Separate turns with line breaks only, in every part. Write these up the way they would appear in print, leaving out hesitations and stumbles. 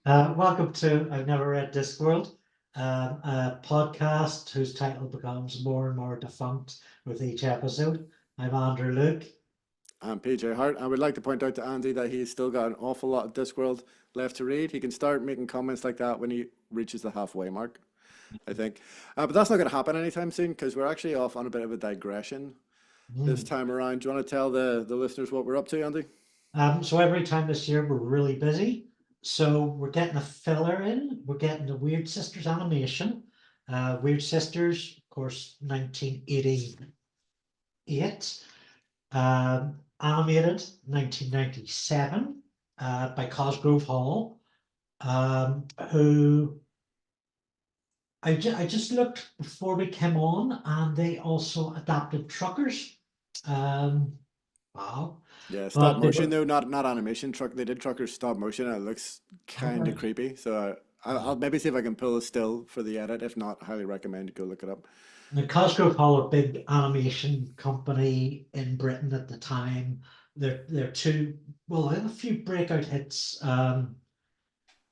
Welcome to I've Never Read Discworld, a podcast whose title becomes more and more defunct with each episode. I'm Andrew Luke.
I'm PJ Hart. I would like to point out to Andy that he's still got an awful lot of Discworld left to read. He can start making comments like that when he reaches the halfway mark, I think. But that's not going to happen anytime soon because we're actually off on a bit of a digression this
Mm.
time around. Do you want to tell the listeners what we're up to, Andy?
So every time this year we're really busy. So we're getting a filler in. We're getting the Wyrd Sisters animation. Wyrd Sisters, of course, 1988. Animated 1997 by Cosgrove Hall. Who I just looked before we came on, and they also adapted Truckers. Um, wow,
Yeah, stop
but they
motion
were
though, not animation. They did Truckers stop motion and it looks
all
kind of
right.
creepy. So I'll maybe see if I can pull a still for the edit. If not, highly recommend you go look it up.
The Cosgrove Hall, a big animation company in Britain at the time. They're two well, they had a few breakout hits. Count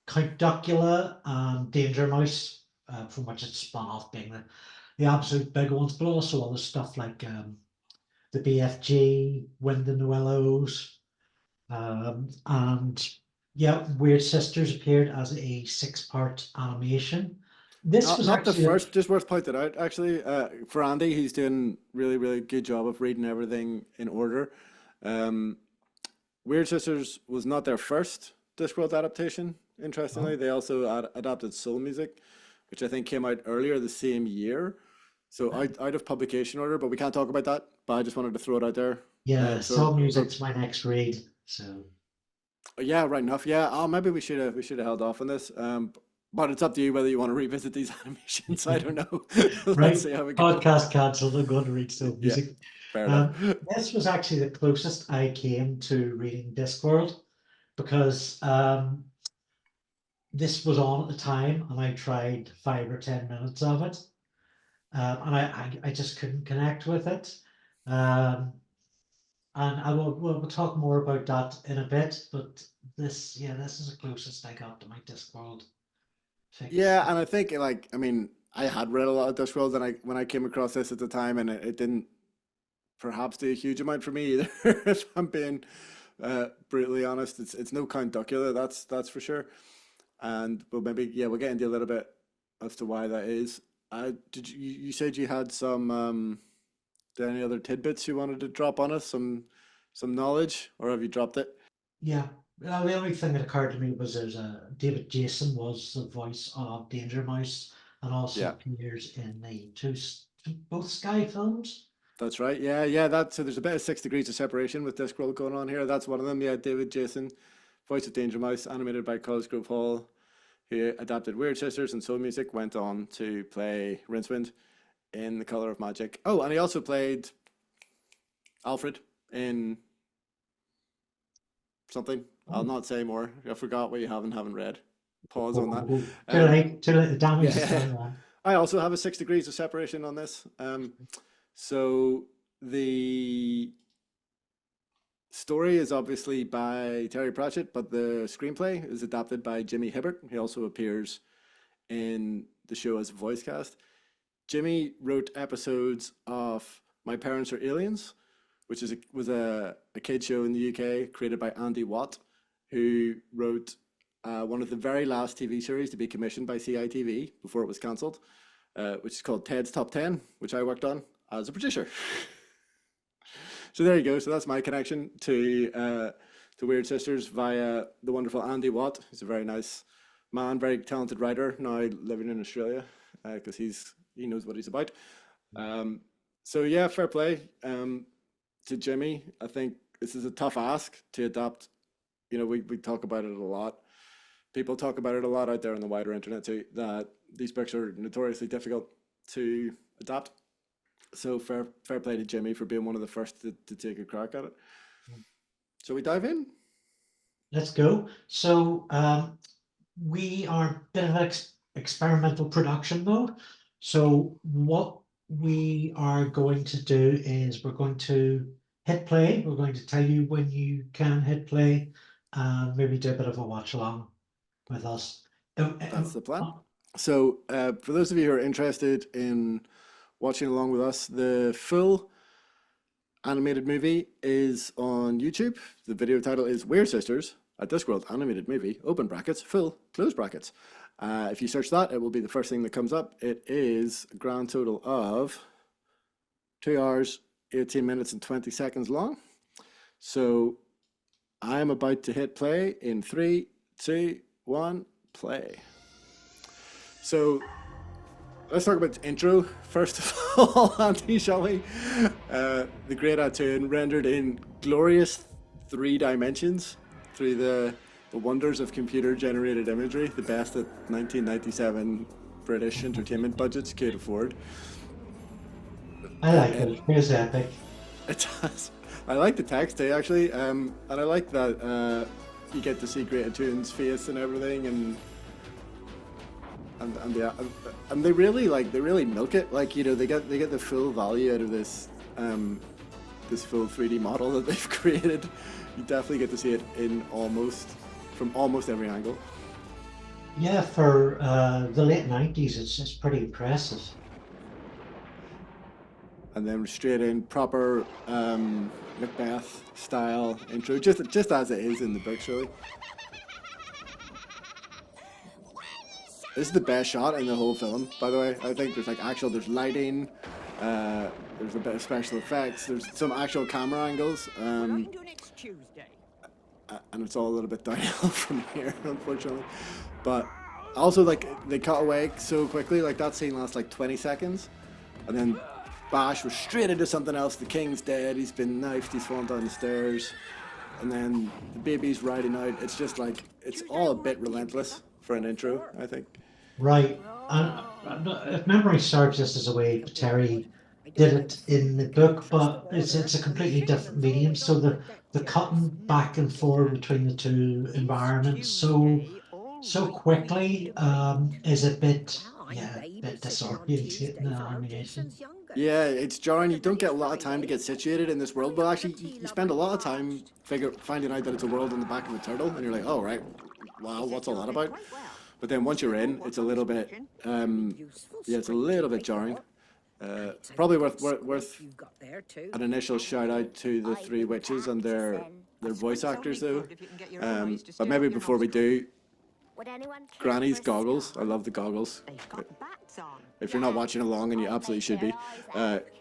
Duckula and Danger Mouse, from which it spun off being the absolute big ones, but also other stuff like the BFG, Wind in the Willows, and yeah, Weird Sisters appeared as a six-part animation. This was
Not the
actually
first, just worth pointing out actually. For Andy, he's doing really good job of reading everything in order. Um, Weird Sisters was not their first Discworld adaptation. Interestingly,
oh,
they also adapted Soul Music, which I think came out earlier the same year. So
right.
out of publication order, but we can't talk about that. But I just wanted to throw it out there.
Yeah,
So
Soul
for
Music's my next read. So
Yeah, right enough. Yeah. Oh, maybe we should have held off on this. But it's up to you whether you want to revisit these animations. I don't know. Let's
right,
see how we go.
podcast cancelled. I'm going to read Soul
Yeah,
Music.
fair enough.
This was actually the closest I came to reading Discworld because this was on at the time and I tried 5 or 10 minutes of it, and I just couldn't connect with it. Um, and we'll talk more about that in a bit, but this is the closest I got to my Discworld fix.
Yeah, and I think I mean, I had read a lot of Discworld, and I when I came across this at the time, and it didn't perhaps do a huge amount for me either. If I'm being brutally honest, it's no Count Duckula, that's for sure. And but maybe yeah, we'll get into a little bit as to why that is. Did you said you had some any other tidbits you wanted to drop on us? Some knowledge, or have you dropped it?
Yeah. Well, the only thing that occurred to me was there's a David Jason was the voice of Danger Mouse and also
Yeah,
appears in the both Sky films.
that's right. Yeah. That so there's a bit of 6 degrees of separation with Discworld going on here. That's one of them. Yeah, David Jason, voice of Danger Mouse, animated by Cosgrove Hall, who adapted Weird Sisters and Soul Music, went on to play Rincewind in The Color of Magic. Oh, and he also played Alfred in something. I'll
Oh,
not say more. I forgot what you haven't read. Pause on that.
oh,
Um,
too late, the damage is
yeah,
done, man.
I also have a 6 degrees of separation on this. So the story is obviously by Terry Pratchett, but the screenplay is adapted by Jimmy Hibbert. He also appears in the show as a voice cast. Jimmy wrote episodes of My Parents Are Aliens, which was a kid show in the UK created by Andy Watt, who wrote one of the very last TV series to be commissioned by CITV before it was cancelled, which is called Ted's Top 10, which I worked on as a producer. So there you go. So that's my connection to Weird Sisters via the wonderful Andy Watt. He's a very nice man, very talented writer, now living in Australia because he knows what he's about. Um, so yeah, fair play to Jimmy. I think this is a tough ask to adapt. You know, we talk about it a lot. People talk about it a lot out there on the wider internet too, that these books are notoriously difficult to adapt. So fair play to Jimmy for being one of the first to take a crack at it. So we dive in.
Let's go. So we are a bit of experimental production mode. So what we are going to do is we're going to hit play. We're going to tell you when you can hit play and maybe do a bit of a watch along. with us.
That's the plan. So, for those of you who are interested in watching along with us, the full animated movie is on YouTube. The video title is Wyrd Sisters, a Discworld animated movie, open brackets, full, close brackets. If you search that, it will be the first thing that comes up. It is a grand total of 2 hours, 18 minutes, and 20 seconds long. So I'm about to hit play in 3, 2, 1, play. So let's talk about the intro first of all, Andy, shall we? The Great Atoon rendered in glorious 3 dimensions through the wonders of computer-generated imagery, the best that 1997 British entertainment budgets could afford.
I like it. It's epic.
It does. I like the text too, actually, and I like that you get to see Great Atoon's face and everything, and they really milk it. Like, you know, they get the full value out of this this full 3D model that they've created. You definitely get to see it from almost every angle.
Yeah, for the late 90s, it's pretty impressive.
And then straight in proper Macbeth style intro, just as it is in the books, really. This is the best shot in the whole film, by the way. I think there's lighting, there's a bit of special effects, there's some actual camera angles, and it's all a little bit downhill from here, unfortunately. But also, like, they cut away so quickly, like that scene lasts like 20 seconds, and then bash, we're straight into something else. The king's dead, he's been knifed, he's fallen down the stairs, and then the baby's riding out. It's just like, it's all a bit relentless for an intro, I think.
Right. And if memory serves, this is a way Terry did it in the book, but it's a completely different medium. So the cutting back and forth between the two environments so quickly is a bit disorientating in the animation.
Yeah, it's jarring. You don't get a lot of time to get situated in this world. Well, actually, you spend a lot of time finding out that it's a world in the back of a turtle, and you're like, oh, right, wow, what's all that about? But then once you're in, it's a little bit, it's a little bit jarring. Probably worth an initial shout out to the 3 witches and their voice actors, though. But maybe before we do, Granny's goggles. I love the goggles. If you're not watching along, and you absolutely should be,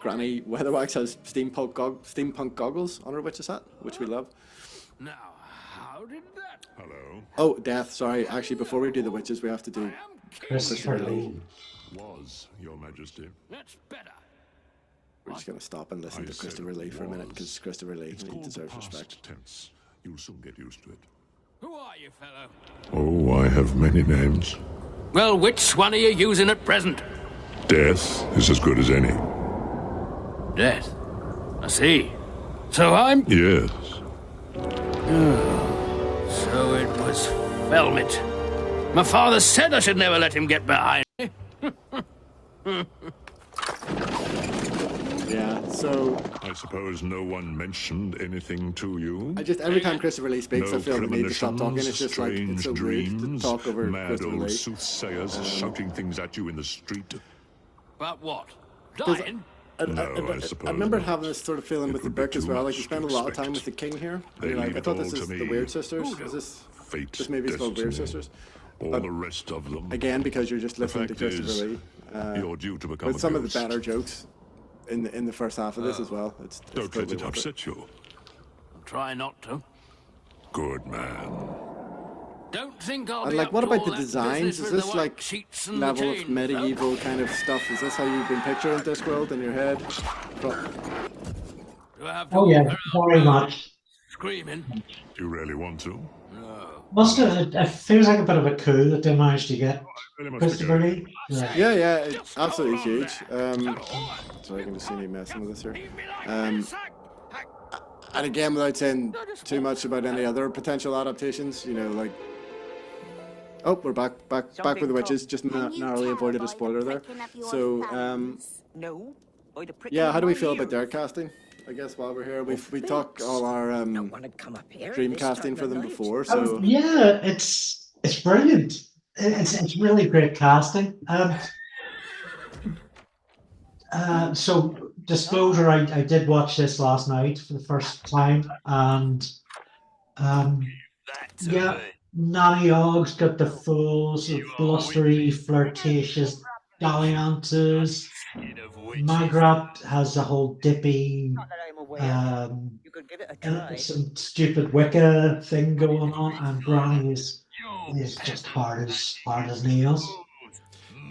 Granny Weatherwax has steampunk goggles on her witch's hat, which we love.
Now, how did that?
Hello. Oh, Death. Sorry. Actually, before we do the witches, we have to do
Christopher Lee.
Was, Your Majesty. That's better.
We're just going to stop and listen to Christopher Lee for a minute, because Christopher Lee deserves respect.
Tense. You'll soon get used to it.
Who are you, fellow?
Oh, I have many names.
Well, which one are you using at present?
Death is as good as any.
Death. I see. So I'm...
Yes.
So it was Velmet. My father said I should never let him get behind me.
Yeah, so...
I suppose no one mentioned anything to you?
Every time Christopher Lee speaks,
No
I feel the need to stop talking. It's just like, it's so
dreams,
rude to talk over
mad
Christopher
old
Lee.
soothsayers shouting things at you in the street.
But what? Dying?
I suppose
I remember
not.
having this sort of feeling
It
with the
would be
book as
too
well. Like,
much
you spend a
to
lot of time
expect.
with the king here.
They
And you're like,
leave
I
it
thought
all
this
to
is the
me.
Wyrd Sisters. Is this...
Fate,
This movie's called Wyrd
destiny,
Sisters.
all
But
the rest of them.
again, because you're just listening to
fact is,
Christopher Lee.
You're due to become
With
a
some of the
ghost.
better jokes in the first half of this as well. It's
Don't let
totally
it
worth
upset you.
Try not to.
Good man.
Don't think I'll
And
be
like,
up
what
to
about
all
the
that
designs?
business
Is
with
this
the white
like
sheets and
level
the
of
chains,
medieval
though?
kind of stuff? Is this how you've been picturing Discworld in your head?
Do I have to
Oh yeah,
walk
very
around
much.
screaming?
Do you really want to?
No.
It feels like a bit of a coup that they managed to get
Very much
Christopher
begun.
Lee. Yeah.
Yeah, it's absolutely huge. Sorry, I can just see me messing with this here. And again, without saying too much about any other potential adaptations, you know, like... Oh, we're back with the witches. Just narrowly avoided a spoiler there. So, yeah, how do we feel about their casting? I guess while we're here, we talked all our dream casting for them before. So
Yeah, it's It's brilliant. It's really great casting. So disclosure, I did watch this last night for the first time, and yeah, Nanny Ogg's got the full sort of blustery, flirtatious dalliances. Magrat has the whole dippy, some stupid Wicca thing going on, and Granny is just hard as nails.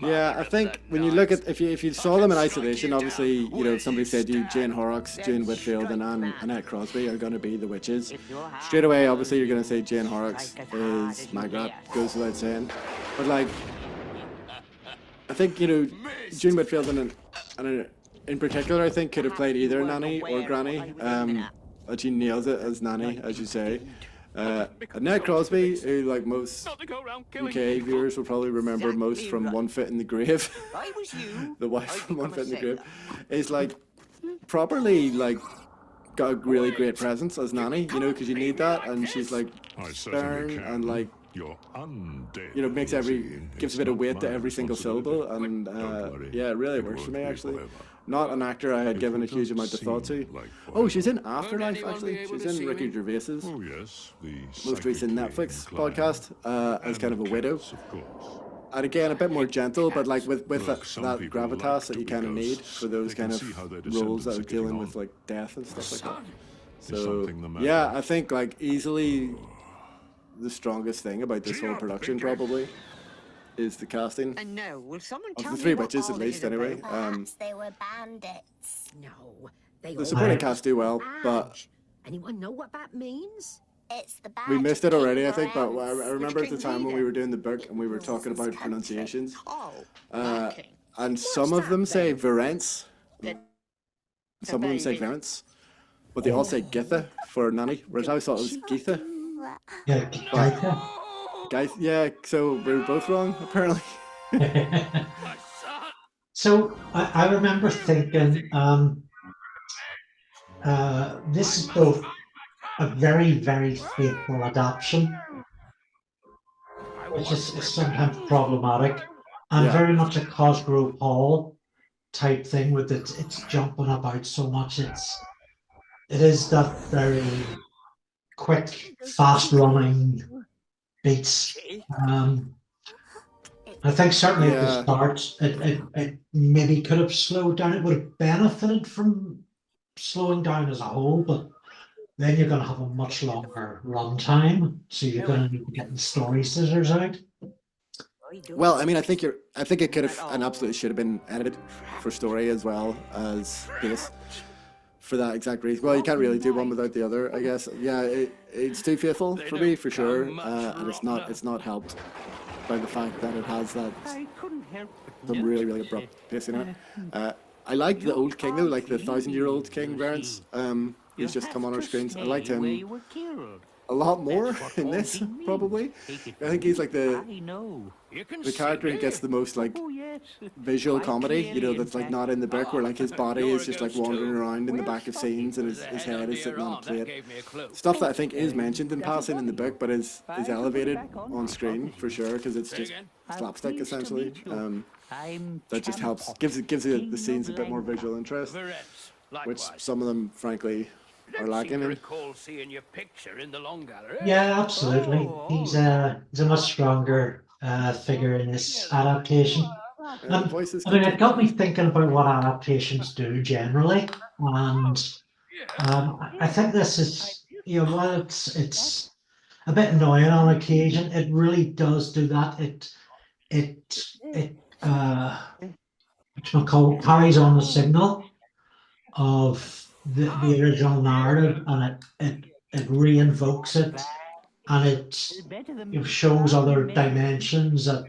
Yeah, I think when you look at if you saw them in isolation, obviously, you know, if somebody said to you Jane Horrocks, Jane Whitfield, and Annette Crosby are going to be the witches, straight away, obviously, you're going to say Jane Horrocks is Magrat, goes without saying. But like, I think, you know, Jane Whitfield and in particular, I think could have played either Nanny or Granny. But she nails it as Nanny, as you say. Annette Crosby, who like most UK viewers will probably remember most from One Foot in the Grave, the wife from One Foot in the Grave, is like properly like got a really great presence as Nanny, you know, because you need that, and she's like stern and like, you know, gives a bit of weight to every single syllable, and yeah, it really works for me actually. Not an actor I had given a huge amount of thought to. Oh, she's in Afterlife actually. She's in Ricky Gervais's most recent Netflix podcast as kind of a widow. And again, a bit more gentle, but like with that gravitas that you kind of need for those kind of roles that are dealing with like death and stuff like that. So yeah, I think like easily the strongest thing about this whole production probably is the casting.
And no, will someone
Of
tell
the
me
three
what
witches,
all
at
this
least,
is
anyway.
about?
Perhaps they were bandits.
No, they
The supporting
all
cast do well, but
badge. Anyone know what that means?
It's the badge
we missed it
of
already, I
King
think. But I
Lorenz.
remember at the
King
time when we
Leader?
were doing the book and we were talking about
Country.
pronunciations,
Oh,
uh,
okay.
and some of them say Verence,
Then-
some of them say Verence, but they all say Githa for Nanny, whereas I always thought it was Geetha.
Yeah, Gaita.
Guys, yeah, so we were both wrong, apparently.
So I remember thinking, this is both a very, very faithful adaptation, which is sometimes problematic, and
Yeah.
very much a Cosgrove Hall type thing with it's jumping about so much. It is that very quick, fast running beats. I think certainly at the
Yeah.
start, it maybe could have slowed down. It would have benefited from slowing down as a whole, but then you're going to have a much longer runtime, so you're going to need to get the story scissors out.
Well, I mean, I think it could have and absolutely should have been edited for story as well as pace for that exact reason. Well, you can't really do one without the other, I guess. Yeah, it's too faithful for me for sure, and it's not helped by the fact that it has that some really abrupt pace in it. I like the old king though, like the 1,000-year-old king Verence, who's just come on our screens. I liked him a lot more in this, probably. I think he's like the character who gets the most like visual comedy, you know, that's like not in the book, where like his body is just like wandering around in the back of scenes and his head is sitting on a plate. Stuff that I think is mentioned in passing in the book, but is elevated on screen for sure, because it's just slapstick essentially. That just helps, gives the scenes a bit more visual interest, which some of them frankly are lacking in.
Seeing your picture in the long gallery.
Yeah, absolutely. He's a much stronger figure in this adaptation.
Voices
I mean, it got me thinking about what adaptations do generally, and I think this is, you know, while it's a bit annoying on occasion, it really does do that. It carries on the signal of the original narrative, and it reinvokes it, and it shows other dimensions that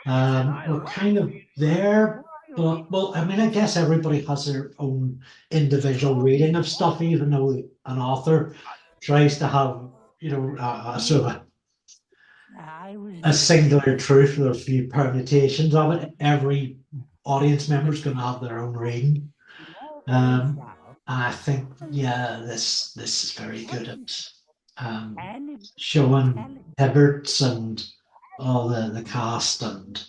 were kind of there. But well, I mean, I guess everybody has their own individual reading of stuff, even though an author tries to have, you know, a sort of a singular truth with a few permutations of it. Every audience member is going to have their own reading. I think, yeah, this is very good at showing Hibberts and all the cast and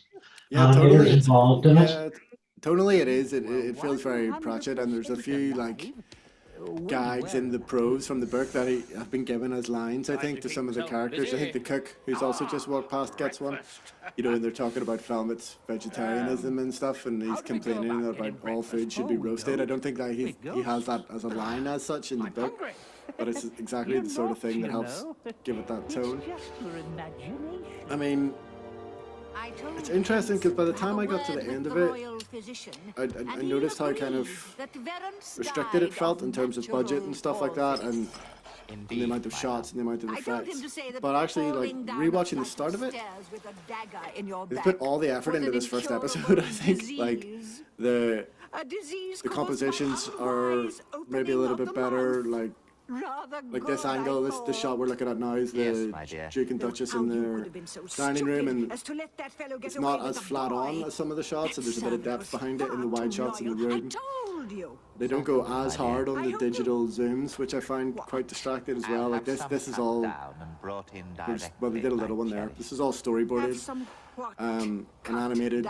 Yeah,
animators
totally. It's
involved in it.
yeah, totally. It is. It feels very Pratchett, and there's a few like gags in the prose from the book that have been given as lines. I think to some of the characters. I think the cook, who's also just walked past, gets one. You know, and they're talking about Falmouth's vegetarianism and stuff, and he's complaining about all food should be roasted. I don't think that he has that as a line as such in the book, but it's exactly the sort of thing that helps give it that tone. I mean, it's interesting because by the time I got to the end of it, I noticed how kind of restricted it felt in terms of budget and stuff like that, and the amount of shots and the amount of effects. But actually, like, rewatching the start of it, they put all the effort into this first episode, I think. Like, the compositions are maybe a little bit better, like this angle, this shot we're looking at now is the Duke and Duchess in their dining room, and it's not as flat on as some of the shots, and there's a bit of depth behind it in the wide shots in the room. They don't go as hard on the digital zooms, which I find quite distracting as well. Like this is all, well, they did a little one there. This is all storyboarded and animated.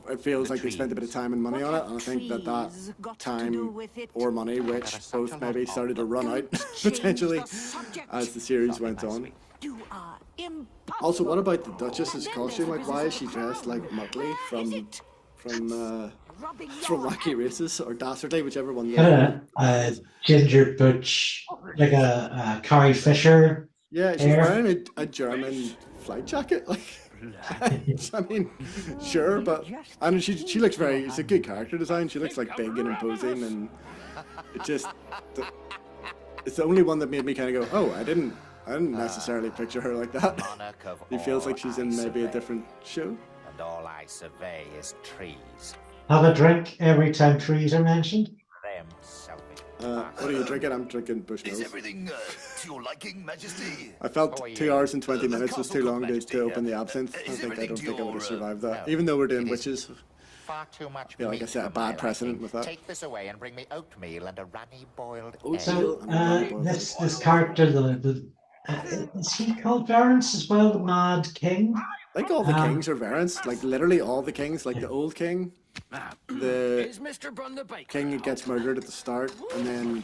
It feels like they spent a bit of time and money on it, and I think that time or money, which both maybe started to run out potentially as the series went on. Also, what about the Duchess's costume? Like, why is she dressed like Muttley from Wacky Races or Dastardly, whichever one?
Ginger butch, like a Carrie Fisher.
Yeah, she's wearing a German flight jacket. Like, I mean, sure, but and she looks very. It's a good character design. She looks like big and imposing, and it just. It's the only one that made me kind of go, oh, I didn't necessarily picture her like that. It feels like she's in maybe a different show.
And all I survey is trees.
Have a drink every time trees are mentioned.
What are you drinking? I'm drinking Bushmills.
Is everything to your liking, Majesty?
I felt 2 hours and 20 minutes was too long to open the absinthe. I don't think I would have survived that. Even though we're doing witches.
Far too much.
I feel like I set a bad precedent with that.
Take this away and bring me oatmeal and a runny boiled
egg.
So this character, is he called Varence as well, the Mad King?
I think all the kings are Varence, like literally all the kings, like the old king, the king who gets murdered at the start, and then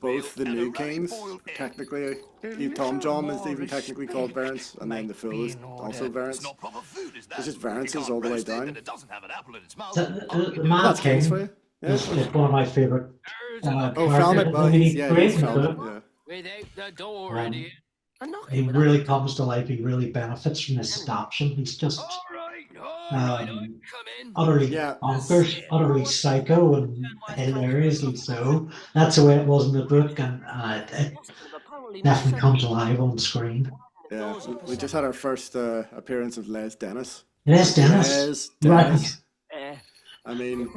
both the new kings, technically, Tom John is even technically called Varence, and then the fool is also Varence. It's just Varences all the way down.
The Mad King is one of my favourite.
Falmouth, well, he's Falmouth, yeah.
He really comes to life. He really benefits from this adoption. He's just utterly bonkers, utterly psycho, and hilariously so. That's the way it was in the book, and it definitely comes alive on screen.
Yeah, we just had our first appearance of Les Dennis.
Les Dennis. Right.
I mean,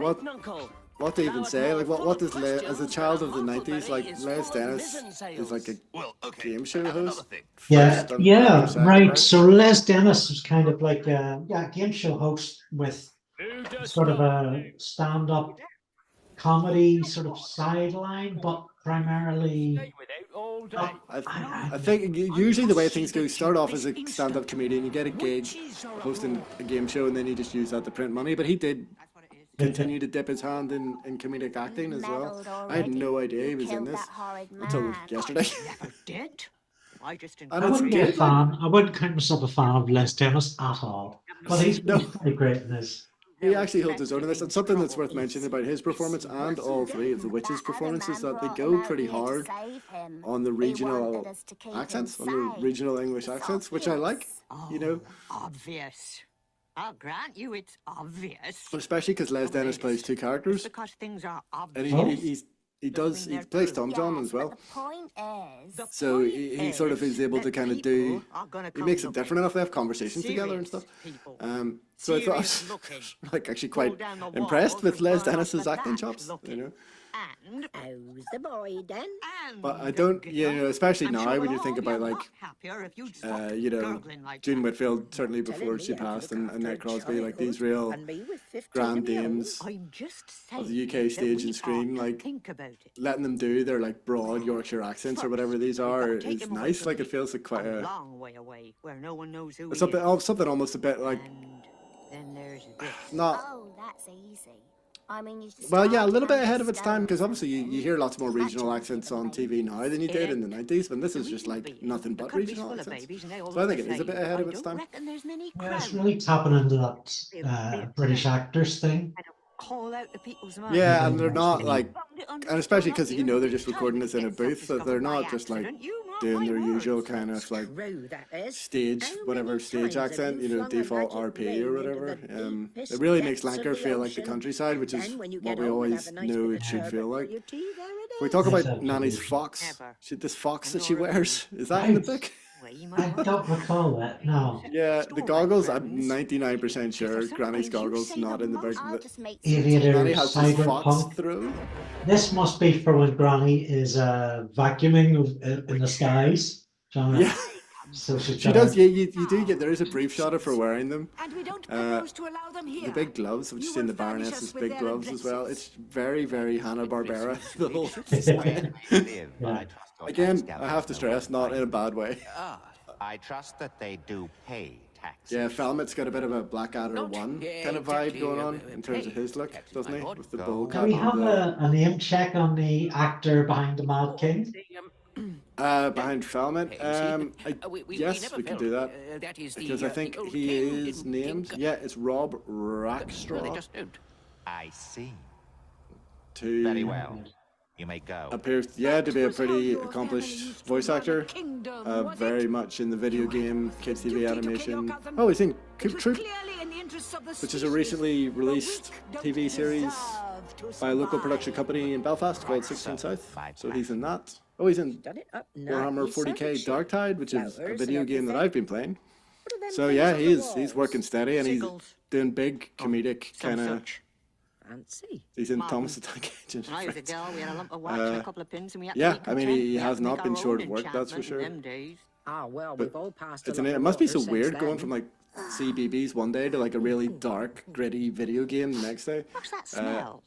what to even say? Like, what does Les, as a child of the 90s, like, Les Dennis is like a game show host?
Yeah, right. So Les Dennis was kind of like a game show host with sort of a stand-up comedy sort of sideline, but primarily.
I think usually the way things go, you start off as a stand-up comedian, you get a gig hosting a game show, and then you just use that to print money. But he did continue to dip his hand in comedic acting as well. I had no idea he was in this until yesterday.
I wouldn't be a fan. I wouldn't count myself a fan of Les Dennis at all. But he's pretty great in this.
He actually holds his own in this. And something that's worth mentioning about his performance and all three of the witches' performances, that they go pretty hard on the regional accents, on the regional English accents, which I like, you know.
Obvious. I'll grant you it's obvious.
Especially because Les Dennis plays two characters.
Because things are
and
obvious.
he plays Tom John as well. So he sort of is able to kind of do, he makes it different enough. They have conversations together and stuff. So I thought I was like actually quite impressed with Les Dennis's acting chops, you know.
And
How's the boy then?
But I don't, you know, especially now when you think about like, you know, June Whitfield, certainly before she passed, and Annette Crosby, like these real
And me with 15
grand
of my own.
dames
I'm just
of
saying
the UK
that
stage
we
and screen,
ought to
like
think about it.
letting them do their like broad Yorkshire accents or whatever these
We've got
are
to take
is
him away
nice.
from
Like it
me,
feels like quite
a
a
long way away where no one knows who he
something,
is.
oh, something almost a bit like
And then there's this.
not.
Oh, that's easy. I mean, you just
Well, yeah, a
start
little bit
and
ahead of its time because
stones
obviously
and
you hear lots more
That's
regional
what
accents
I'm
on
saying.
TV now than you did in the 90s, when this is just like nothing but regional accents. So I think it is a bit ahead of its time.
Yeah, it's really tapping into that British actors thing.
Call out the people's
Yeah,
Yeah.
and they're not like,
and
and especially because you know they're just recording this in a booth, that they're not just like doing their usual kind of like
True, that is.
stage,
How
whatever
many
stage
times have
accent,
you
you know,
flung a
default
magic
RP
rain
or
into
whatever.
the deepest
It really makes
depths of
Lanker
the
feel like the
ocean,
countryside, which
and
is
then when you
what
get
we
home and
always
have a nice
knew
bit
it
of
should
turbot
feel
for
like.
your tea, there it
We
is.
talk about
Exactly.
Nanny's fox.
Never.
This fox that she wears, is that in the book?
I don't recall it, no.
Yeah, the goggles, I'm 99% sure Granny's goggles not in the book.
I'll just make
Aviator
Granny has this fox
Cyberpunk.
throw.
This must be for when Granny is vacuuming in the skies.
Yeah,
So
she does. Yeah, you do get, there is a brief shot of her wearing them.
And we don't
propose
to allow them here.
The big gloves, which is in the Baroness's big gloves as well. It's very, very Hanna-Barbera, the whole thing.
Yeah.
Again, I have to stress, not in a bad way.
I trust that they do pay taxes.
Yeah, Falmouth's got a bit of a Blackadder 1 kind of vibe going on in terms of his look, doesn't he? With the bowl
Can
cut
we
and
have
the...
a name check on the actor behind the Mad King?
Behind Falmouth, yes, we can do that. Because I think he is named, yeah, it's Rob Rackstraw.
I see.
To
Very well. You may go.
appears, yeah, to be a pretty accomplished voice actor. Very much in the video game, kids TV animation. Oh, he's in Coop Troop, which is a recently released TV series by a local production company in Belfast called 16 South. So he's in that. Oh, he's in
Done it up
Warhammer
nice,
40k
haven't you?
Darktide, which is a
Flowers
video
and
game that
everything.
I've been playing.
What are them
So
things
yeah,
on the
he's
walls?
working steady and he's
Sickles.
doing big comedic kind of.
Fancy.
He's in
Martin.
Thomas the Tank Engine.
When I was a
Friends.
girl, we had a lump of wax and a couple of pins, and we had
yeah,
to be
I mean,
content.
he
We had
has
to
not
make
been
our
short
own
of work, that's for
enchantment
sure.
in them days.
Ah, well,
But
we've all passed
It's
a lot
it
of
must be
water
so weird
since
going
then.
from like CBBS one day to like a really dark, gritty video game the next day.
What's that smell?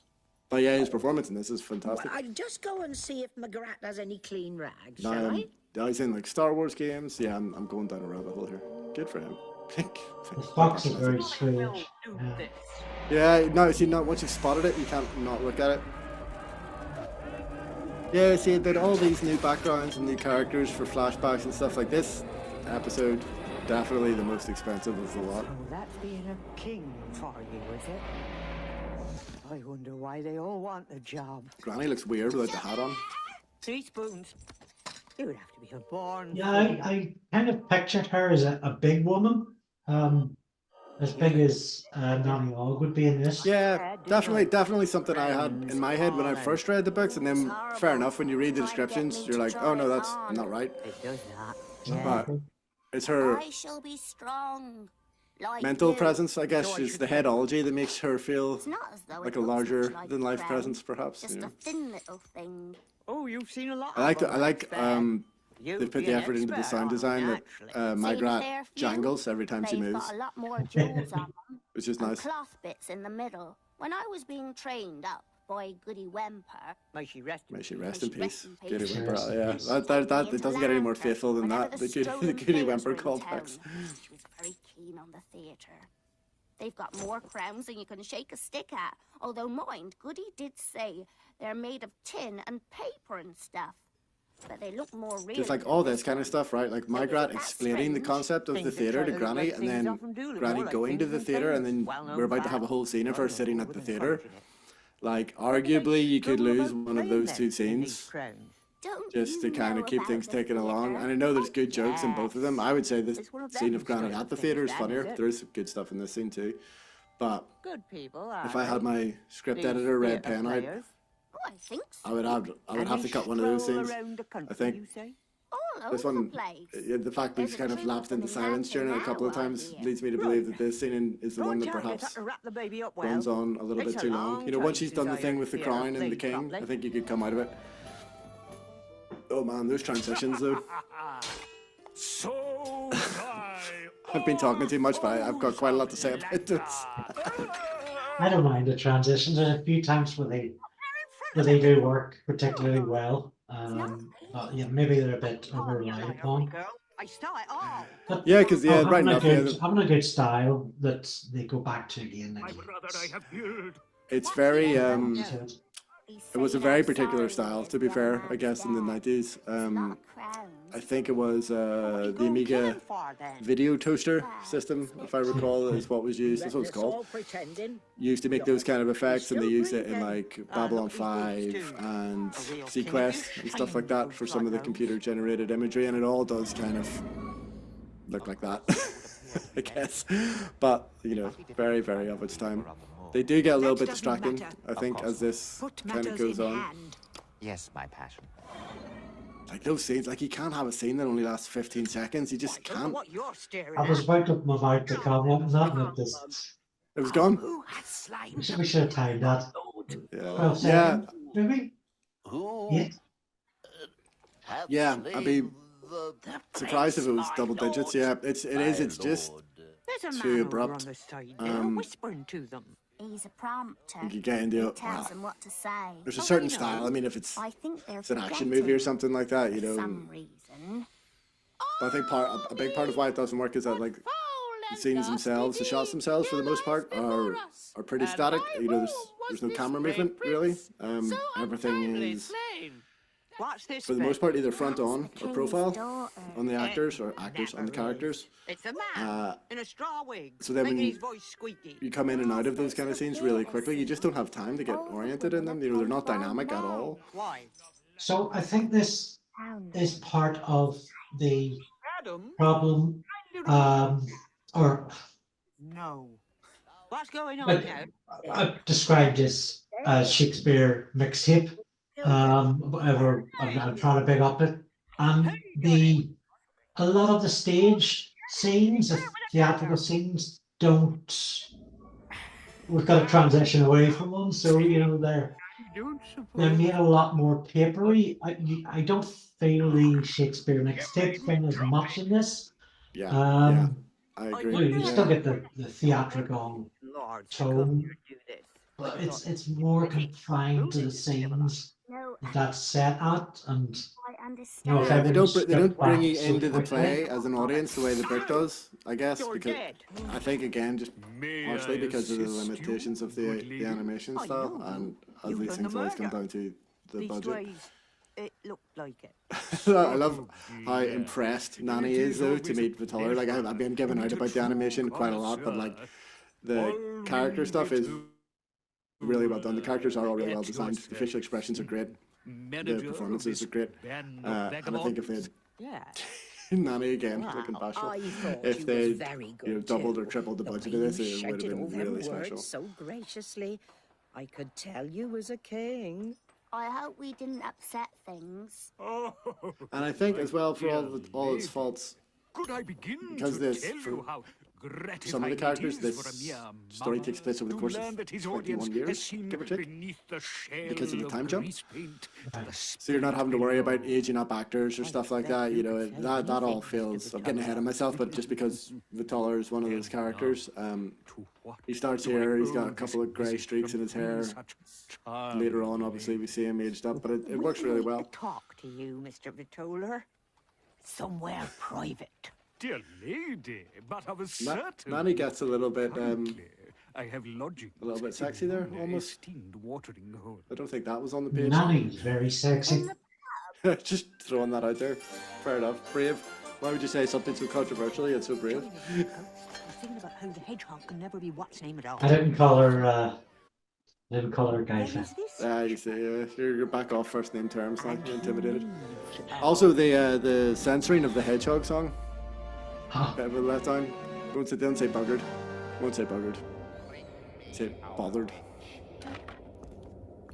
But yeah, his performance in this is fantastic.
I'll just go and see if McGrath has any clean rags,
Now,
shall I?
now he's in like Star Wars games. Yeah, I'm going down a rabbit hole here. Good for him.
The fox is very strange.
Yeah, no, see, not once you've spotted it, you can't not look at it. Yeah, see, that all these new backgrounds and new characters for flashbacks and stuff like this episode, definitely the most expensive of the lot.
Oh, that's being a king for you, is it? I wonder why they all want the job.
Granny looks weird without the hat on.
3 spoons. You would have to be a born.
Yeah, I kind of pictured her as a big woman. As big as Nanny Ogg would be in this.
Yeah, definitely something I had in my head when I first read the books, and then fair enough, when you read the descriptions, you're like, oh no, that's not right.
It does that.
But it's her
I shall be strong. Like
mental
you.
presence, I guess, is the headology that makes her feel
It's not as though
like
it
a
looks
larger
much like
than life
a crown,
presence, perhaps.
Just
You know.
a thin little thing.
Oh, you've seen a lot.
I like
of them,
like
that's fair.
they put the effort into the sound design that Magrat
fair few,
jangles every time she
They've
moves,
got a lot more jewels on them.
which is
And
nice.
cloth bits in the middle. When I was being trained up by Goody Wemper,
May she rest.
May she rest in
May she rest
peace.
in
Goody
peace.
Whimper,
Rest in
yeah.
peace.
That it doesn't get any more faithful than
whenever
that. The
strolling
Goody
players
Whimper
were in
callbacks.
town. She was very keen on the theatre. They've got more crowns than you can shake a stick at. Although, mind, Goody did say they're made of tin and paper and stuff. But they look more real.
Just like
than
all this kind of stuff, right? Like
Don't you
Magrat
think that's
explaining the
strange?
concept of
Think
the
that
theatre to
child
Granny,
like
and
things
then
often do look
Granny
more like
going to
things
the
than
theatre, and
things.
then
Well-known
we're about to
fact.
have a whole scene of her
Well,
sitting
no,
at the
wouldn't
theatre.
encourage it.
Like,
What do they
arguably, you could
struggle
lose
about
one of
playing
those two
then in these
scenes
crowns?
Don't
just to
you
kind
know
of keep
about
things
the
ticking along.
theatre?
And I know there's good jokes in both of them. I would say this
It's one of
scene
them
of Granny
sort
at
of
the
things,
theatre is
then,
funnier.
is it?
There is good stuff in this scene too. But
Good people, are
if I had
they?
my script
These
editor red
theatre
pen out,
players.
Oh, I think so.
I would have
And
to
they
cut one of those
stroll
scenes.
around the country,
I think.
you say?
Oh,
This
over
one,
the place.
the fact that he's kind of lapsed into silence during it a couple of times leads me to believe that this scene is the one that perhaps
wrap the baby up well.
runs on a little bit too long. You know, once she's done the thing with the crown and the king, I think you could come out of it. Oh man, those transitions though.
So
I've been talking too much, but I've got quite a lot to say about this.
I don't mind the transitions. There's a few times where they do work particularly well. But yeah, maybe they're a bit over relied upon.
I stole it all.
But
Yeah, because yeah, right enough. Yeah,
having a good style that they go back to again.
my brother I have killed.
it's very it was a very particular style, to be fair, I guess, in the 90s. I think it was the Amiga video toaster system, if I recall, is what was used. That's what it's called. Used to make those kind of effects, and they used it in like Babylon 5 and Sequest and stuff like that for some of the computer-generated imagery, and it all does kind of look like that, I guess. But, you know, very, very of its time. They do get a little bit distracting, I think, as this kind of goes on.
Yes, my passion.
Like those scenes, like you can't have a scene that only lasts 15 seconds. You just can't.
What you're staring
I was about to up my mouth to comment on that, and
It was gone.
Who has slain
we should have timed that.
Yeah.
12 seconds, maybe? Yeah.
Yeah, I'd be surprised if it was double digits. Yeah, it is. It's just
There's a
too
man
abrupt.
over on the side there, whispering to them.
He's a prompter.
you could get into
He
it.
tells them what to say.
There's a certain style. I mean, if it's
I think they're
an action
forgetting
movie or something like that, you
for
know.
some reason.
But I think a big part of why it doesn't work is that like the scenes themselves, the shots themselves, for the most part, are pretty static. You know, there's no camera movement really. Everything is,
Watch this
for the most part, either front on or
King's
profile
daughter.
on the actors or actors on the characters.
It's a man in a straw wig,
So then when
making
you,
his voice squeaky.
you come in and out of those kind of scenes really quickly, you just don't have time to get oriented in them. You know, they're not dynamic at all.
Why?
So I think this is part of the
Adam?
problem, or
No. What's going on
But-
now?
I've described as Shakespeare mixtape. Whatever I'm trying to big up it, and a lot of the stage scenes, the theatrical scenes, don't. We've got to transition away from them, so you know they're made a lot more papery. I don't feel the Shakespeare mixtape thing as much in this.
Yeah, I
You
agree.
know, you
Yeah.
still get the theatrical
Lord,
tone,
do this.
but it's more confined to the scenes
No,
that's set at, and
I understand.
No,
Yeah, they don't
Step
bring you
back so
into the
quickly.
play as an audience the way the book does, I guess,
You're
because
dead.
I think again just
May
partially
I
because of the
assist you,
limitations of
good
the
lady?
animation
I
style,
know.
and as
You've
these
done
things
the
always come
murder.
down to the
These
budget.
ways, it looked like it.
I love how impressed Nanny is though to meet Vitola. Like I've been giving out about the animation quite a lot, but like the character stuff is really well done. The characters are all really well designed. The facial expressions are great. The performances are great. And I think if they'd
Yeah.
Nanny again, looking
Well,
bashful.
I thought
If
you
they
was very good
you know, doubled
too.
or tripled the
The
budget
way
of this,
you
it would have
shouted all
been
them
really
words
special.
so graciously, I could tell you was a king.
I hope we didn't upset things.
And I think as well, for all its faults,
Could I begin
because
to
this,
tell
for
you how
some of the
gratifying
characters,
it is for a
this
mere
story
monarch
takes place over the
to
course
learn
of
that his
21
audience
years,
has seen
give or take,
beneath the shell
because of the time jump.
grease paint the
So you're not having to worry about aging up actors or stuff like that. You know, that all feels. I'm getting ahead of myself, but just because Vitola is one of those characters, he starts here. He's got a couple of grey streaks in his hair. Later on, obviously, we see him aged up, but it works really well.
Talk to you, Mr. Vitola. Somewhere private.
Dear lady, but of a
Na-
certain
Nanny gets a little bit,
Currently, I have lodging
a little bit sexy there,
in
almost.
esteemed watering hole.
I don't think that was on the page.
Nanny's very sexy.
Just throwing that out there. Fair enough. Brave. Why would you say something so controversial yet so brave?
I was thinking about how the hedgehog can never be what's name at all.
I didn't call her Gaifa.
Is this?
You see, you're back off first name terms, like you're intimidated. Also, the censoring of the hedgehog song. Bit of a letdown. Don't say buggered. Won't say buggered. Say bothered.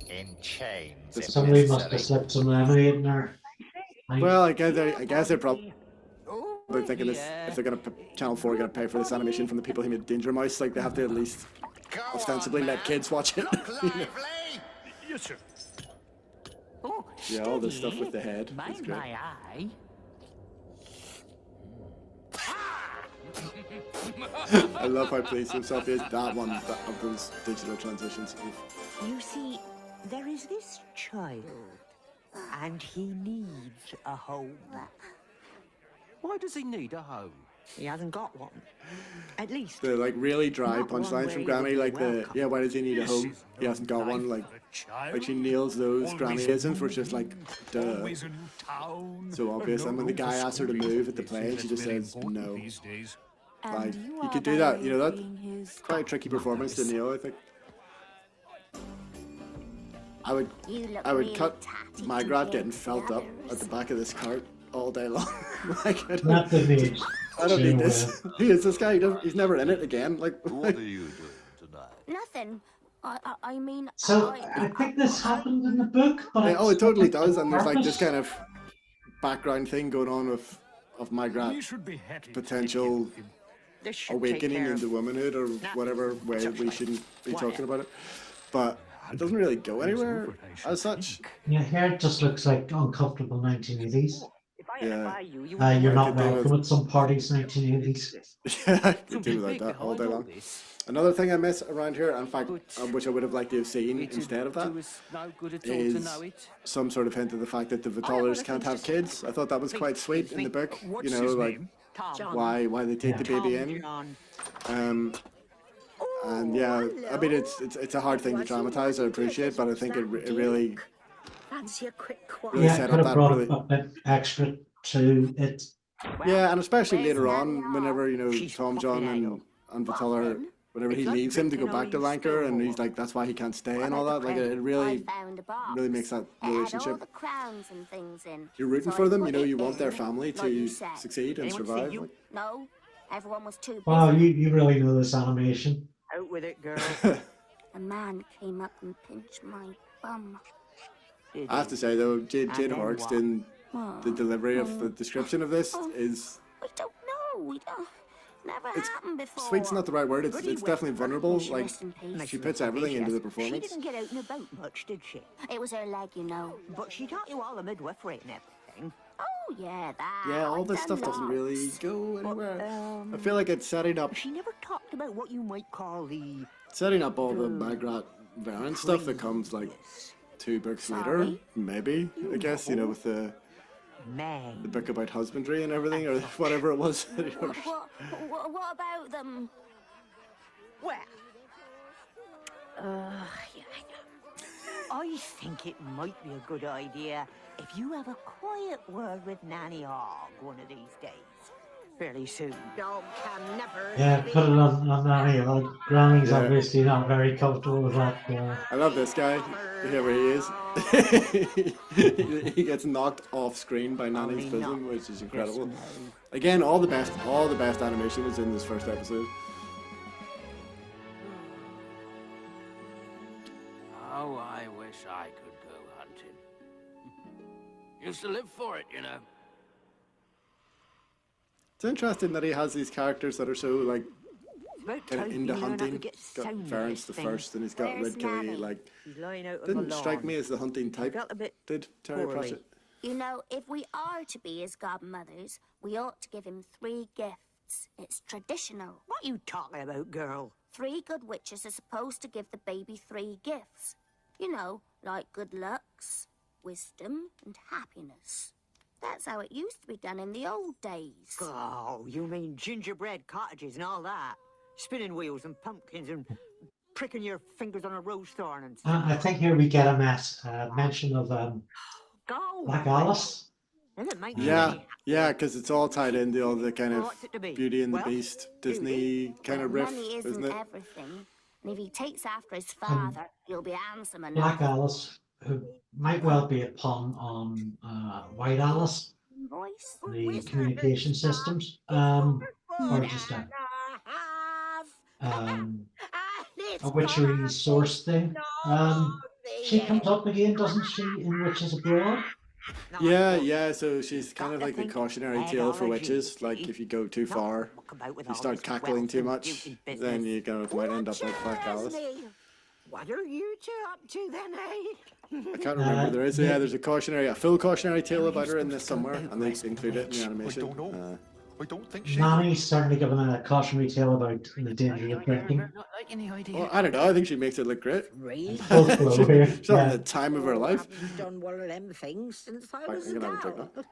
In chains.
This-
if
Somebody must have
necessary.
slipped some lemonade in her.
Well, I guess they're probably thinking this, if they're gonna Channel 4 gonna pay for this animation from the people who made Danger Mouse, like they have to at least ostensibly let kids watch it.
Yes, sir.
Yeah, all this stuff with the head. It's
Mind
great.
my eye.
I love how pleased himself is. That one of those digital transitions.
You see, there is this child, and he needs a home.
Why does he need a home?
He hasn't got one. At least.
The like really dry
Not one
punchlines from
where
Granny,
you'll be
like the
welcome.
why does he need a home? He hasn't got one. Like she nails those Granny-isms, which is like duh, so obvious. And when the guy asks her to move at the play, she just says no. Like you could do that, you know, that's quite a tricky performance to nail, I think. I would cut Magrat getting felt up at the back of this cart all day long. Like,
Not the need.
I don't need this. Who is this guy? He's never in it again. Like,
What are you doing tonight?
Nothing. I mean,
So I think this happened in the book, but
yeah, oh, it
it's
totally
not
does. And there's like this
purpose.
kind of background thing going on of Magrat potential
This should take
awakening
care of-
into womanhood or whatever way we shouldn't be talking about it. But it doesn't really go anywhere as such.
Yeah, here it just looks like uncomfortable 1980s.
If I had to
Yeah.
buy you, you
You're
wouldn't
not
could do
welcome
with-
at some parties 1980s.
Yeah, I could do without that all day long. Another thing I miss around here, in fact, which I would have liked to have seen instead of that, is some sort of hint of the fact that the Vitallers can't have kids. I thought that was quite sweet in the book. You know, like why they take the baby in. And yeah, I mean it's a hard thing to dramatize. I appreciate, but I think it really
Fancy a quick
really
Yeah,
set
could
up
have
that
brought
really.
a bit extra to it.
Yeah, and especially
Where's
later
Nanny
on, whenever you know
She's
Tom John and Vitaller, whenever he leaves him to go back to Lanker, and he's like that's why he can't stay and all that. Like it
I
really
found a box.
really makes that
It had all
relationship.
the crowns and things in.
You're rooting
So
for
I
them.
put
You know
it
you want their
in,
family
like
to
you said.
succeed and
Anyone see
survive.
you?
Like,
No, everyone was too busy.
Wow, you really know this animation.
Out with it, girl.
A man came up and pinched my bum.
Did
I have to say though, Jade
then
Horrocks
what?
in the delivery of the description of this is
We don't know. We don't. Never
It's-
happened before.
sweet's not the right word. It's definitely vulnerable.
She
like
rest in peace.
she puts everything into the
She
performance.
didn't get out and about much, did she?
It was her leg, you know.
But she taught you all the midwifery and everything.
Oh yeah, that.
Yeah, all
I've
this
done
stuff doesn't really
lots.
go anywhere.
um,
I feel like it's setting up
She never talked about what you might call the
all the Magrat variant stuff that comes like 2 books later,
Sorry?
maybe. I guess you know with the
man.
book about husbandry and everything or whatever it was.
What about them?
Well, yeah, I think it might be a good idea if you have a quiet word with Nanny Hogg one of these days. Fairly soon. Dog can never.
Yeah, put it on Nanny. Granny's obviously not very comfortable with that.
I love this guy, whoever he is. He gets knocked off screen by Nanny's bosom, which is incredible. Again, all the best animation is in this first episode.
Oh, I wish I could go hunting. Used to live for it, you know.
It's interesting that he has these characters that are so like
About
kind of
time
into
you learn how to
hunting.
get
He's got
sound with
Varence
this
the
thing.
first, and he's got
Where's
Red Killy.
Nanny?
Like
He's lying out on
didn't
the
strike
lawn.
me as the hunting type.
Felt a bit
Did Terry
poorly.
Pratchett?
You know, if we are to be his godmothers, we ought to give him 3 gifts. It's traditional.
What you talking about, girl?
3 good witches are supposed to give the baby 3 gifts. You know, like good looks, wisdom, and happiness. That's how it used to be done in the old days.
Oh, you mean gingerbread cottages and all that? Spinning wheels and pumpkins and pricking your fingers on a rose thorn and
I think here we get a mention of
go.
Black Alice.
Does it make
Yeah,
sense?
yeah, because it's all tied into all the kind of
What's it to be?
Beauty and the
Well,
Beast Disney kind of riff,
Money isn't
isn't it?
everything. And if he takes after his father, he'll be handsome enough.
Black Alice, who might well be a pun on White Alice,
Voice.
the communication systems, or just a witchery source thing. She comes up again, doesn't she, in Witches Abroad?
Yeah. So she's kind of like a cautionary tale for witches. Like if you go too far, if you start cackling too much, then you might end up like Black Alice.
What are you two up to then, eh?
I can't remember. There's a full cautionary tale about her in this somewhere, and they include it in the animation.
I don't think she...
Nanny's certainly given a cautionary tale about the danger of drinking.
Not liking the idea.
Well, I don't know. I think she makes it look great.
Really?
Full flow here.
She's having the time of her life.
I've done one of them things since I
Right,
was
I'm
a
gonna have a drink
gal.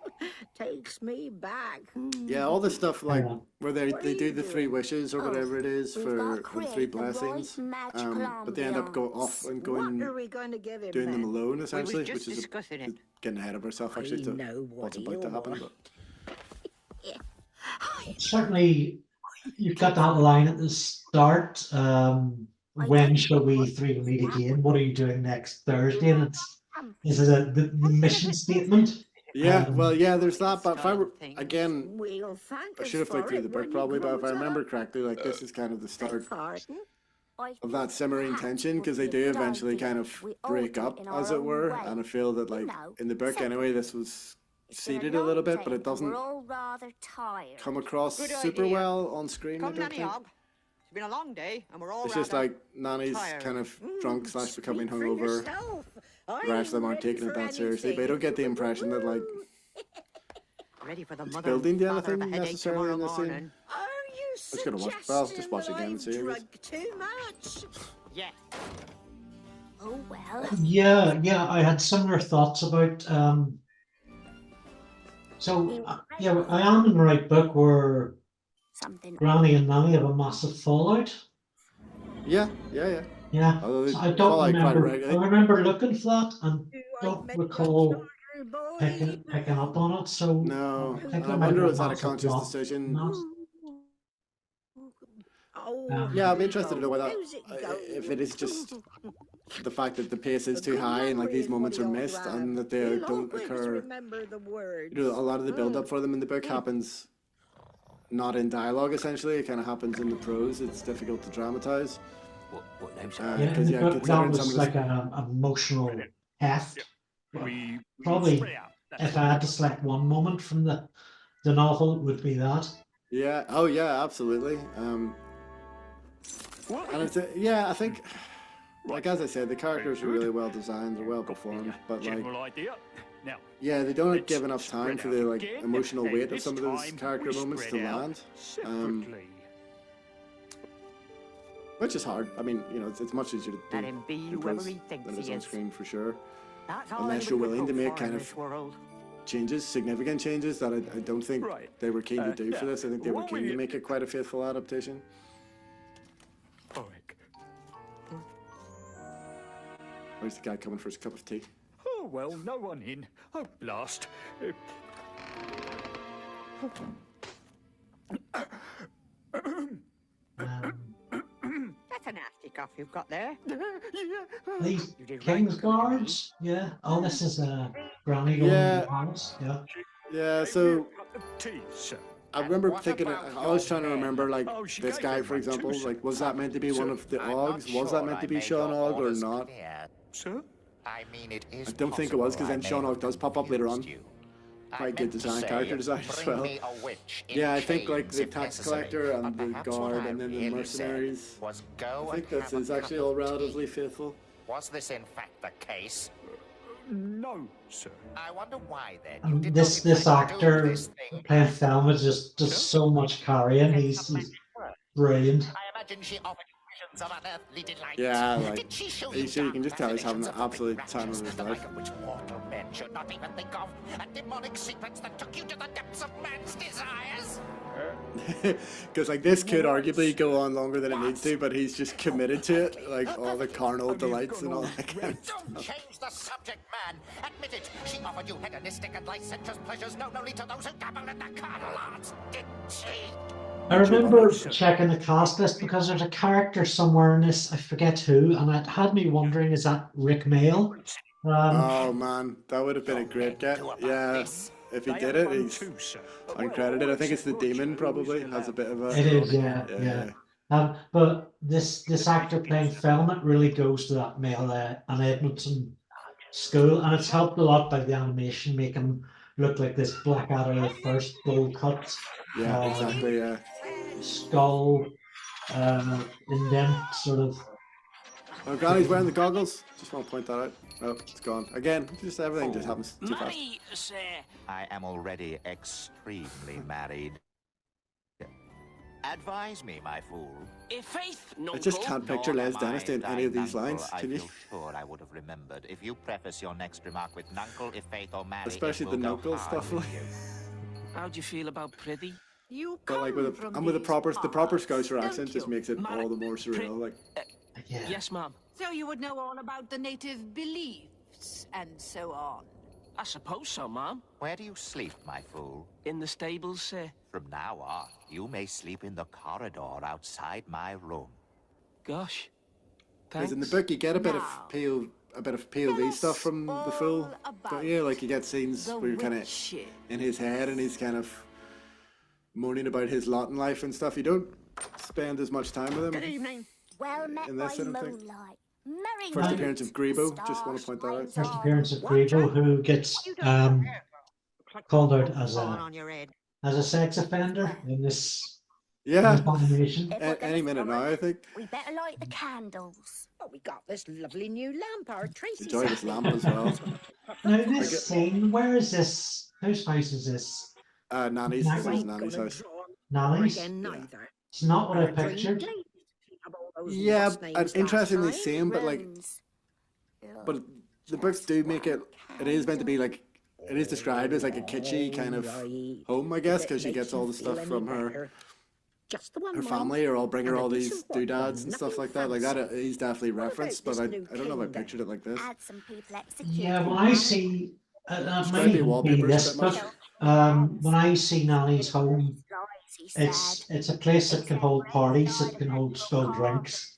Takes me back.
Yeah, all the stuff like
Yeah.
where they do the 3 wishes or whatever it is
we've
for
got
the
Craig,
3
the right
blessings,
magical
but they end up going off and
What
going
are we going to give him
doing them
then?
alone essentially,
just
which is
discussing it.
getting ahead of herself actually
I
to
know what
what's about to
he'll
happen.
want.
But
Certainly, you've got that line at the start. When shall we 3 meet again? What are you doing next Thursday? And this is the mission statement.
yeah, well, yeah, there's that. But if I were
Things.
again,
We'll thank
I
us
should have flicked
for
through
it
the
when
book
he
probably. But if I
grows
remember
up.
correctly, like this is kind of the start
Pardon?
of that simmering tension because they do eventually kind of break up, as it were. And I feel that like in the book anyway, this was seeded a little bit, but it doesn't
We're all rather tired.
come across
Good
super
idea.
well on screen. I
Come,
don't
Nanny
think.
Hog. It's been a long day, and we're all
It's just
rather
like Nanny's
tired.
kind of drunk / becoming
Speak for
hungover.
yourself.
The rest of them aren't
I'm
taking it
ready
that
for
seriously. But I don't get the impression that like
ready for the
it's
mother
building to
and father of
anything
a headache
necessarily in
tomorrow
this scene.
morning.
Are you
Just gonna watch-
suggesting
well, just watch
that
again and
I've
see, I guess.
drunk too much?
Yeah.
Oh well.
Yeah, I had similar thoughts about. Yeah, I am in the right book where
Something.
Granny and Nanny have a massive fallout.
Yeah.
Yeah,
Although they
so I
fall
don't
out quite
remember.
regularly.
I remember looking for that and
Do I
don't
make
recall
a starter, boy?
picking up on it. So
No,
I think
I
there might
wonder
be a
was that a
massive
conscious
plot
decision?
in that.
Oh,
Yeah, I'd be interested to know whether
how's it go?
if it is just the fact that the pace is too high and like these moments are missed and that they
You'll
don't
always
occur.
remember the words.
You know, a lot of the build up for them in the book happens not in dialogue. Essentially, it kind of happens in the prose. It's difficult to dramatize.
What name's
Uh,
Yeah, in
'cause,
the
yeah,
book that
considering some
was
of
like an emotional heft. Probably, if I had to select one moment from the novel, it would be that.
Yeah. Oh, yeah. Absolutely. And it's I think, like as I said, the characters are really well designed. They're well performed, but like,
idea. Now,
yeah, they don't
let's
give enough time
spread
for
out
the like
again.
emotional
Hey,
weight of
this
some of those
time
character
we
moments to
spread out
land.
separately.
Which is hard. I mean, you know, it's much easier to
Let
do
him be
in
whoever
prose
he thinks
than it is
he
on
is.
screen for sure.
That's all
Unless
anybody
you're
would
willing to
hope
make
for
kind
in
of
this world.
Changes, significant changes that I don't think
Right.
they were keen to do for
yeah.
this. I think they were
What
keen
we-
to make it quite a faithful adaptation.
Alright.
Where's the guy coming for his cup of tea?
Oh, well, no one in. Oh, blast.
That's a nasty cough you've got there.
These
You did
King's
right.
Guards, yeah. Oh, this is Granny going
Yeah.
to the palace, yeah.
Yeah, so
Tea, sir.
I remember
what
thinking,
about
I was
your
trying to
men?
remember, like,
Oh, she
this
gave
guy,
him
for
one too,
example,
sir.
like, was that meant to be one of the
I'm not
Oggs? Was
sure
that meant
I
to be
made
Sean
your
Ogg or
orders
not?
clear.
Sir?
I mean, it is
I don't think it was, because
possible I
then
may
Sean
have
Ogg does pop up later on.
confused you. I
Quite good
meant to
design,
say,
character design as
bring
well.
me a witch in
Yeah, I think, like,
chains
the
if
tax
necessary,
collector and
but
the
perhaps what
guard
I
and then the
really
mercenaries.
said was go
I think
and
this
have
is
a
actually
cup
all
of tea.
relatively faithful.
Was this in fact the case?
No, sir.
I wonder why then you
And
did
this
not in fact
actor
do this thing.
playing Thelma just does so much carrying. He's brilliant.
I imagine she offered you visions of unearthly delight.
Yeah, like,
Did she show
you can just tell he's having
fascinations
the
of the
absolute
big
time of
raptures,
his
the
life.
like of which mortal men should not even think of, and demonic secrets that took you to the depths of man's desires?
Because, like, this could arguably go on longer than it needs to, but he's just committed to it. Like, all the carnal delights and all that kind of
Don't
stuff.
change the subject, man. Admit it. She offered you hedonistic and licentious pleasures known only to those who dabble in the carnal arts, didn't she?
I remember checking the cast list because there's a character somewhere in this, I forget who, and it had me wondering, is that Rick Mail?
Oh, man, that would have been a great get. Yeah, if he did it, he's
Too, sir.
uncredited. I think it's the demon, probably, has a bit of a...
It is, yeah. But this actor playing Felmet really goes to that Mail and Edmondson school, and it's helped a lot by the animation, making him look like this Blackadder first bowl cut.
Yeah, exactly. Yeah.
Skull, indent, sort of.
Oh, Granny's wearing the goggles. Just want to point that out. Oh, it's gone again. Just everything just happens too fast.
Marry, sir.
I am already extremely married. Advise me, my fool.
Faith,
I just can't picture
Nor
Les
am
Dennis
I
doing any of
thy
these
nuncle.
lines.
I
Can you?
feel sure I would have remembered. If you preface your next remark with nuncle, if faith or marry,
Especially
it
the
will go
knuckle
hard
stuff.
with you.
How do you feel about Prithee?
You
But like with the proper Scouser accent just makes it all the more surreal. Like,
Yeah.
Yes, ma'am.
So you would know all about the native beliefs and so on.
I suppose so, ma'am.
Where do you sleep, my fool?
In the stables, sir.
From now on, you may sleep in the corridor outside my room.
Gosh.
because
Thanks.
in the book you get a bit of
Now,
POV stuff from the fool, don't you? Like you get scenes
the
where you're kind of
witches.
in his head and he's kind of moaning about his lot in life and stuff. You don't spend as much time with him.
Good evening.
Well met
In
by
this sort of thing.
moonlight. Merry
First
night.
appearance of Grebo, just want to point that out.
First appearance of Grebo, who gets called out as a sex offender in this
Yeah,
animation.
any minute now, I think.
We better light the candles.
Oh, we got this lovely new lamp. Our Tracy
Enjoy this
sent me.
lamp as well.
Now this scene, where is this? Whose house is this?
Nanny's, this is
Nanny.
Nanny's house.
Nanny's?
Again,
Yeah.
neither.
It's not what I
Our dream
pictured.
date. Have all those
Yeah,
lost names
and
last
interestingly
time.
same, but like,
Runes.
but the books do make it. It is meant to be like, it is described as like a kitschy kind of
Right.
home, I guess,
If it
because she
makes
gets all
you
the
feel
stuff
any
from her
better. Just the one,
her
mind.
family, or I'll bring her
And a
all these
decent one,
doodads and stuff
nothing
like that. Like that
fancy.
is definitely
What about
referenced, but
this
I
new
don't know if I
king
pictured it like this.
Add some people executed.
Yeah, when I see, that
There's
might
gotta be
even be
wallpapers
this
a bit much.
book. When I see Nanny's home, it's a place that can hold parties, that can hold still drinks.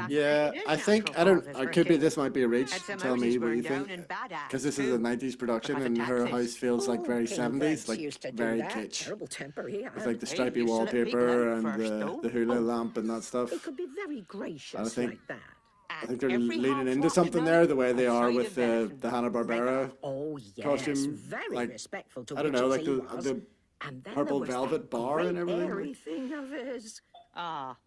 Yeah, I think I don't. I could be. This might be a reach. Tell me what you think. Because this is a '90s production, and her house feels like very
King
'70s,
Vance
like
used to do
very
that.
kitsch.
Terrible temper he
With
had.
like the
Hey,
stripy
you used to let people
wallpaper
out
and
first, though.
the hula lamp and that stuff.
He could be very gracious
I think-
like that.
I think they're leaning into something there, the way they are with the Hanna-Barbera.
Oh yes,
Costume,
very
like,
respectful to
I don't know, like
witches he was.
the
And then
purple
there was
velvet
that
bar and
great
everything.
airy thing of his.
Ah,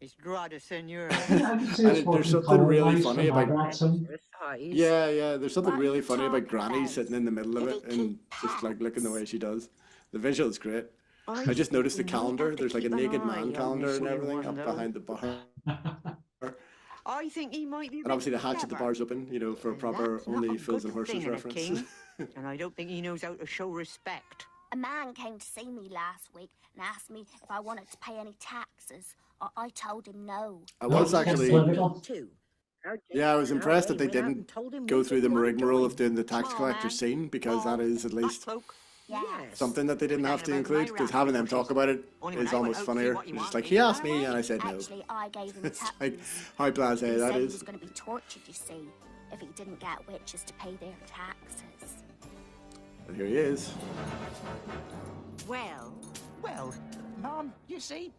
it's droit de seigneur.
there's something really funny about.
Some.
Yeah, there's something
What are
really
you
funny about
talking
Granny
about?
sitting in the middle of
Did
it
he
and
keep
just like looking the way
pets?
she does. The visual is great. I just noticed the calendar. There's like a naked man calendar and everything up behind the bar.
I think he might be.
And obviously the hatch at the bar's open, you know, for a proper
That's not
only
a
Fools
good
and Horses
thing in a
reference.
king. And I don't think he knows how to show respect.
A man came to see me last week and asked me if I wanted to pay any taxes. I told him no.
I was
That's
actually,
political.
yeah, I was impressed that they didn't go through the rigmarole of doing the tax
Come on,
collector
man.
scene, because that is at least
Cloak.
Yes.
something that they didn't have to
About my
include, because having them talk about it
Only when
is
I went
almost
out to see
funnier.
what you
It's just
want,
like,
you
he
know
asked me and I said no.
Actually, I gave him
It's like,
tuppence.
how blasé
He
that
said he
is.
was going to be tortured, you see, if he didn't get witches to pay their taxes.
And here he is.
Well,
Well, Mum, you see,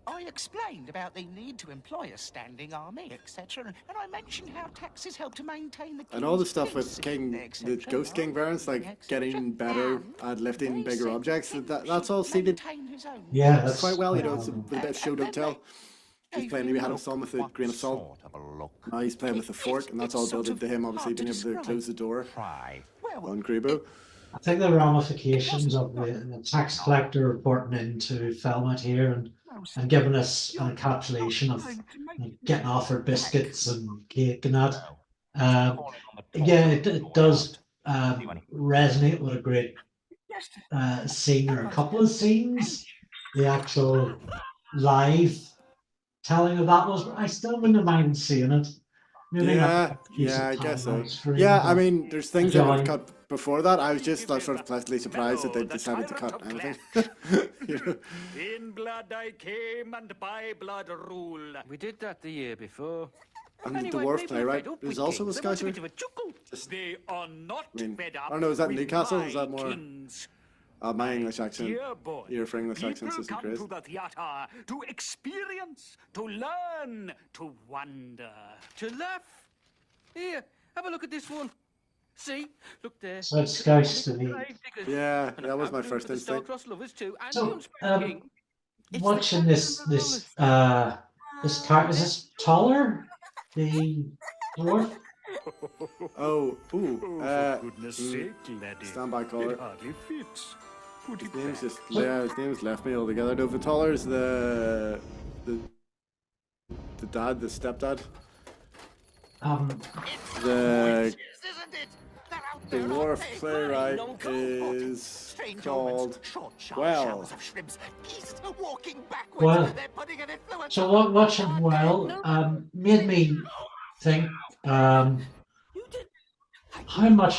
I explained about the need to employ a standing army, etc., and I mentioned how taxes help to maintain the
And all the
king's
stuff with
peace,
King,
etc.,
the Ghost King variants, like
etc.,
getting better
and
at lifting
they
bigger
said
objects,
the king
that's all
should
seeded
maintain his own
Yeah,
peace.
that's
quite well, you know, it's a
um,
bit of show don't tell. He's playing, we had him some with a grain of salt.
Sort of a look.
Now he's playing with a fork, and that's all built into him, obviously, being able to close the door
Try. Well,
on Grebo.
I think the ramifications of the tax collector reporting into Felmont here and giving us an encapsulation of getting offered biscuits and cake and that. Yeah, it does resonate with a great scene or a couple of scenes. The actual live telling of that was, but I still wouldn't mind seeing it. Maybe
Yeah,
not use
yeah, I
of
guess
time
so.
on screen,
Yeah, I
but
mean, there's things that I've
enjoying.
cut before that. I was just like sort of pleasantly surprised that they decided to cut anything. You know?
In blood I came, and by blood rule.
We did that the year before.
And the dwarf playwright is also a Scouser.
They are not
I mean,
fed
I
up.
don't know, is that
with
Newcastle? Is
my
that more-
kings.
My English accent,
Dear boy,
ear for English accents
people
isn't
come
great.
to the theatre to experience, to learn, to wonder.
To laugh? Here, Have a look at this one. See? Look there.
So it's Ghost to me.
Yeah, that was my first instinct.
Star-crossed lovers too, and the
So,
Unspeakable King. It's the
watching
captain
this
of the
this car, is this taller? The dwarf?
Oh, ooh.
For goodness sake, laddie.
Stand by caller.
It hardly fits. Put
His
it
name's
back.
just his name's left me altogether. No, Vitaler is the dad, the stepdad. The dwarf playwright is called Well.
Well, so watching Well made me think how much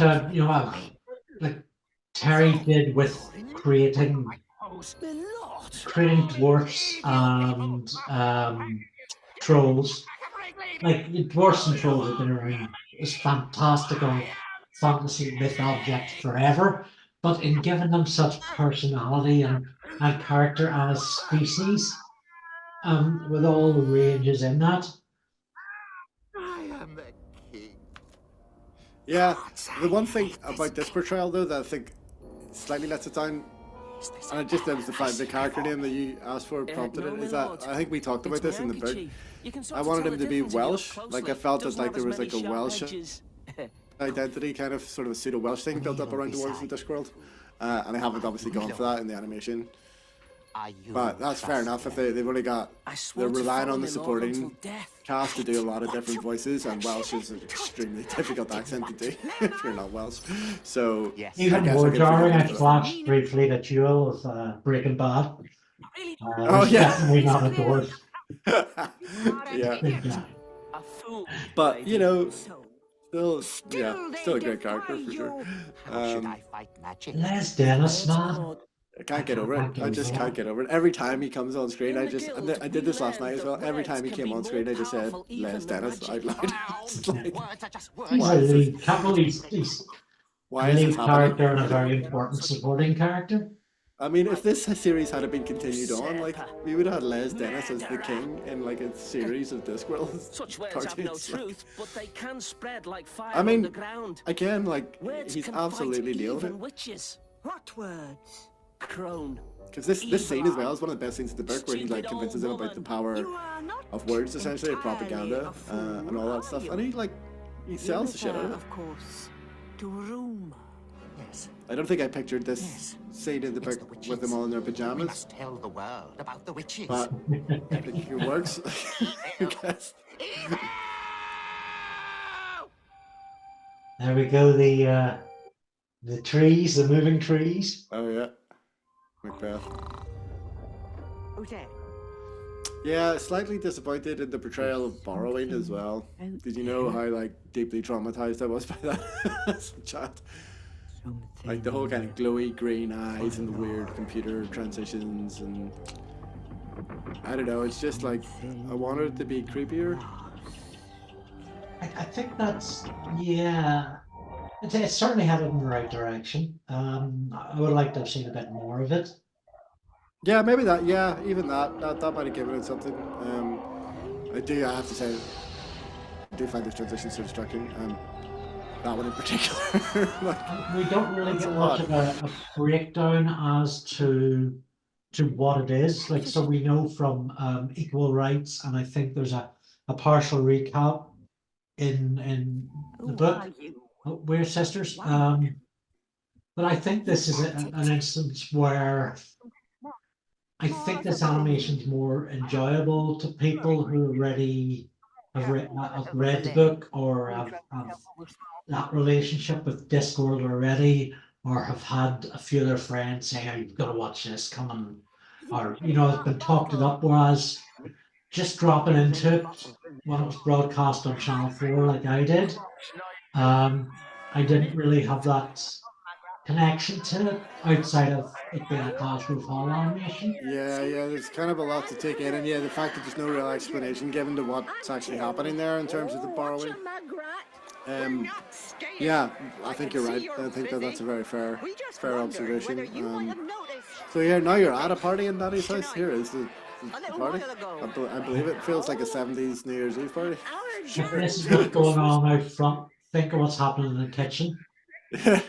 like Terry did with creating dwarfs and trolls. Like the dwarfs and trolls have been around as fantastical fantasy myth objects forever, but in giving them such personality and character as species, with all the ranges in that.
Yeah, the one thing about this portrayal though that I think slightly lets it down, and it just was the fact the character name that you asked for prompted it, is that I think we talked about this in the book. I wanted him to be Welsh, like I felt that like there was like a Welsh identity, kind of sort of a pseudo Welsh thing built up around dwarves in Discworld, and I haven't obviously gone for that in the animation. But that's fair enough if they've only got, they're relying on the supporting cast to do a lot of different voices, and Welsh is an extremely difficult accent to do if you're not Welsh. So
Even more jarring, I flashed briefly the duel of Breaking Bad.
Oh yeah,
definitely not a dwarf.
Yeah. But you know, still a great character for sure.
Les Dennis, man.
I can't get over it. I just can't get over it. Every time he comes on screen, I did this last night as well. Every time he came on screen, I just said Les Dennis out loud. It's like,
He's a lead, he's
why
a
is
lead
this
character
happening?
and a very important supporting character.
I mean, if this series had been continued on, like we would have had Les Dennis as the king in like a series of Discworld
Such words have no
cartoons.
truth, but they can spread like fire
I mean,
underground.
again, like
Words
he's
can
absolutely
fight
nailed it.
even witches.
What words?
Crone.
Because this scene as well is one of the best scenes in the book, where he like convinces him about the power of words, essentially, of propaganda and all that stuff, and he sells the shit out of it.
Of course, to a room.
Yes.
I don't think I pictured this scene in the book with them all in their
We
pajamas,
must tell the world about the witches.
but I think it works. I guess.
There we go, the trees, the moving trees.
Oh yeah, Macbeth.
Who's that?
Yeah, slightly disappointed in the portrayal of borrowing as well. Did you know how like deeply traumatized I was by that as a child? Like the whole kind of glowy green eyes and the weird computer transitions, and I don't know, it's just like I wanted it to be creepier.
I think that's, yeah, it's certainly headed in the right direction. I would like to have seen a bit more of it.
Yeah, maybe that. Yeah, even that might have given it something. I have to say, I do find this transition so distracting. That one in particular. Like,
We don't really
That's
get
a
much
lot.
of a breakdown as to what it is. Like, so we know from Equal Rights, and I think there's a partial recap in the book, Wyrd Sisters. But I think this is an instance where I think this animation's more enjoyable to people who already have read the book, or have that relationship with Discworld already, or have had a few of their friends saying, "Oh, you've got to watch this, come on," or it's been talked it up. Whereas just dropping into it when it was broadcast on Channel 4, like I did, I didn't really have that connection to it outside of it being a Cosgrove Hall animation.
yeah, there's kind of a lot to take in, and yeah, the fact that there's no real explanation given to what's actually happening there in terms of the borrowing. Yeah, I think you're right. I think that's a very fair observation. So yeah, now you're at a party in Daddy's house. Here is the party. I believe it feels like a 70s New Year's Eve party.
This is what's going on out front think of what's happening in the kitchen.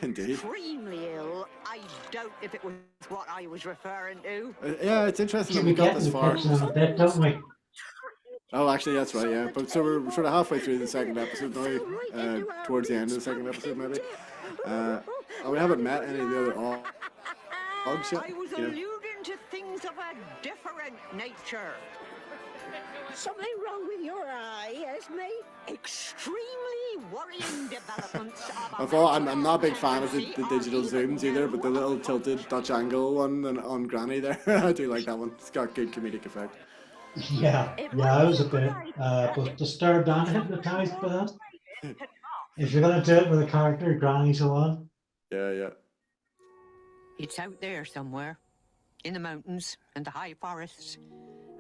Indeed.
Extremely ill. I doubt if it was what I was referring to.
Yeah, it's interesting
So
that
we
we got
get in
this
the
far.
kitchen in a bit, don't we?
Oh, actually, that's right, yeah. But so we're sort of halfway through the second episode now, towards the end of the second episode, maybe. And we haven't met any of the other dogs yet.
I was
You know?
alluding to things of a different nature.
Something wrong with your eye, Esme?
Extremely worrying developments of
I thought I'm not a big fan of the digital zooms either, but the little tilted Dutch angle one on Granny there, I do like that one. It's got good comedic effect.
Yeah, I was a bit both disturbed and hypnotized by that. If you're gonna do it with a character, Granny's the one.
Yeah.
It's out there somewhere, in the mountains and the high forests,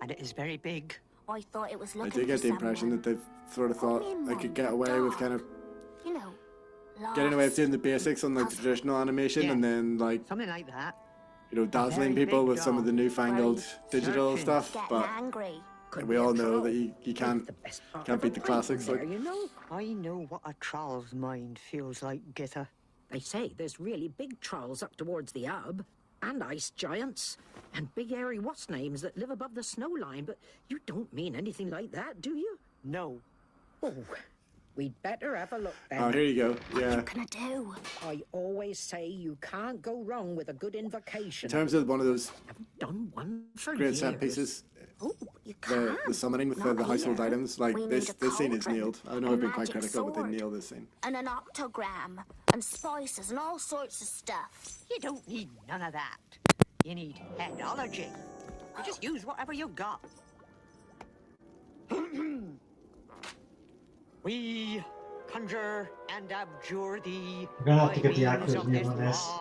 and it is very big.
I thought it was
I
looking
do get
for
the impression that they've sort of thought
Come in,
I could get away with kind of
you know,
getting away with
lost.
doing the basics on like the traditional animation
Yeah.
and then like,
Something like that.
you know, dazzling
Very
people
big
with some of the
dog.
newfangled digital
Searching.
stuff,
Getting
but
angry.
we all know that you can't beat the classics.
There,
Like,
you know.
I know what a troll's mind feels like, Gitta.
They say there's really big trolls up towards the Ub, and ice giants, and big airy what's-names that live above the snow line, but you don't mean anything like that, do you?
No.
Oh, we'd better have a look then.
oh, here you go. Yeah.
What can I do?
I always say you can't go wrong with a good
In
invocation.
terms of one of those
I've done one for
great
years.
set pieces,
Oh, you
the
can't.
summoning with
Not
the household
here.
items, like
We
this
need a
scene is
cauldron,
nailed. I know
a
I've been quite
magic
critical, but they
sword.
nailed this scene.
And an octogram, and spices, and all sorts of stuff.
You don't need none of that. You need technology. You just use whatever you've got. We conjure and abjure thee.
We're gonna have to
by
get the
means
actor's
of
name
this
on this.
long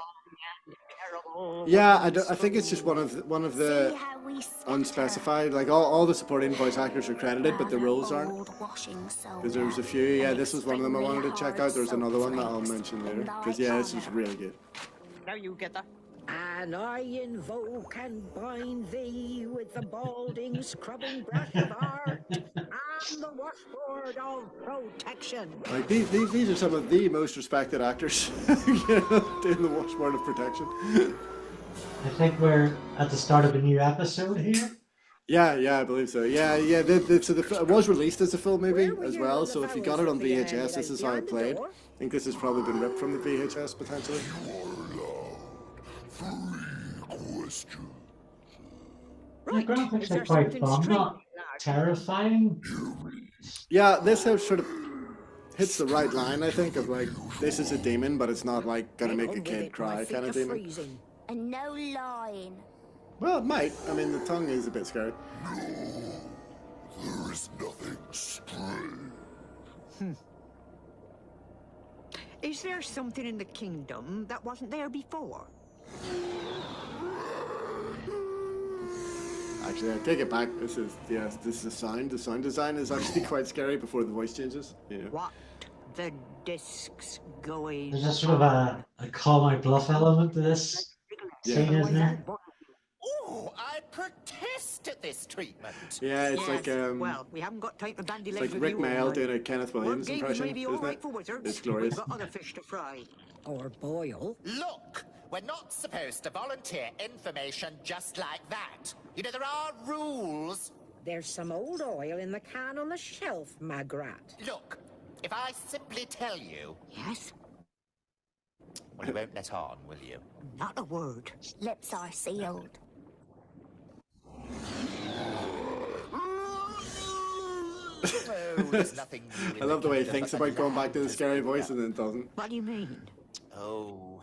and terrible
Yeah, I think it's just one of
See
the
how we scatter
unspecified. Like all the supporting voice actors are credited, but the
rather
roles aren't.
old washing soda,
Because there's a few. Yeah,
and
this was one of them I wanted to check
extremely
out. There's
hard
another one that
soap
I'll
flakes,
mention later.
and
Because
I
yeah, this
honor.
is really good.
Now you get that.
And I invoke and bind thee with the balding, scrubbing brush of art and the washboard of protection.
Like these are some of the most respected actors doing the washboard of protection.
I think we're at the start of a new episode here.
Yeah, I believe so. Yeah. It was released as a full movie
Where were
as
you
well.
when the
So if you
fowls
got it on
at the end?
VHS, this is how it
Behind the
played.
door?
I think this has probably been ripped from the VHS potentially.
The graphics
is
are
there
quite
something
fun,
strange
not
in that?
terrifying.
Yeah, this has sort of hits the right line, I think, of like this is a demon, but it's not like gonna
Get
make
on
a
with
kid
it, my
cry
feet
kind of
are
demon.
freezing.
And no lying.
Well, it might. I mean, the tongue is a bit scary.
There is nothing strange.
Is there something in the kingdom that wasn't there before?
Actually, I take it back. This is a sound. The sound design is actually quite scary before the voice changes. Yeah.
What the discs going?
There's just sort of a call my bluff element to this scene, isn't there?
Oh, I protest at this treatment.
Yeah, it's like
Well, we haven't got time to bandy
it's
legs
like
with
Rick
you all
Mail
night.
doing a Kenneth Williams
Games
impression,
may be all
isn't
right
it?
for wizards.
It's glorious.
We've got other fish to fry.
Or boil.
Look, we're not supposed to volunteer information just like that. You know, there are rules.
There's some old oil in the can on the shelf, Magrat.
Look, if I simply tell you,
Yes?
well, you won't let on, will you?
Not a word.
Lips are sealed.
Oh, there's nothing new in
I love the way he
kingdom
thinks
but
about going back to the
land
scary
is
voice
over.
and then doesn't.
What do you mean?
Oh,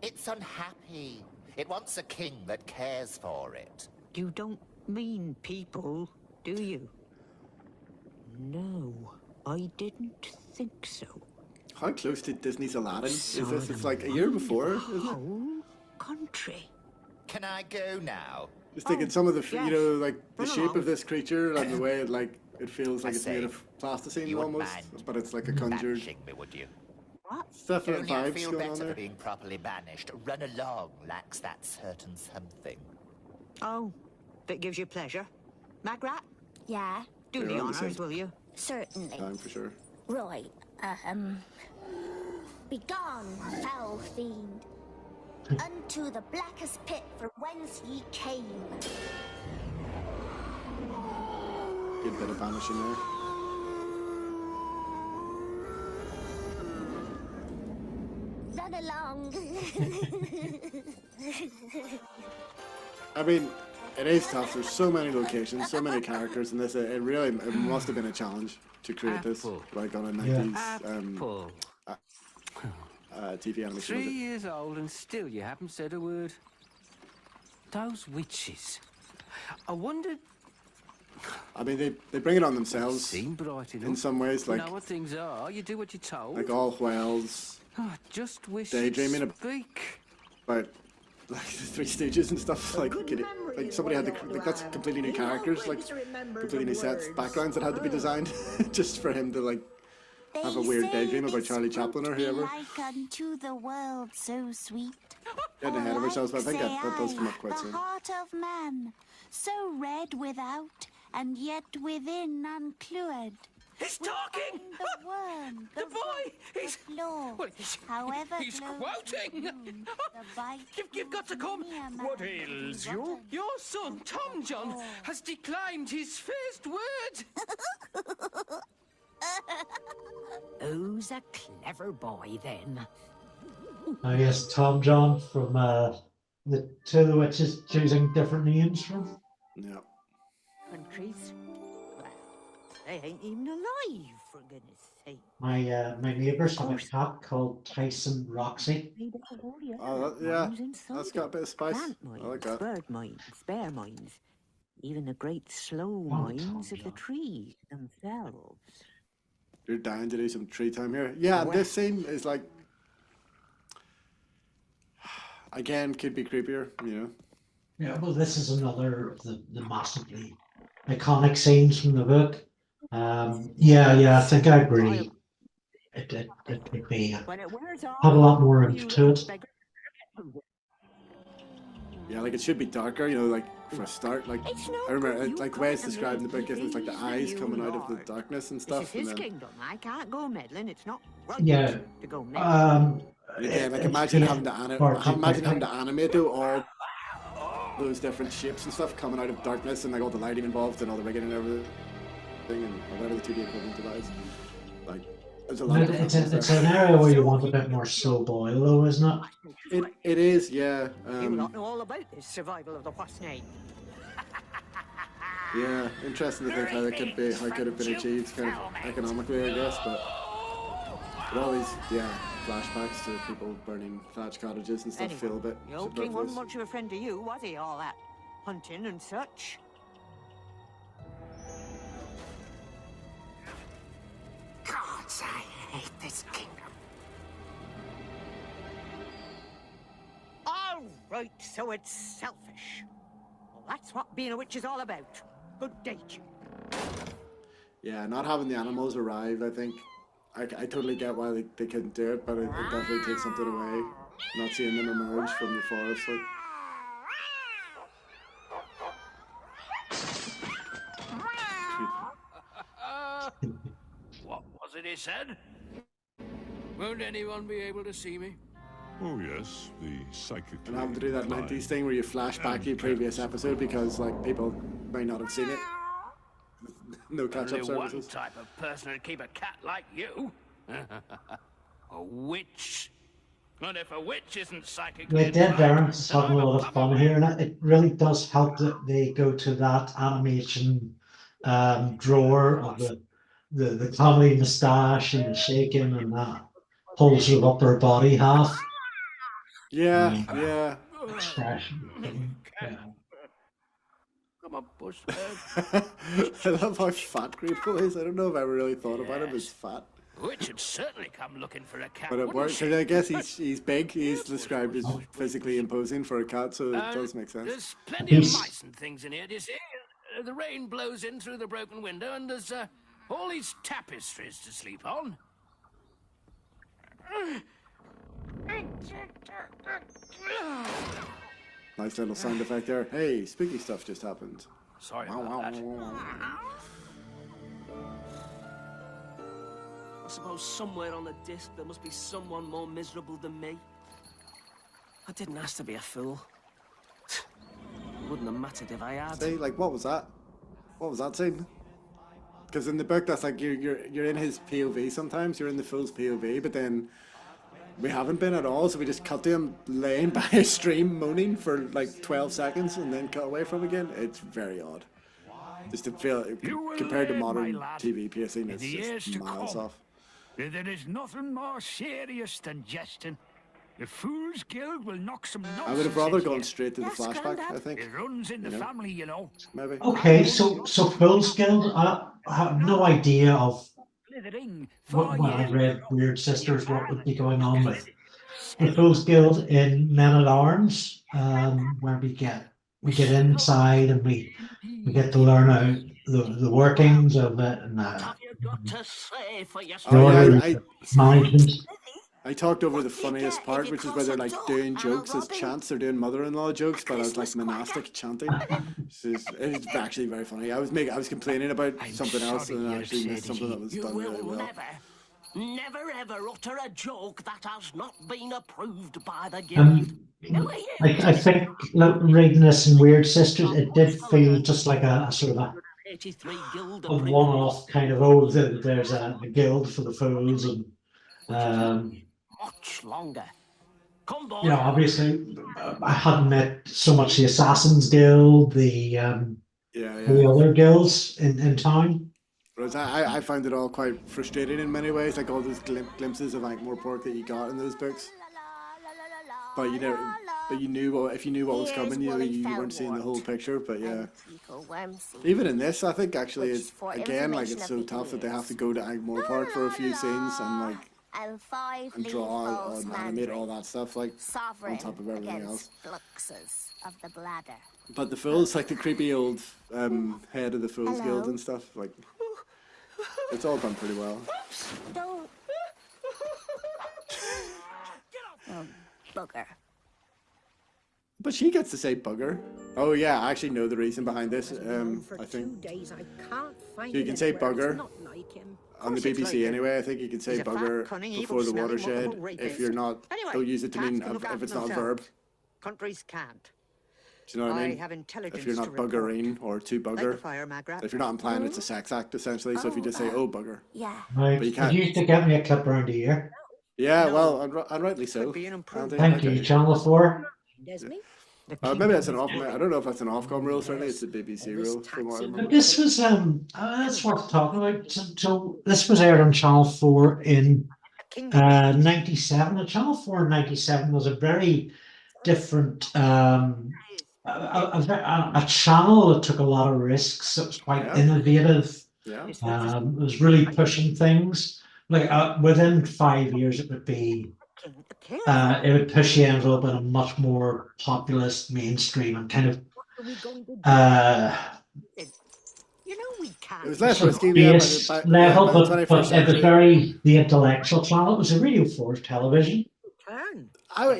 it's unhappy. It wants a king that cares for it.
You don't mean people, do you? No, I didn't think so.
How close to Disney's Aladdin is this? It's like a year before, isn't it?
Whole country.
Can I go now?
Just thinking some of the,
yes.
you know, like the
Run
shape
along.
of this creature and the way it like it feels like
I
it's made
say,
of plasticine
you wouldn't
almost,
mind
but it's like a conjured.
Banishing me, would you?
What?
It's definite
Only I
vibes
feel
going
better
on
for
there.
being properly banished. Run along lacks that certain something.
Oh, that gives you pleasure. Magrat,
Yeah,
do
You're
the
on the
honours,
same
will you?
certainly.
Time for sure.
Right, Begone, foul fiend, unto the blackest pit from whence ye came.
Good bit of banishing there.
Run along.
I mean, it is tough. There's so many locations, so many characters in this. It really, it must have been a challenge to create this, like on a 90s TV animation.
3 years old and still you haven't said a word. Those witches. I wondered.
I mean, they bring it on themselves
Seem bright enough.
in some ways,
You
like
know what things are. You do what you're told.
like all whales,
I just wish
daydreaming
you'd speak.
about like the Three Stooges and stuff. Like, like somebody had to, like that's completely new characters, like completely new sets, backgrounds that had to be designed just for him to like have a weird daydream about Charlie Chaplin or whoever.
Like unto the world so sweet.
Getting ahead of ourselves, but I think that does come up quite
the
soon.
heart of man, so red without and yet within unclued.
He's talking!
The worm,
The boy! He's.
the flaw,
Well,
however
he's
close
quoting!
the bite
You've got to come!
near man
What
be
ails you?
rotten.
Your son, Tom John, has declined his first word!
Who's a clever boy, then?
I guess Tom John from the Two of the Witches choosing different names from.
Yeah.
Countries? Well, they ain't even alive, for goodness sake.
My neighbours have a cat called Tyson Roxy.
Oh, yeah. That's got a bit of spice.
Plant
I
mines,
like that.
bird mines, bear mines, even the great slow
Oh,
mines
Tom
of the
John.
trees themselves.
You're dying to do some tree time here. Yeah, this scene is like, again, could be creepier, you know.
Yeah, well, this is another of the massively iconic scenes from the book. Yeah, I think I agree. It could be
When it wears off,
have a lot more
you
oomph to it.
beggar-
Yeah, like it should be darker, you know, like for a start. Like
It's no
I remember,
good. You
like the way it's
come to
described in the
me,
book, it's like the
he's
eyes
new
coming out of the
lord.
darkness and
This
stuff.
is his
And then,
kingdom. I can't go meddling. It's not right
Yeah.
to go meddling.
again, like
It's
imagine
being
having to
far too
imagine having to
quickly.
animate all those different shapes and stuff coming out of darkness and like all the lighting involved and all the rigging and everything and whatever the 2D equivalent of that is. Like, there's a lot of
It's
difference
an area where you want a bit more slow boil, though, isn't it?
It is, yeah.
You lot know all about this survival of the what's name.
Yeah, interesting to think how it could have been achieved kind of economically, I guess, but all these, flashbacks to people burning thatch cottages and stuff
Anyway,
feel a bit
the old king wasn't
superfluous.
much of a friend to you, was he? All that hunting and such.
Gods, I hate this kingdom.
All right, so it's selfish. Well, that's what being a witch is all about. Good day to you.
Yeah, not having the animals arrive, I think. I totally get why they couldn't do it, but it definitely takes something away. Not seeing them emerge from the forest, like.
What was it he said? Won't anyone be able to see me?
Oh yes, the psychic.
And having to do that 90s thing where you flash back to your previous episode because like people may not have seen it. No catch-up
Only one
services.
type of person would keep a cat like you. A witch. And if a witch isn't psychically
Yeah, Dead
inclined,
Darren's is having a lot of fun here, and it really does help that they go to that animation drawer of the comedy moustache and the shaking and that whole sort of upper body half
Yeah.
expression. Yeah.
Come on, Bushhead.
I love how fat Grievel is. I don't know if I ever really thought about him as fat.
Witch would certainly come looking for a cat.
But it
wouldn't
works.
she?
And I guess he's big. He's described as physically imposing for a cat, so it does make sense.
There's plenty of mice and things in here, do you see? The rain blows in through the broken window, and there's all these tapestries to sleep on.
Nice little sound effect there. Hey, spooky stuff just happened.
Sorry
Wow,
about
wow,
that.
wow, wow.
I suppose somewhere on the disc there must be someone more miserable than me. I didn't ask to be a fool. Wouldn't have mattered if I had.
See, like, what was that? What was that scene? Because in the book, that's like you're in his POV sometimes. You're in the fool's POV, but then we haven't been at all. So we just cut to him laying by a stream moaning for like 12 seconds and then cut away from again. It's very odd. Just to feel compared to modern TV pacing, it's just miles off.
There is nothing more serious than jesting. The Fool's Guild will knock some nonsense.
I would have rather gone straight to the flashback, I think.
It runs in the family, you know.
Maybe.
Okay, so Fool's Guild, I have no idea of when I read Wyrd Sisters what would be going on with the Fool's Guild in Men at Arms, where we get inside and we get to learn out the workings of it and management.
I talked over the funniest part, which is where they're like doing jokes as chants. They're doing mother-in-law jokes, but as like monastic chanting. It's actually very funny. I was complaining about something else, and I actually missed something that was done really well.
Never ever utter a joke that has not been approved by the guild.
I think reading this in Wyrd Sisters, it did feel just like a sort of a one-off kind of, there's a guild for the fools, and
much longer.
You know, obviously, I hadn't met so much the Assassins Guild, the other guilds in town.
Whereas I found it all quite frustrating in many ways, like all those glimpses of Ankh-Morpork that you got in those books. But you knew if you knew what was coming, you weren't seeing the whole picture. But yeah, even in this, I think actually it's again like it's so tough that they have to go to Ankh-Morpork for a few scenes and and draw and animate all that stuff on top of everything else.
Of the bladder.
But the Fools, like the creepy old head of the Fools Guild and stuff, like it's all done pretty well.
Don't. Oh, bugger.
But she gets to say bugger. Oh yeah, I actually know the reason behind this. I think you can say bugger on the BBC anyway. I think you can say bugger before the watershed if you're not. Don't use it to mean if it's not a verb.
Countries can't.
Do you know what I mean? If you're not buggering or to bugger, if you're not implying it's a sex act essentially. So if you just say oh bugger,
Right.
But you can't.
You used to get me a clip around the ear.
Yeah, well, and rightly so.
Thank you, Channel 4.
Maybe that's an off. I don't know if that's an Ofcom rule. Certainly, it's a BBC rule. From what I remember.
This was that's worth talking about. So this was aired on Channel 4 in 97. And Channel 4 in 97 was a very different a channel that took a lot of risks. It was quite innovative. It was really pushing things. Like within 5 years, it would be. It would push the envelope in a much more populist, mainstream, and kind of
it was less risky
level, but it was very the intellectual channel. It was a Radio 4 television.
But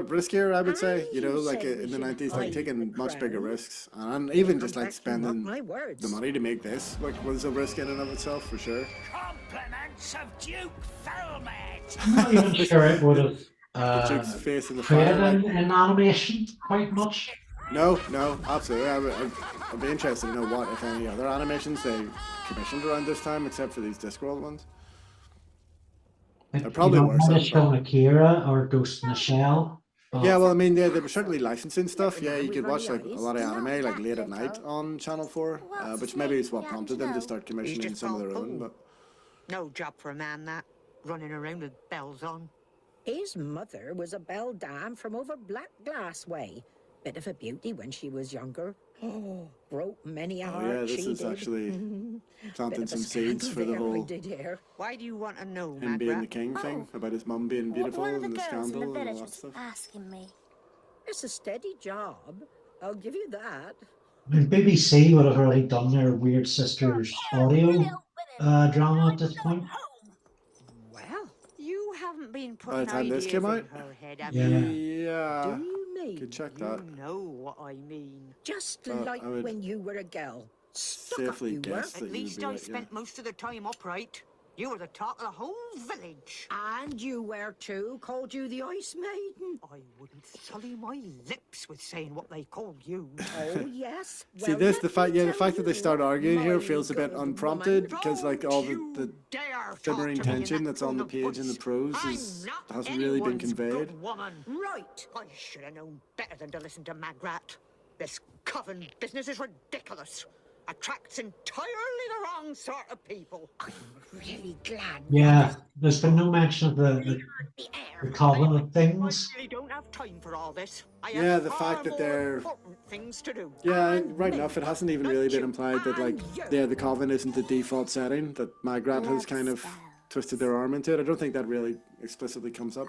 riskier, I would say. You know, like in the 90s, like taking much bigger risks, and even just like spending the money to make this was a risk in and of itself for sure.
Compliments of Duke Felmet.
I'm not even sure it would have
Duke's face in the
created
fire,
an animation quite much.
No, absolutely. I'd be interested to know what, if any, other animations they commissioned around this time, except for these Discworld ones. They're probably worse.
Show Akira or Ghost in the Shell.
Yeah, well, I mean, they were certainly licensing stuff. Yeah, you could watch like a lot of anime like late at night on Channel 4, which maybe is what prompted them to start commissioning some of their own. But
no job for a man that running around with bells on.
His mother was a beldam from over Black Glass way. Bit of a beauty when she was younger. Oh, broke many a heart.
Yeah, this is actually planting some seeds for the whole
Why do you want to know,
him being the king thing, about his mum being beautiful and the scandal and all that stuff.
Asking me.
It's a steady job. I'll give you that.
I mean, BBC would have already done their Wyrd Sisters audio drama at this point.
Well, you haven't been
By the
putting
time this
ideas
came
in
out,
her head, have
Yeah.
you?
Yeah,
Do you mean
could check that.
you know what I mean?
Just
I
like
would
when you were a girl. Stuck up
Safely
you were.
guess that
At
you would
least
be
I
right.
spent most of the time upright. You were the talk of the whole village.
And you were too. Called you the Ice Maiden.
I wouldn't sully my lips with saying what they called you.
Oh, yes.
See
Well,
this,
let
the fact,
me
yeah, the
tell
fact that they
you,
start arguing here
my
feels a bit
good
unprompted
woman.
because like all the
Dare
simmering
talk to me in
tension
that
that's on the
tone of
page in the
voice.
prose hasn't really been conveyed.
Good woman.
Right.
I should have known better than to listen to Magrat. This coven business is ridiculous. Attracts entirely the wrong sort of people. I'm really glad.
Yeah, there's been no mention of the covenant things.
I really don't have time for all this. I
Yeah,
have
the
far
fact that
more
they're-
important things to do.
Yeah, right enough. It hasn't even really been implied that like the coven isn't the default setting, that Magrat has kind of twisted their arm into it. I don't think that really explicitly comes up.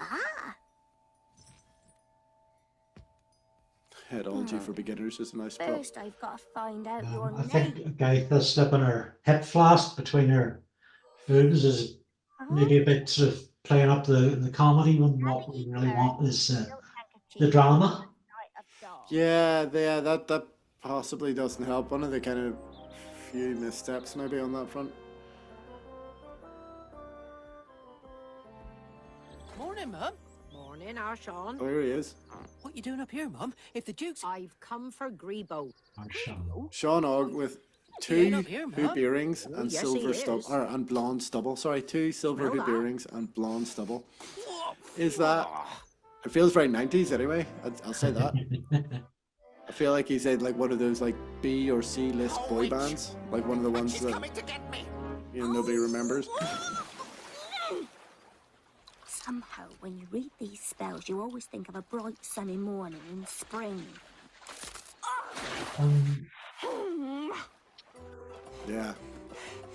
Headology for beginners is a nice prop.
First, I've got to find out your
I
name.
think Gaitha slipping her hip flask between her boobs is maybe a bit sort of playing up the comedy when what we really want is the drama.
Yeah, that possibly doesn't help. One of the kind of few missteps maybe on that front.
Morning, Mum.
Morning, Sean.
Oh, here he is.
What you doing up here, Mum? If the Duke's...
I've come for Grebo.
Sean Og with
ain't
two
up here,
hoop
Mum.
earrings
Oh,
and
yes,
silver
he
stubble,
is.
and blonde stubble. Sorry, two silver
Well,
hoop
that-
earrings and blonde stubble. Is that? It feels very 90s anyway. I'll say that. I feel like he's in like one of those like B or C list boy bands, like one of the ones that nobody remembers.
Somehow, when you read these spells, you always think of a bright sunny morning in spring.
Yeah.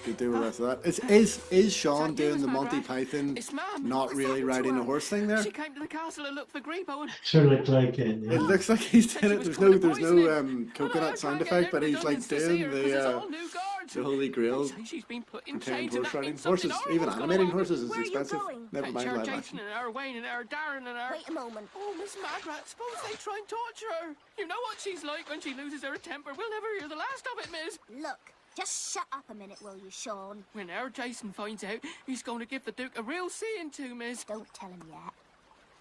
Could do with the rest of that. Is Sean doing the Monty Python not really riding a horse thing there?
She came to the castle and looked for Grebo and...
Sure looked like it.
It
Yeah.
looks like he's doing it. There's no coconut sound effect, but he's like doing the Holy Grail
She's been put in
contained
chains and
horse
that
riding.
means something
Horses, even
horrible's gonna
animating
happen.
horses is
Where are you
expensive.
going?
Never mind
Our
live
Jason
action.
and our Wayne and our Darren and our...
Wait a moment.
Oh, Miss Magrat, suppose they try and torture her. You know what she's like when she loses her temper. We'll never hear the last of it, miss.
Look, just shut up a minute, will you, Sean?
When our Jason finds out, he's going to give the Duke a real seeing to, miss.
Don't tell him yet.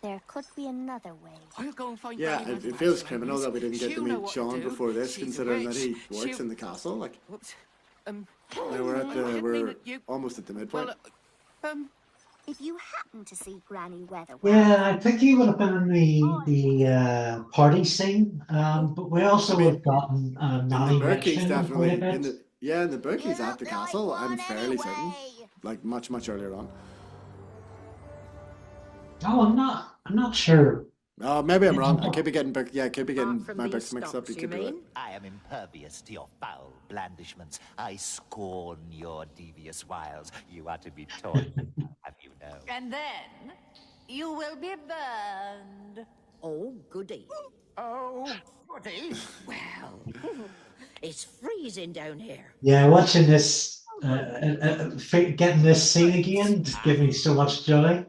There could be another way.
I'll go and find
Yeah,
Granny
it
Magrat,
feels
miss.
criminal that we didn't get to
She'll know
meet
what
Sean
to do.
before this,
She's a
considering that he
witch.
works
She'll-
in the castle. Like,
Whoops.
now we're at the we're almost at the midpoint.
Well,
If you happen to see Granny Weatherwax...
Yeah, I think he would have been in the party scene, but we also would have gotten Nanny
Berkey's
mentioned quite a
definitely in
bit.
the book he's at the castle. I'm fairly certain, like much earlier on.
Oh, I'm not sure.
Oh, maybe I'm wrong. I could be getting
from
my
these
books mixed up. You
stumps,
could
you
be right.
mean?
I am impervious to your foul blandishments. I scorn your devious wiles. You are to be taught, have you know.
And then you will be burned.
Oh, goody.
Oh, goody.
Well, it's freezing down here.
Yeah, watching this, getting this scene again, just give me so much joy.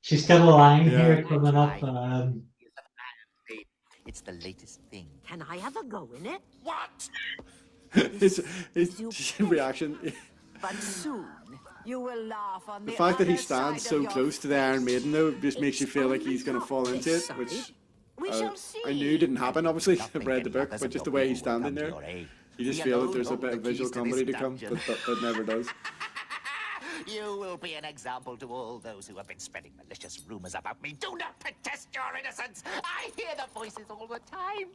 She's got a line
Yeah.
here coming up.
It's the latest thing.
Can I have a go in it?
What?
his reaction.
But soon you will laugh on
The
the
fact that he
other
stands
side
so
of your
close to the Iron Maiden, though, just makes you feel like he's going to fall into it,
Side.
which
We shall see.
I knew didn't happen. Obviously, I
Nothing
read the
any
book,
others
but
of
just the
your
way he's
people will
standing there,
come to your aid.
you just
We
feel that
alone
there's a
hold
bit
the
of visual
keys to
comedy to
this
come,
dungeon.
but never does.
You will be an example to all those who have been spreading malicious rumors about me. Do not protest your innocence. I hear the voices all the time.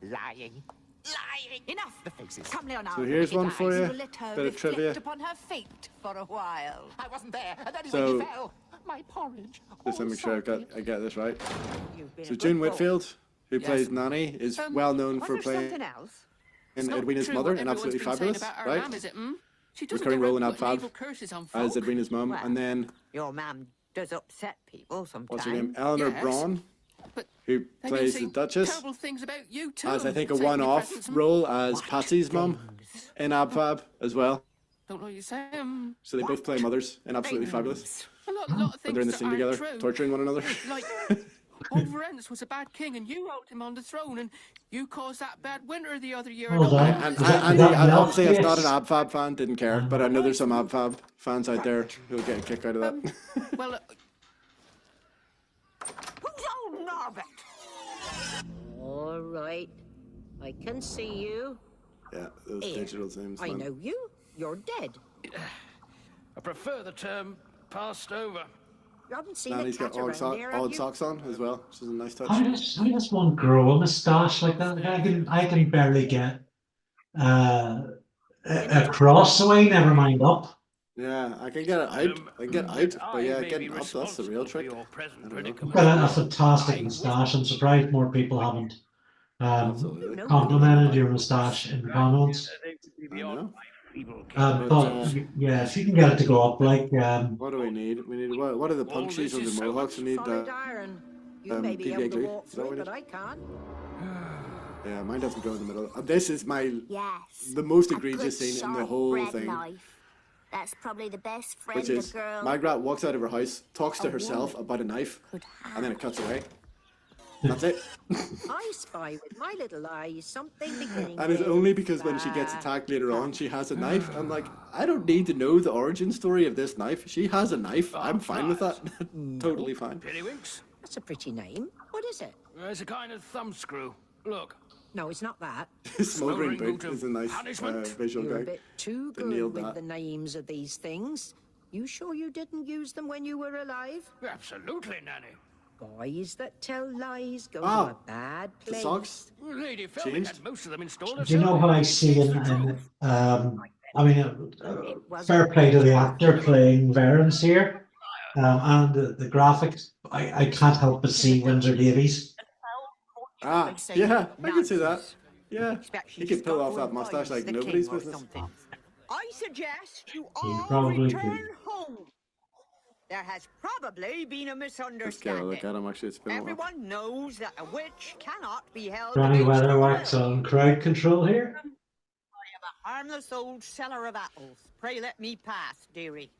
Lying.
Enough.
The faces.
Come, Leonardo.
So here's one for
You
you.
will let her
Bit of
reflect
trivia.
upon her fate for a while.
I wasn't there. And then
So-
he fell. My porridge.
Just to make sure I get this right.
You've been
So
a
June
good boy.
Whitfield, who
Yes.
plays Nanny, is well known
Was
for
there
playing
something else?
It's not
Edwina's
true
mother
what
in
everyone's
Absolutely
been saying
Fabulous,
about our
right?
mam, is it, She doesn't
Recurring
go
role in
around
Ab
putting
Fab
evil curses on
as
folk.
Edwina's mum,
Well,
and then
Your mam does upset people sometimes.
what's her name? Eleanor
Yes.
Braun,
But
who
they may
plays
say
the Duchess,
terrible things about you too.
as I think a
Saying your
one-off
presence,
role as Patsy's mum in Ab Fab as well.
Don't know what you say.
So they both play mothers in Absolutely Fabulous.
A lot of
But
things
they're in the
that
scene
aren't
together,
true.
torturing one another.
Like
Overends was a bad king, and you helped him on the throne, and you caused that bad winter the other year.
Hold on.
And
Is that
obviously, it's not an
Yes.
AbFab fan, didn't care, but I know there's some AbFab fans out there who'll get a kick out of that.
Well,
Who's old Norbert? All right. I can see you.
Yeah, those
Here,
digital zooms.
I
man.
know you. You're dead.
I prefer the term passed over.
You haven't seen
And
a
he's got
cat around here, have
odd
you?
socks on as well, which is a nice touch.
How does one grow a moustache like that? I can barely get across away, never mind up.
Yeah, I can get it out. I can get out, but yeah, getting up, that's the real trick. I don't know.
You've got a fantastic moustache. I'm surprised more people haven't
Absolutely.
complimented your moustache in the comments.
I know.
But yeah, if you can get it to go up, like
What do we need? We need what are the punchies or the mohawks? We need
Solid iron. You may be
PVA
able to
glue.
walk
Is that what
through,
we
but
need?
I can't.
Yeah, mine doesn't go in the middle. This is
Yes.
the most
A
egregious
good
scene in the
sharp
whole
bread
thing,
knife. That's probably the best friend
which is
a girl
Margaret walks out of her house, talks to
A
herself
woman
about a knife,
could
and then
have.
it cuts away. That's it.
I spy with my little eyes something beginning
And it's
with,
only because when she gets attacked later on, she has a knife. I'm like, I don't need to know the origin story of this knife. She has a knife. I'm fine with that. Totally fine.
Piddywinks?
That's a pretty name. What is it?
It's a kind of thumbscrew. Look.
No, it's not that.
Smoldering boot is a nice visual
You're a
gag.
bit too
They
good
nailed
with
that.
the names of these things. You sure you didn't use them when you were alive?
Absolutely, Nanny.
Boys that tell lies go
Ah,
to a bad
The
place.
socks?
Lady Filming
Changed?
had most of them installed
do you know
herself.
what I see in I mean, fair play to the actor playing Varens here, and the graphics. I can't help but see Windsor Davies.
Ah, yeah, I can see that. Yeah, he could pull off that mustache like nobody's business.
I suggest you
He
all
probably
return
could.
home. There has probably been a
Let's get a
misunderstanding.
look at him. Actually, it's been a while.
Everyone knows that a witch cannot be held
Granny
against her
Weatherwax
will.
on crowd control here.
I am a harmless old seller of apples. Pray let me pass, dearie.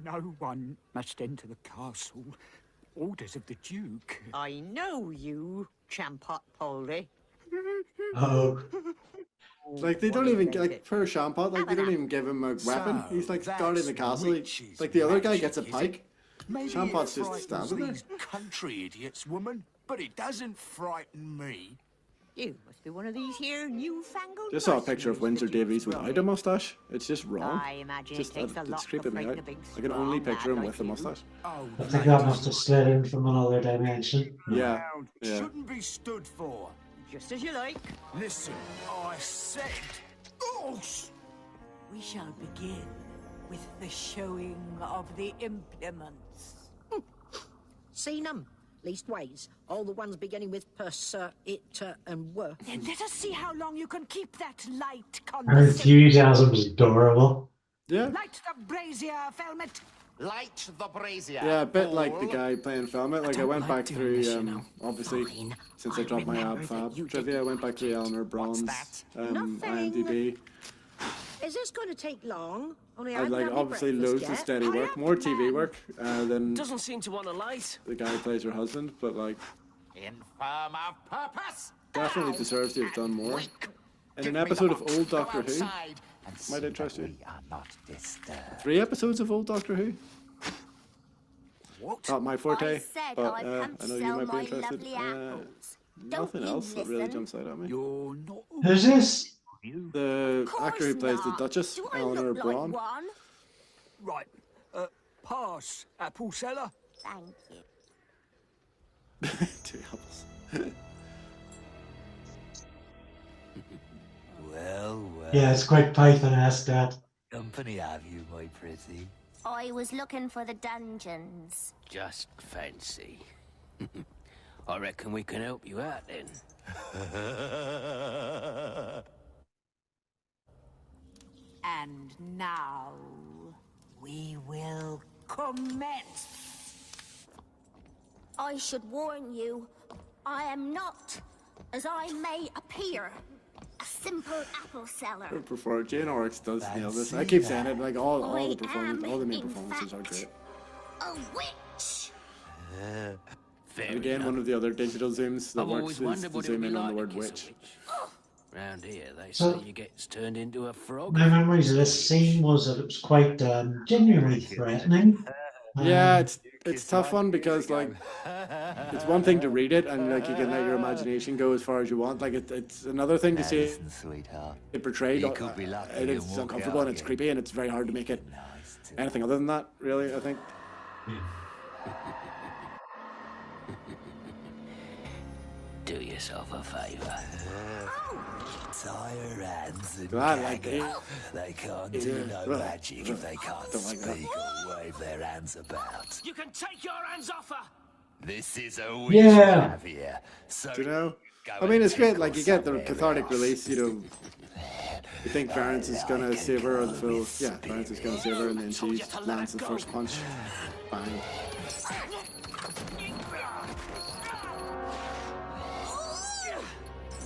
No one must enter the castle. Orders of the Duke.
I know you, Champot Poldy.
Oh,
Like they don't even like for a Shampot, like they don't even give him a weapon. He's like guarding the castle. Like the other guy gets a pike. Shampot's just standing there.
these country idiots, woman, but it doesn't frighten me.
You must be one of these here newfangled.
Just saw a picture of
mercenaries
Windsor
that you
Davies
throw.
without a mustache. It's just wrong.
I imagine
Just
it takes a lot
it's
to
creeping me
frighten
out.
a big
I can only
strong
picture him
lad
with a
like you.
mustache.
Oh,
I think that must have slid in from another dimension.
Yeah, yeah.
Shouldn't be stood for.
Just as you like.
Listen, I said. Oh,
We shall begin with the showing of the implements.
Seen 'em. Leastways, all the ones beginning with pers, it, and were.
Then let us see how long you can keep that light
Her
conversation.
enthusiasm is adorable.
Yeah,
Light the brazier, Felmet.
Light the brazier.
yeah, a bit like the
fool.
guy playing Filmit. Like I
don't
went
like
back
doing
through,
this, you know.
obviously,
Fine.
since I
I
dropped my
remember
ab
that
fab
you
trivia, I went back through Eleanor Braun's
that?
Nothing.
IMDb.
Is this going to take long? Only
I'd
haven't
like
had my
obviously
breakfast
loads of
yet.
steady
Hurry
work,
up,
more TV
man.
work than
Doesn't seem to want to light.
the guy who plays her husband, but like
Infirm of purpose.
definitely deserves to have done more.
Weak.
In
Give
an
me the
episode of
box.
Old
Go
Doctor Who,
outside and see that
interest you.
we are not disturbed.
3 episodes of Old Doctor Who.
what?
Not my forte,
I said
but
I'd come
I
to
know you
sell
might be
my
interested.
lovely apples. Don't
Nothing
you
else that really
listen?
jumps out at me.
You're not.
Who's this?
The
Of
actor who
course
plays the
not.
Duchess,
Do I
Eleanor
look like
Braun.
one?
Right. Pass, apple seller.
Thank you.
2 apples.
Well, well.
Yeah, it's quite Python-esque, that.
Company have you, my pretty?
I was looking for the dungeons.
Just fancy. I reckon we can help you out then.
And now we will commence.
I should warn you, I am not, as I may appear, a simple apple seller.
Her performance, Jane Oryx does nail this. I keep saying it, like all the
I am,
main
in
performances are
fact,
great.
a witch.
Fair
And again,
enough.
one of the other digital zooms that
I've
works
always
is
wondered
to
what it would
zoom
be
in on the
like
word
to kiss a
witch.
Round here, they
So-
say you get turned into a frog.
My memories of this scene was that it was quite genuinely threatening.
Yeah, it's tough one because like it's one thing to read it and like you can let your imagination go as far as you want. Like it's another thing to see it portrayed. It is uncomfortable and it's creepy and it's very hard to make it anything other than that. Really, I think.
Do yourself a favour.
Tie her hands and
God,
gag
like,
her. They can't do no magic if they can't
Don't like that.
speak or wave their hands about.
You can take your hands off her!
This is a witch
Yeah.
we have here. So
Do you know?
go
I mean, it's
and
great.
tickle
Like you get the
somewhere
cathartic
else.
release. You know, you think Varence is gonna save her, or the full. Yeah, Varence is gonna save her, and then she lands the first punch. Bang.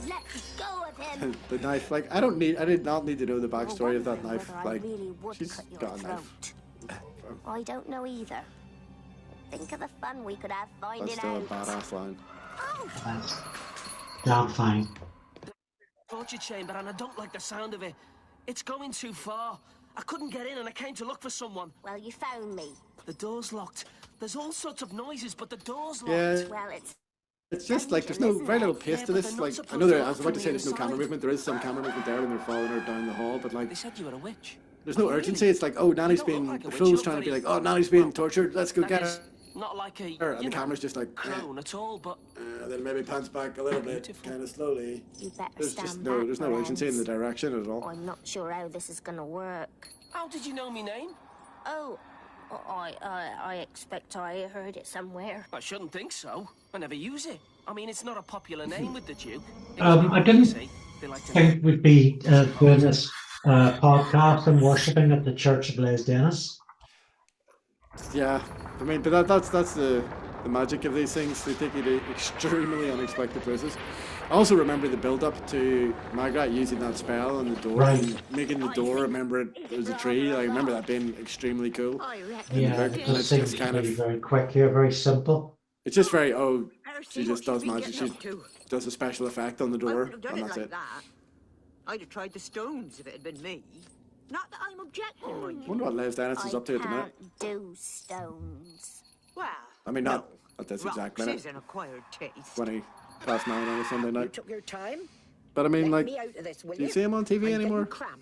Let go of him.
The knife, like I did not need to know the backstory of that
Wondering
knife.
whether I
Like
really would
she's
cut your
got a knife.
throat. I don't know either. Think of the fun we could have
That's
finding
still a
out.
badass line.
That's damn fine.
Torture chamber, and I don't like the sound of it. It's going too far. I couldn't get in, and I came to look for someone.
Well, you found me.
The door's locked. There's all sorts of noises, but the door's locked.
Yeah.
Well,
It's just like there's no very little pace to this. Like I know I was about to say there's no camera movement. There is some camera movement there when they're following her down the hall, but like
They said you were a witch.
there's no urgency. It's like, oh, Nanny's being
like a
the
witch,
fool's
you
trying to be
look
like, oh, Nanny's being tortured. Let's go
That
get
is
her.
not like a
And
you
the
know,
camera's just like,
crone at all, but
then maybe pans back a little bit, kind of slowly.
You better
There's
stand
just
back,
there's no urgency in the direction at all.
I'm not sure how this is gonna work.
how did you know me name?
Oh, I expect I heard it somewhere.
I shouldn't think so. I never use it. I mean, it's not a popular name with the Duke.
I didn't
They like to
think we'd be doing this podcast and worshipping at the Church of Blaise Dennis.
Yeah, I mean, but that's the magic of these things. They take you to extremely unexpected places. I also remember the build-up to Margaret using that spell on the door and making the door remember it was a tree. I remember that being extremely cool.
Yeah,
And
it
it's
seems
just
to be very quick here, very simple.
It's just very, she just does magic. She does a special effect on the door,
I'd have done
and
it
that's
like
it.
that. I'd have tried the stones if it had been me. Not that I'm objecting, mind
I
you.
wonder what Les Dennis is
I
up to at the minute.
can't do stones.
Well,
I mean, not at this exact
rocks
minute.
is an acquired taste.
20 past 9 on a Sunday
You
night.
took your time.
But I mean,
Let
like,
me out of this, will
do you see him on TV
I'm getting
anymore?
cramp.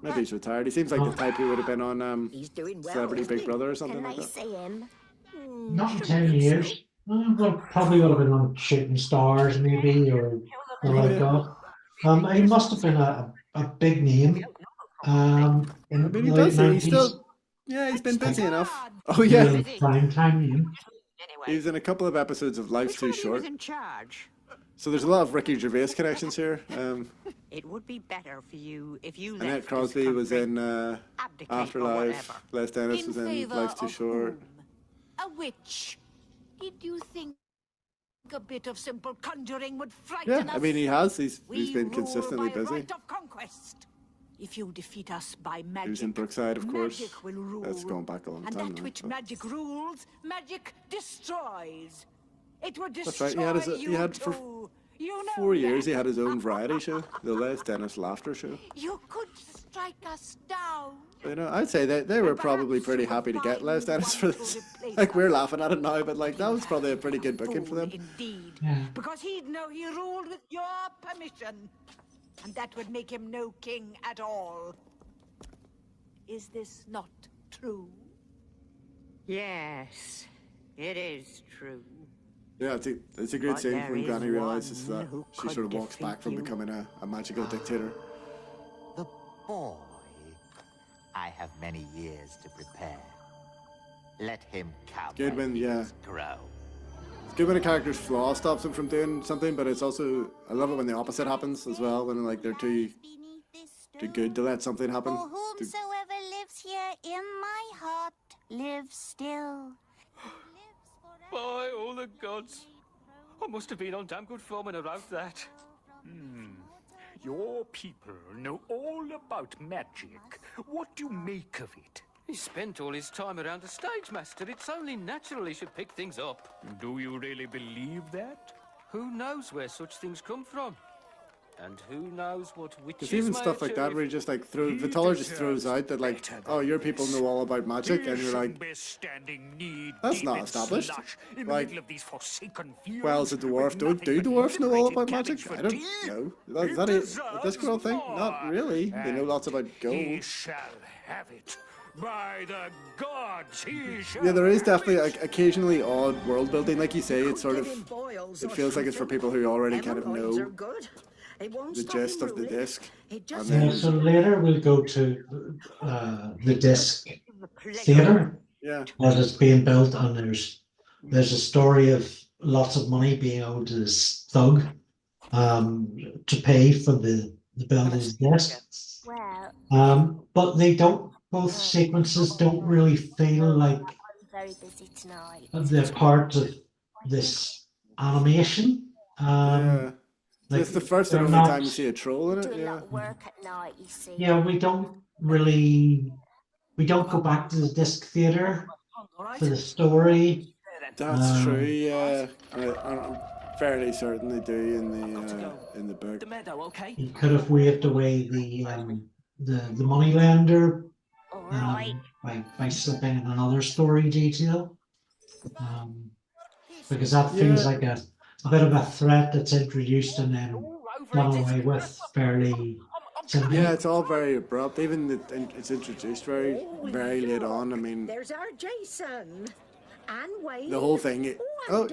Maybe he's retired. He seems like the type who would have been on
He's doing well,
Celebrity
isn't
Big
he?
Brother or something
Can
like
I
that.
see him?
Not in 10 years. Well, probably would have been on Shooting Stars, maybe, or like that. He must have been a big name. In
I mean, he
the
does.
late
He's
90s.
still, yeah, he's been busy enough. Oh yeah,
Really prime time name.
he was in a couple of episodes of Life's Too
Which one
Short.
of you was in charge?
So there's a lot of Ricky Gervais connections here.
It would be better for you if you
Annette
left this
Crosby was
country.
in
Abdicate or
Afterlife.
whatever.
Les Dennis
In
was in
favour
Life's Too
of
Short.
whom? A witch. Did you think a bit of simple conjuring would frighten
Yeah,
us?
I mean, he has. He's
We
been
rule
consistently
by
busy.
right of conquest. If you defeat us by magic,
He was in Brookside, of course.
magic will rule.
That's going back a long
and
time
that
now,
which
but-
magic rules, magic destroys. It would destroy
That's right. He had for
too. You know
4 years.
that.
He had his own variety show, the Les Dennis Laughter Show.
You could strike us down.
You know, I'd say they were probably pretty happy to get Les Dennis for this. Like we're laughing at it now, but like that was probably a pretty good booking for them.
Indeed.
Yeah.
Because he'd know he ruled with your permission. And that would make him no king at all. Is this not true?
Yes, it is true.
Yeah, it's a great
But
scene
there
when
is
Granny realizes
one
that
who
she
could
sort of walks back
defeat
from
you.
becoming a magical dictator.
The boy. I have many years to prepare. Let him come.
Good when, yeah.
Grow.
It's good when a character's flaw stops them from doing something, but it's also, I love it when the opposite happens as well, when like they're too good to let something happen.
For whomsoever lives here in my heart lives still.
By all the gods. I must have been on damn good form when I wrote that.
Your people know all about magic. What do you make of it?
He spent all his time around the stage, Master. It's only natural he should pick things up.
Do you really believe that?
Who knows where such things come from? And who knows what witches
There's even
may
stuff like that
achieve.
where he just like Vitaller just throws out that like, oh, your people know all about magic, and you're like, that's not established. Like, well, as a dwarf, do dwarves know all about magic? I don't know. Is that a Discworld thing? Not really. They know lots about gold.
He shall have it. By the gods, he shall.
Yeah, there is definitely like occasionally odd world building, like you say. It's sort of, it feels like it's for people who already kind of know the gist of the disc. And then,
So later we'll go to the disc theatre that is being built, and there's a story of lots of money being owed to this thug to pay for the building of the disc. But they don't. Both sequences don't really feel like
Very busy tonight.
they're part of this animation.
yeah. It's the first and only time you see a troll in it.
Do a
Yeah.
lot of work at night, you see.
Yeah, we don't go back to the disc theater for the story.
That's true. Yeah, I'm fairly certain they do in the book.
The meadow, okay?
You could have waved away the moneylender by slipping in another story detail, because that feels like a bit of a threat that's introduced and then done away with fairly simply.
Yeah, it's all very abrupt. Even it's introduced very late on. I mean,
There's our Jason. And Wade.
the whole thing. You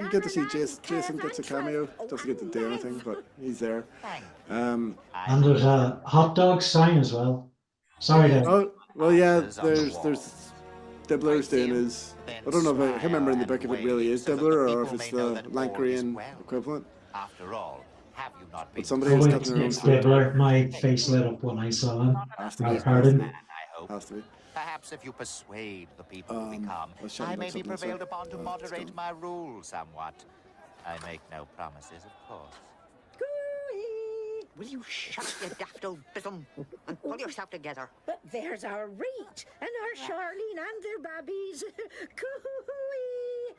get to see Jason gets a cameo. Doesn't get to do anything, but he's there.
And there's a hot dog sign as well. Sorry to.
Oh, well, yeah. There's Dibbler's doing his. I don't know if I can't remember in the book if it really is Dibbler or if it's the Lancrean equivalent.
After all, have you not been?
But somebody was cutting their own
It's
throat.
Dibbler. My face lit up when I saw him. I heard him.
Has to be.
Perhaps if you persuade the people who become,
let's check
I
and
may
look
be
something else
prevailed
up.
upon to moderate my rules somewhat. I make no promises, of course.
Will you shut your daft old bizzum and pull yourself together?
But there's our Reet and our Charlene and their babbies. Coo-hoo-wee.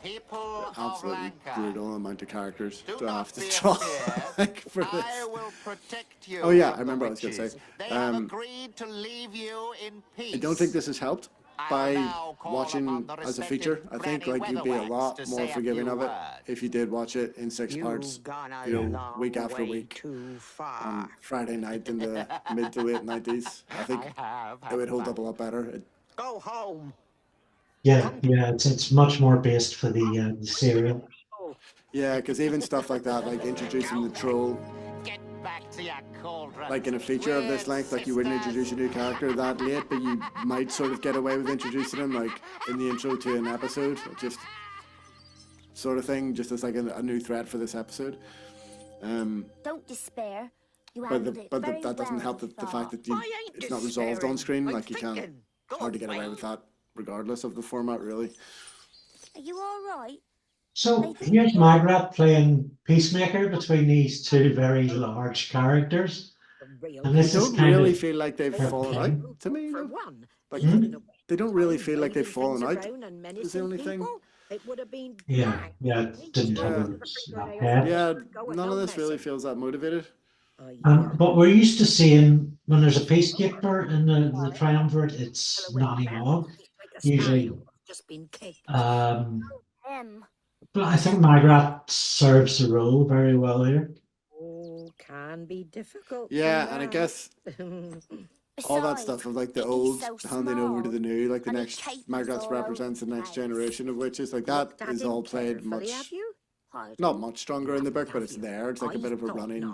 People of
Absolutely
Lanka,
brutal amount of characters
do
to
not
have to
be
draw
afraid.
for this.
I will protect you.
Oh yeah, I
from
remember
the
what I was going to
witches.
say.
They have agreed to leave you in peace.
I don't think this has helped by watching as a feature. I think like you'd be a lot more forgiving of it if you did watch it in 6 parts, week after week on Friday night in the mid to late 90s. I think it would hold up a lot better.
Go home.
Yeah, it's much more based for the serial.
Yeah, because even stuff like that, like introducing the troll,
Get back to your cauldron.
like in a feature of this length, like you wouldn't introduce a new character that late, but you might sort of get away with introducing him, like in the intro to an episode, just sort of thing, just as like a new threat for this episode.
Don't despair. You
But
handled it very
that doesn't
well
help
so
the
far.
fact that it's not resolved on screen. Like you can't. It's hard to get away with that, regardless of the format, really.
Are you all right?
So here's Margaret playing peacemaker between these two very large characters, and this
They
is
don't
kind
really
of
feel like they've
her
fallen
thing.
out to me.
For
Though.
one,
Like
Hmm?
they don't really feel like they've fallen out.
around and
Is the only thing.
people, it would have been
Yeah, it didn't have that head.
Yeah, none of this really feels that motivated.
But we're used to seeing when there's a peacekeeper in the triumvirate, it's Nanny Hogg, usually.
Just been kicked.
But I think Margaret serves the role very well here.
Oh, can be difficult.
Yeah, and I guess all that
Besides,
stuff of like the
Vicky's
old
so
handing over to
small,
the new, like the
and he
next
capers
Margaret
all
represents the
over the
next
place.
generation of witches. Like that is all played much,
Pardon?
not much stronger in the book, but it's there. It's like a bit of a running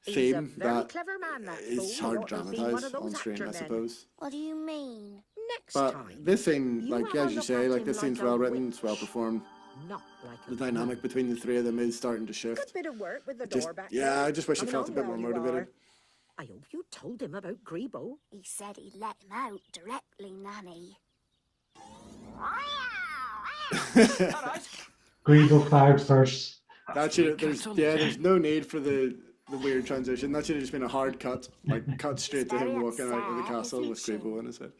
He's a
theme
very
that
clever man, that
is
fool.
hard
Ought to have been one
dramatized
of those
on screen,
actor
I
men.
suppose.
What do you mean?
Next
But
time,
this scene,
you
like
have a
as you
look
say,
at
like
him
this scene's
like a
well written,
witch.
it's well performed.
not like a
The dynamic between the three of them is starting to shift.
Good bit of work with the
Just,
door back
yeah,
there.
I just wish I
Coming
felt a
on
bit more
well you
motivated.
are. I hope you told him about Grebo.
He said he'd let him out directly, Nanny.
Grego fired first.
That should there's no need for the weird transition. That should have just been a hard cut, like cut straight to him walking out of the castle with Grebo in his head.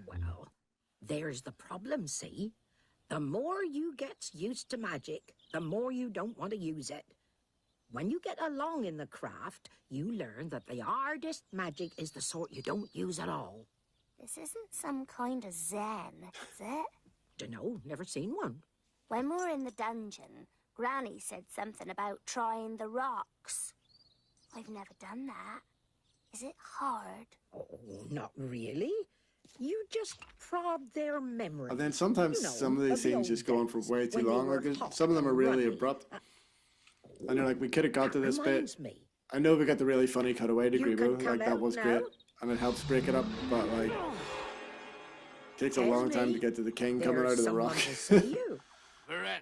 Well, there's the problem, see? The more you get used to magic, the more you don't want to use it. When you get along in the craft, you learn that the hardest magic is the sort you don't use at all.
This isn't some kind of zen, is it?
Dunno, never seen one.
When we were in the dungeon, Granny said something about trying the rocks. I've never done that. Is it hard?
Oh, not really. You just prod their memory.
And then sometimes
You know,
some of these
the
scenes
old
just go on for
days
way too
when they
long.
were
Like,
hot
some of them are
and
really
runny.
abrupt. And you're like, we could have got to this bit.
Reminds me.
I know we got the really funny cutaway to
You
Grebo,
could
like
come
that
out
was
now.
great, and it helps break it up. But like, takes a long time to get to the king coming out of the rock.
Ferenc,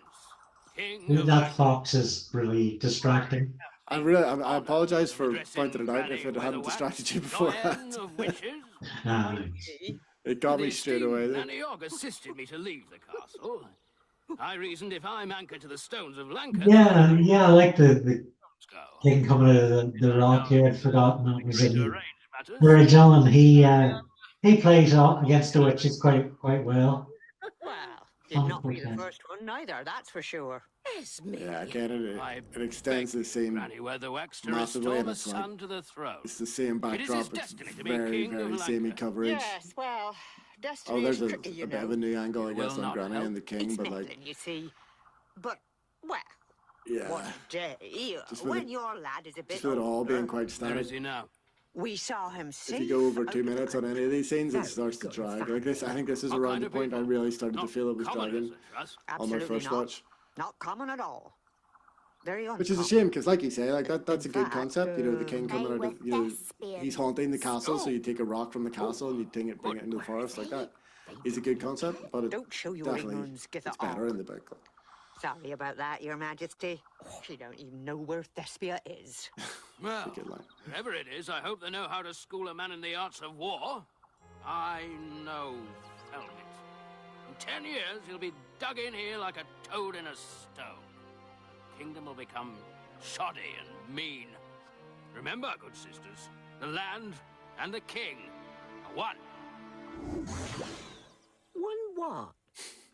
king
Ooh,
of
that fox is really distracting.
I apologize for pointing it out if it hadn't distracted you beforehand.
of witches.
It got me
The
straight
esteemed
away.
Nanny Og assisted me to leave the castle. I reasoned if I'm anchored to the stones of Lanka...
Yeah, I like the king coming out of the rock here. I'd forgotten it was in original, and he plays against the witches quite well.
Well, you'd not be the
100%.
first one neither, that's for sure.
Esme.
Yeah, again, it extends the scene
Granny Weatherwax to
massively,
restore
and
the
it's like
sun to the throne.
it's the same
It is his
backdrop. It's
destiny to be
very,
king of
very
Lanka.
samey coverage.
Yes, well, destiny
Oh, there's
is
a
tricky, you
bit of
know.
a new angle, I
It will
guess, on
not
Granny
help.
and the king,
It's
but like,
meddling, you see. But, well,
yeah,
one day,
Just with
when
it-
your lad is a bit
just with it all
older,
being quite
Where is
static.
he now?
we saw him safe.
If you go over
out
2
of the
minutes on any of these scenes, it
Very
starts to
good
drag. Like this, I think this is
What
around
kind
the
of
point I
people?
really started to
Not
feel it was
commoners,
dragging
I trust.
on my
Absolutely
first
not.
watch.
Not common at all. Very uncommon.
Which is a shame, because like you say, like that's a
In
good
fact,
concept. You know, the king
They
coming out
were
of, you know,
thespians.
he's haunting the castle, so you take a rock from the castle and you bring it into the forest like that. Is a good concept, but it
Don't show your
definitely
ignorance, get
it's
it
better
up.
in the book.
Sorry about that, Your Majesty. She don't even know where Thespia is.
Well,
Good line.
whatever it is, I hope they know how to school a man in the arts of war. I know helmet. In 10 years, he'll be dug in here like a toad in a stone. Kingdom will become shoddy and mean. Remember, good sisters, the land and the king are one.
One what?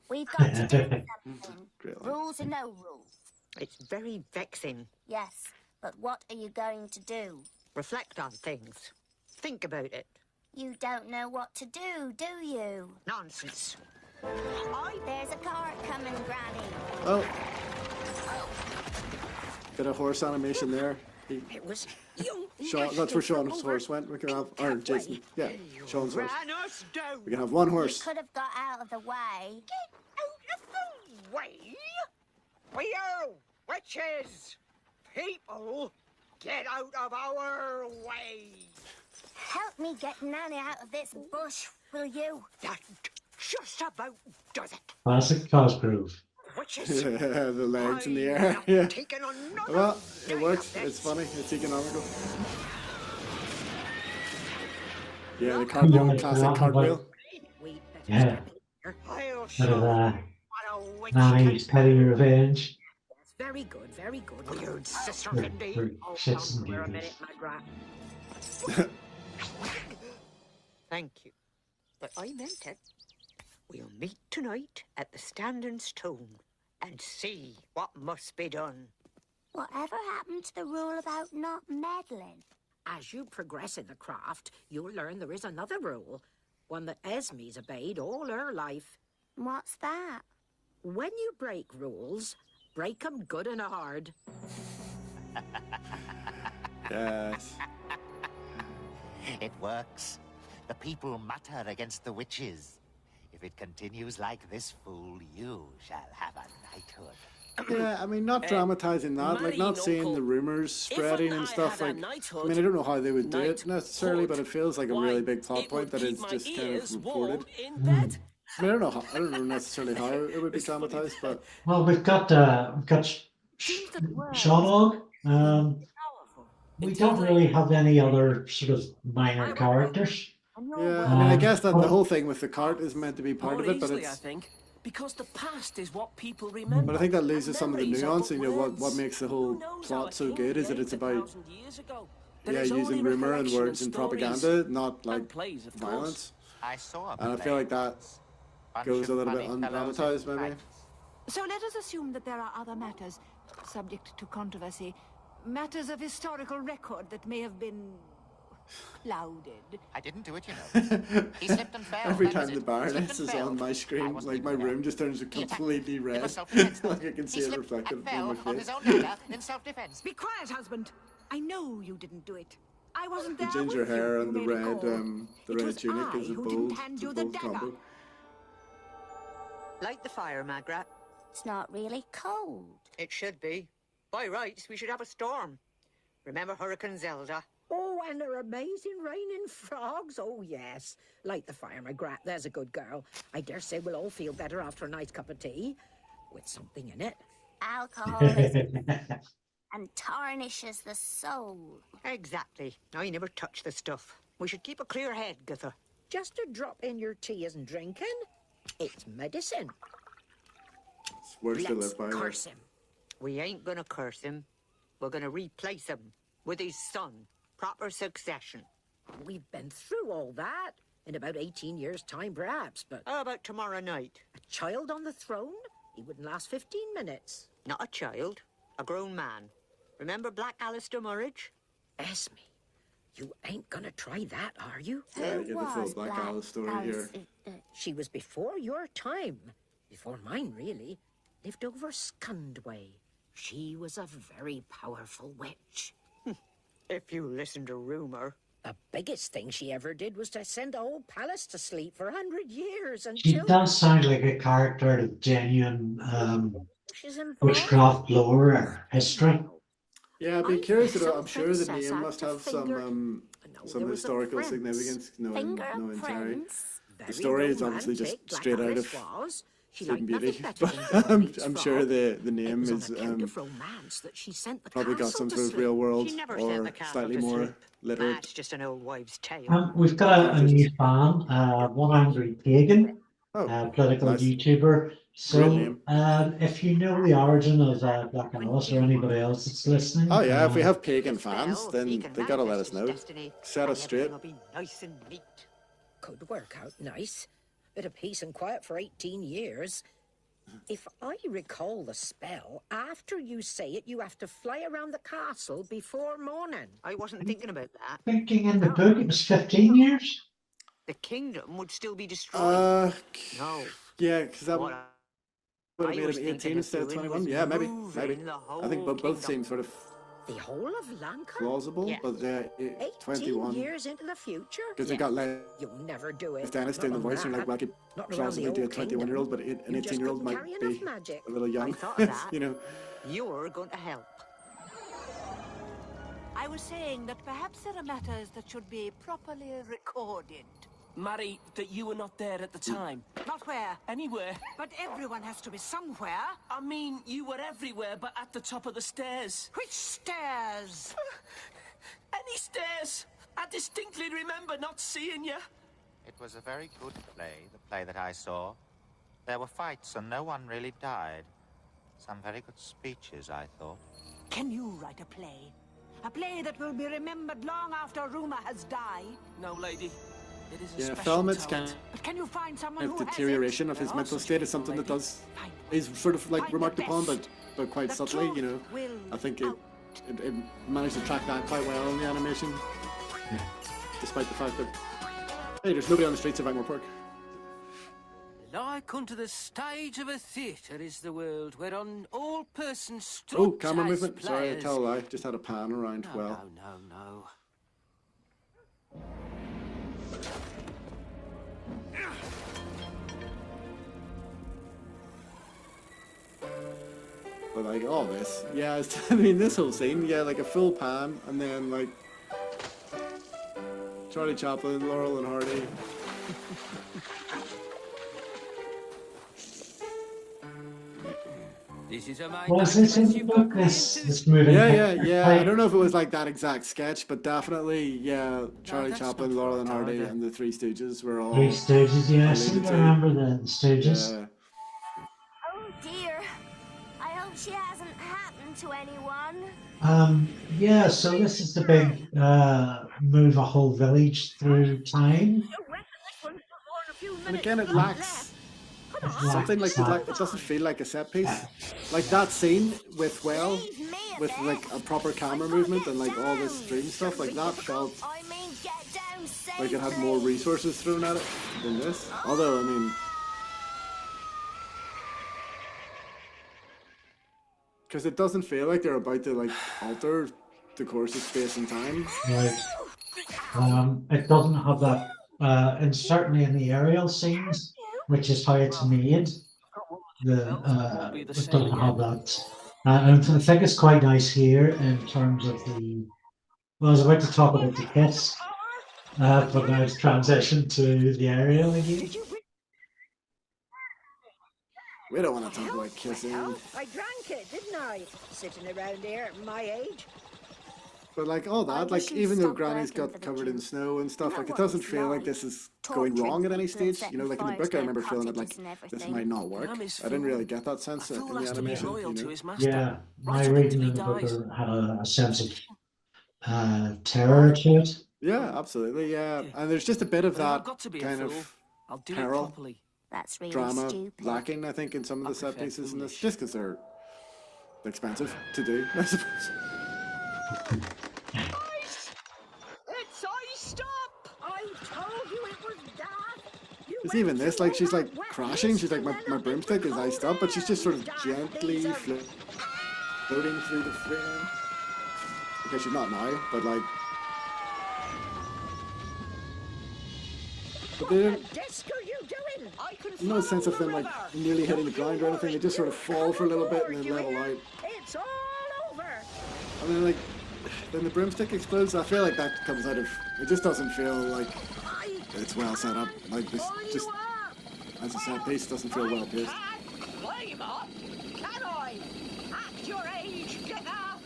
We've got to do something.
Great line.
Rules or no rules?
It's very vexing.
Yes, but what are you going to do?
Reflect on things. Think about it.
You don't know what to do you?
Nonsense.
There's a cart coming, Granny.
Oh, bit of horse animation there.
It was
Sean, that's where Sean's horse went. We can have, or Jason, yeah, Sean's horse.
Ran us down.
We can have one
You
horse.
could have got out of the way.
Get out of the way. We are witches. People, get out of our way.
Help me get Nanny out of this bush, will you?
That just about does it.
Classic Cosgrove.
Witches.
The legs in the air.
I'm
Yeah.
taking another
Well,
day
it works.
of
It's
this.
funny. It's economical. Yeah, the
Yeah,
classic
yeah,
cartwheel.
We better
Yeah.
step in here.
I'll
Bit
show
of
what a witch
Nanny's
can
petty revenge.
Yes, very good, very good.
Weird sister
For
indeed.
Hold
shits
on
and
for a
giggles.
minute, my brat.
Thank you. But I meant it. We'll meet tonight at the Standing Stone and see what must be done.
Whatever happened to the rule about not meddling?
As you progress in the craft, you'll learn there is another rule, one that Esme's obeyed all her life.
What's that?
When you break rules, break 'em good and hard.
Yes.
It works. The people mutter against the witches. If it continues like this, fool, you shall have a knighthood.
Yeah, I mean, not dramatizing that, like not
Marine
seeing
uncle,
the rumors spreading
I
and stuff.
had a
Like,
knighthood,
I mean, I don't know how they would do it
knighthood,
necessarily, but it feels like a really
why,
big plot
it
point
would
that
keep
is
my
just kind of
ears
reported.
warm in bed.
I mean, I don't know necessarily how it would be dramatized, but
Well, we've got Sean. We don't really have any other sort of minor characters.
yeah, I mean, I guess that the whole thing with the cart is meant to be part
More
of it, but
easily, I
it's.
think, because the past is what people remember.
But I think that
and
loses some of the
memories are
nuance.
but
You know what
words.
makes the
Who
whole
knows
plot
how
so
a
good is that
king
it's about
8,000 years ago. There
yeah
is only
using rumor and
recollection
words and
stories
propaganda, not
and
like
plays, of
violence.
I saw a
And I
play
feel like that
once. Bunch
goes a
of
little bit
funny fellows
undramatized,
in
maybe.
tights.
So let us assume that there are other matters subject to controversy. Matters of historical record that may have been clouded.
I didn't do it, you know. He slipped and fell.
Every
that was
time the
it.
Baroness
Slipped and
is
fell.
on my
I
screen,
wasn't
like my
even there.
room just turns
He attacked
completely
me. It was
red.
self-defense,
Like I can see
He
it
slipped
reflected
and
from
fell
my
on
face.
his own ladder in self-defense.
Be quiet, husband. I know you didn't do it. I wasn't
The
there
ginger
with
hair
you.
and the
You made a
red,
call.
the
It
red
was
tunic
I
is a
who
bold,
didn't hand
it's a
you the
bold
dagger.
combo.
Light the fire, Magrat.
It's not really cold.
It should be. By rights, we should have a storm. Remember Hurricane Zelda? Oh, and her amazing raining frogs. Oh, yes. Light the fire, Magrat. There's a good girl. I dare say we'll all feel better after a nice cup of tea. With something in it.
Alcoholism and tarnishes the soul.
Exactly. I never touch the stuff. We should keep a clear head, Guther. Just a drop in your tea isn't drinking. It's medicine.
It's words to live by. like.
Curse him. We ain't gonna curse him. We're gonna replace him with his son. Proper succession. We've been through all that in about 18 years' time, perhaps, but... How about tomorrow night? A child on the throne? He wouldn't last 15 minutes. Not a child. A grown man. Remember Black Alistair Murridge? Esme, you ain't gonna try that, are you?
Yeah, you get the full Black Alice story here.
She was before your time. Before mine, really. Lived over Scundway. She was a very powerful witch. If you listen to rumour. The biggest thing she ever did was to send the whole palace to sleep for 100 years
She
until...
does sound like a character out of genuine
She's involved.
witchcraft lore or history.
Yeah, I'd be curious about. I'm sure the
princess
name
had
must
to
have some
there was a
historical
prince.
significance. Knowing Terry.
Fingerprints.
The story is obviously just
romantic, Black
straight out
Alice
of
was. She
Sleeping
liked
Beauty,
nothing better
but
than Dorothy's
I'm sure
frog.
the name
It was
is
on account of romance that she sent the
probably got
castle
some
to
sort of
sleep.
real world
She never sent
or
the castle
slightly
to
more
sleep.
literate.
That's just an old wives' tale.
We've got a new fan, One Angry Pagan,
Oh,
political
nice.
YouTuber.
Great
So
name.
if you know the origin of Black Alice or anybody else that's listening,
Oh yeah, if we have pagan fans, then they gotta let us know. Set us straight.
Everything will be nice and neat. Could work out nice. Bit of peace and quiet for 18 years. If I recall the spell, after you say it, you have to fly around the castle before morning. I wasn't thinking about that.
thinking in the book it was 15 years.
The kingdom would still be destroyed.
No.
No.
Yeah, because that would have
I
made
was
him
thinking
18
of
instead of
doing
21.
was
Yeah, maybe.
moving the whole
I think both
kingdom.
seem sort of
The whole of Lancre?
plausible,
Yeah.
but
18
21.
years into the future?
Because they got like
You'll never do it.
Dennis doing the
Not on
voice, and like,
that.
well, I could
Not around
plausibly
the
do a
old
21-year-old, but an
You just
18-year-old
couldn't
might
carry
be
enough magic.
a little young.
I thought of that.
You know.
You're going to help.
I was saying that perhaps there are matters that should be properly recorded.
Mary, that you were not there at the time.
Not where,
Anywhere.
but everyone has to be somewhere.
I mean, you were everywhere, but at the top of the stairs.
Which stairs?
Any stairs. I distinctly remember not seeing you.
It was a very good play, the play that I saw. There were fights and no one really died. Some very good speeches, I thought.
Can you write a play? A play that will be remembered long after rumor has died?
No, lady. It is a
Yeah,
special
Felmet's
talent.
kind
But can you find someone
of
who has
deterioration
it?
of his
There are
mental
such
state is
people,
something that
lady.
does is sort of like
Find the
remarked upon,
best.
but quite
The
subtly. You know,
truth will
I think it
out.
it managed to track that quite well in the animation, despite the fact that hey, there's nobody on the streets of Angmore Park.
Like unto the stage of a theatre is the world, whereon all persons strut
Oh, camera
as
movement. Sorry, I
players.
tell a lie. Just had a pan around.
No,
Well,
no.
but like all this, yeah. I mean, this whole scene, yeah, like a full pan, and then like Charlie Chaplin, Laurel and Hardy.
This is a
Was this in the book? This movie?
Yeah. I don't know if it was like that exact sketch, but definitely, yeah. Charlie
that's
Chaplin,
not
Laurel and
right
Hardy,
either.
and the Three Stooges were all.
Three Stooges, yeah. I seem
alluded
to
to.
remember the Stooges.
Yeah.
Oh dear. I hope she hasn't happened to anyone.
Yeah, so this is the big move a whole village through time.
few
And
minutes
again, it
got
lacks
left.
something like it doesn't feel like a set piece. Like that scene with with like a proper camera movement and like all this dream stuff, like that felt like it had more resources thrown at it than this. Although, I mean, because it doesn't feel like they're about to like alter the course of space and time.
Right. It doesn't have that, and certainly in the aerial scenes, which is how it's made, it doesn't have that. And I think it's quite nice here in terms of the. Well, I was about to talk about the kiss, but now it's transitioned to the aerial again.
We don't want to talk about kissing.
I drank it, didn't I? Sitting around here at my age.
But like all that, like even though Granny's got covered in snow and stuff, like it doesn't feel like this is going wrong at any stage. You know, like in the book, I remember feeling that like this might not work. I didn't really get that sense in the animation. You know?
Yeah, my reading of the book had a sense of terror to it.
Yeah, absolutely. Yeah, and there's just a bit of that kind of peril,
That's really
drama
stupid.
lacking, I think, in some of the set pieces in this, just because they're expensive to do, I suppose.
It's I stop! I told you it was daft.
Because even this, like, she's like crashing. She's like, my broomstick is iced up, but she's just sort of gently floating through the frame. Okay, she's not now, but like. But they don't. No sense of them like nearly hitting the ground or anything. They just sort of fall for a little bit and then level out.
It's all over.
And then like, then the broomstick explodes. I feel like that comes out of. It just doesn't feel like it's well set up. Like this, just as a set piece, doesn't feel well paced.
Climb up, can I? At your age, get up.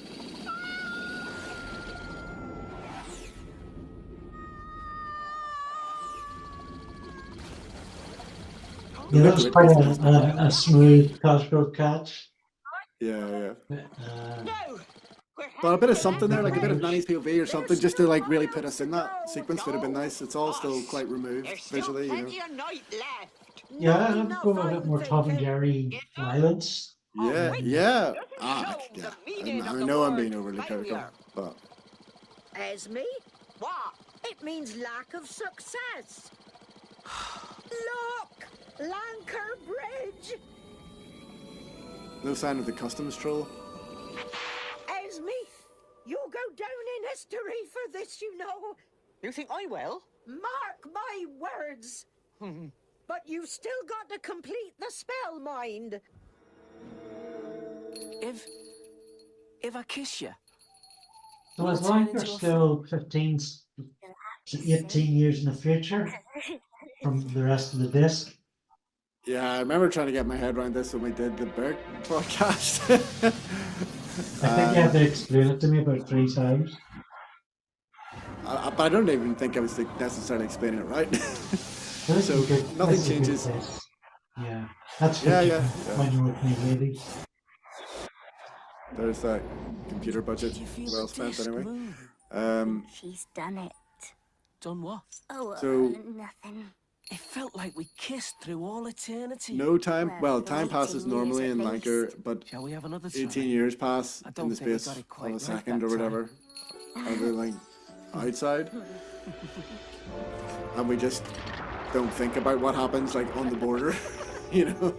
Yeah, that's quite a smooth Cosgrove catch.
Yeah. But a bit of something there, like a bit of Nanny's POV or something, just to like really put us in that sequence would have been nice. It's all still quite removed visually, you know.
Yeah, I'm going a bit more Tom and Jerry violence.
Yeah. I know I'm being overly critical, but
Esme? What? It means lack of success. Look! Lanker Bridge!
no sign of the customs troll.
Esme, you'll go down in history for this, you know.
You think I will?
Mark my words. But you've still got to complete the spell, mind.
If I kiss you.
So as long as you're still 15 to 18 years in the future from the rest of the disc.
Yeah, I remember trying to get my head around this when we did the Berg podcast.
I think you had to explain it to me about 3 times.
But I don't even think I was necessarily explaining it right. So nothing changes.
Yeah, that's when you're with me, lady.
There's that computer budget well spent anyway.
She's done it.
Done what?
Oh,
so
nothing.
It felt like we kissed through all eternity.
No time. Well, time passes normally in Lanker, but
shall we have another
18 years pass in the space of a second or whatever. Are they like outside? And we just don't think about what happens like on the border, you know?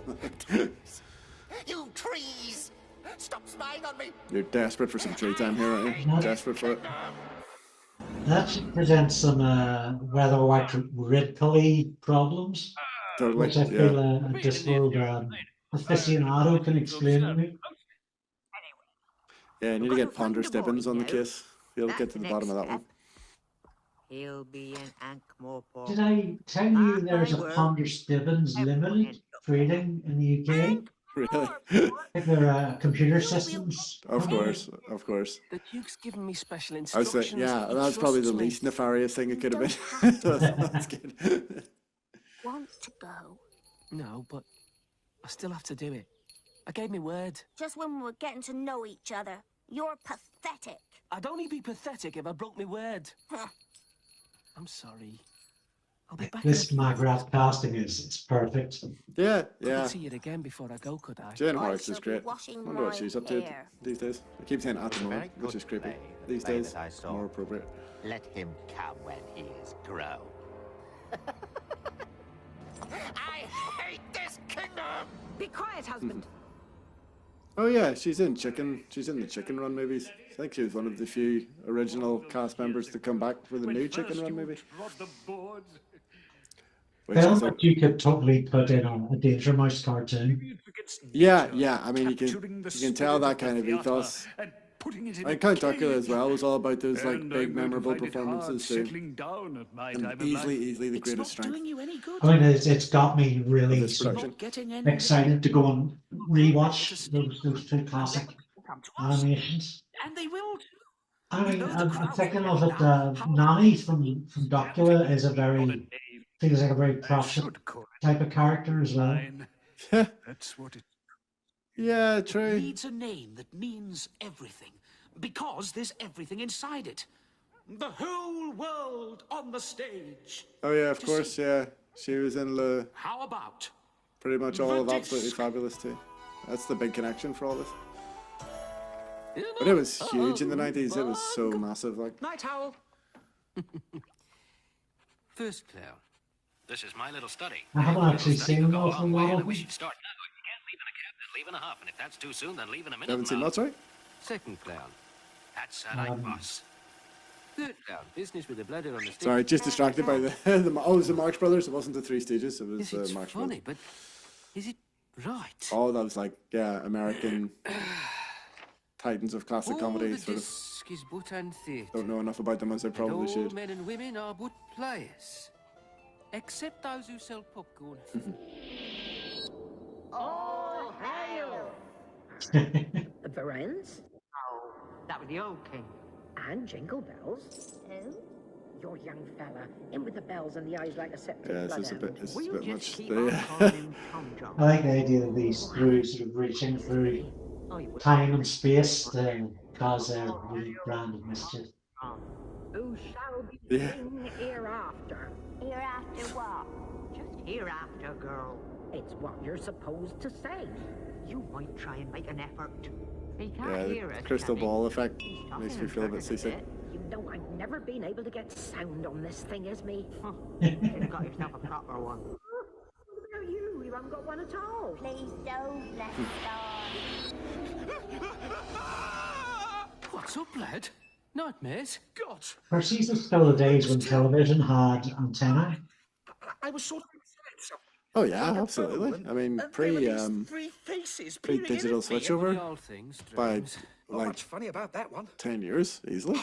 You trees! Stop spying on me!
You're desperate for some tree time here, aren't you? Desperate for it.
That presents some weather-wrinkly problems,
Totally,
which I feel a Discworld aficionado can explain to me.
Yeah, you need to get Ponder Stibbins on the kiss. You'll get to the bottom of that one.
He'll be in Ankh-Morpork.
Did I tell you there's a Ponder Stibbins limited trading in the UK?
Really?
Like they're computer systems.
Of course.
The Duke's given me special
I was
instructions.
saying, yeah, that's probably the least nefarious thing it could have been. That's good.
Want to go?
No, but I still have to do it. I gave me word.
Just when we're getting to know each other. You're pathetic.
I'd only be pathetic if I broke my word. I'm sorry.
This Magrat casting it's perfect.
Yeah,
Couldn't
yeah.
see it again before I go, could I?
Jane
I
Horrocks
shall
is
be
great.
washing
Wonder what
my
she's up to
hair.
these days. I keep saying at the moment,
Very
which
good
is creepy.
play,
These
the way
days,
that I saw.
more appropriate.
Let him come when he is grown. I hate this kingdom!
Be quiet, husband.
Oh yeah, she's in the Chicken Run movies. I think she was one of the few original cast members to come back for the new Chicken Run movie. Which
Film
is a,
that you could totally put in a Danger Mouse cartoon.
yeah, I mean, you can tell that kind of ethos. And Count Dracula as well was all about those like big memorable performances too. And easily the greatest strength.
I mean, it's got me really
This production.
excited to go and rewatch those two classic animations.
And they will.
I mean, I'm thinking of it. Nani from Dracula is feels like a very proficient type of character as well.
That's what it.
Yeah, true.
Needs a name that means everything, because there's everything inside it. The whole world on the stage.
Oh yeah, of course, yeah. She was in
How about
pretty much all of
The
Absolutely
Disc?
Fabulous too. That's the big connection for all this. But it was huge in the 90s. It was so massive, like.
Night Owl?
First clown. This is my little study.
I haven't actually seen an
Go a
awful
long way,
lot
and
of
we
them.
should start now. If you can't leave in a cab, then leave in a huff. And if that's too soon, then leave in a minute.
You haven't seen
and
that, sorry?
Second clown. That's a night boss. Third clown. Business with the bladder on the stick.
Sorry, just distracted by the it was the Marx Brothers. It wasn't the Three Stooges. It was
Yes,
the
it's
Marx
funny,
Brothers.
but is it right?
Oh, that was like American titans of classic
All
comedy.
the
Sort of
disc is but and theatre.
don't know enough about them as I
And
probably
all
should.
men and women are but players. Except those who sell popcorn.
All hail! The Varens?
Oh, that was the old king.
And Jingle Bells.
Who?
Your young fella, in with the bells and the eyes like a septic
Yeah,
bloodhound.
it's a bit
We'll just
much.
keep on calling him Tom John.
I like the idea of these through sort of reaching through
Oh, you would-
time and space to cause a wee brand of mischief.
Who shall be
Yeah.
king hereafter?
Hereafter what?
Just hereafter, girl.
It's what you're supposed to say.
You might try and make an effort. He can't
Yeah,
hear
the
us.
crystal
can he?
ball effect
He's
makes
talking
me feel a bit
and
seasick.
You know I've never been able to get sound on this thing, is me?
Huh. You've got yourself a proper one.
What about you? You haven't got one at all.
Please don't let start.
What's up, lad? Nightmares?
God,
Percy's is still the days when television had antennae.
I was sort of upset.
Oh yeah, absolutely. I mean,
And there were these
pre
three faces peering in
digital
at me.
switchover
All things
by
dreams.
Not
like
much funny about that one.
10 years easily,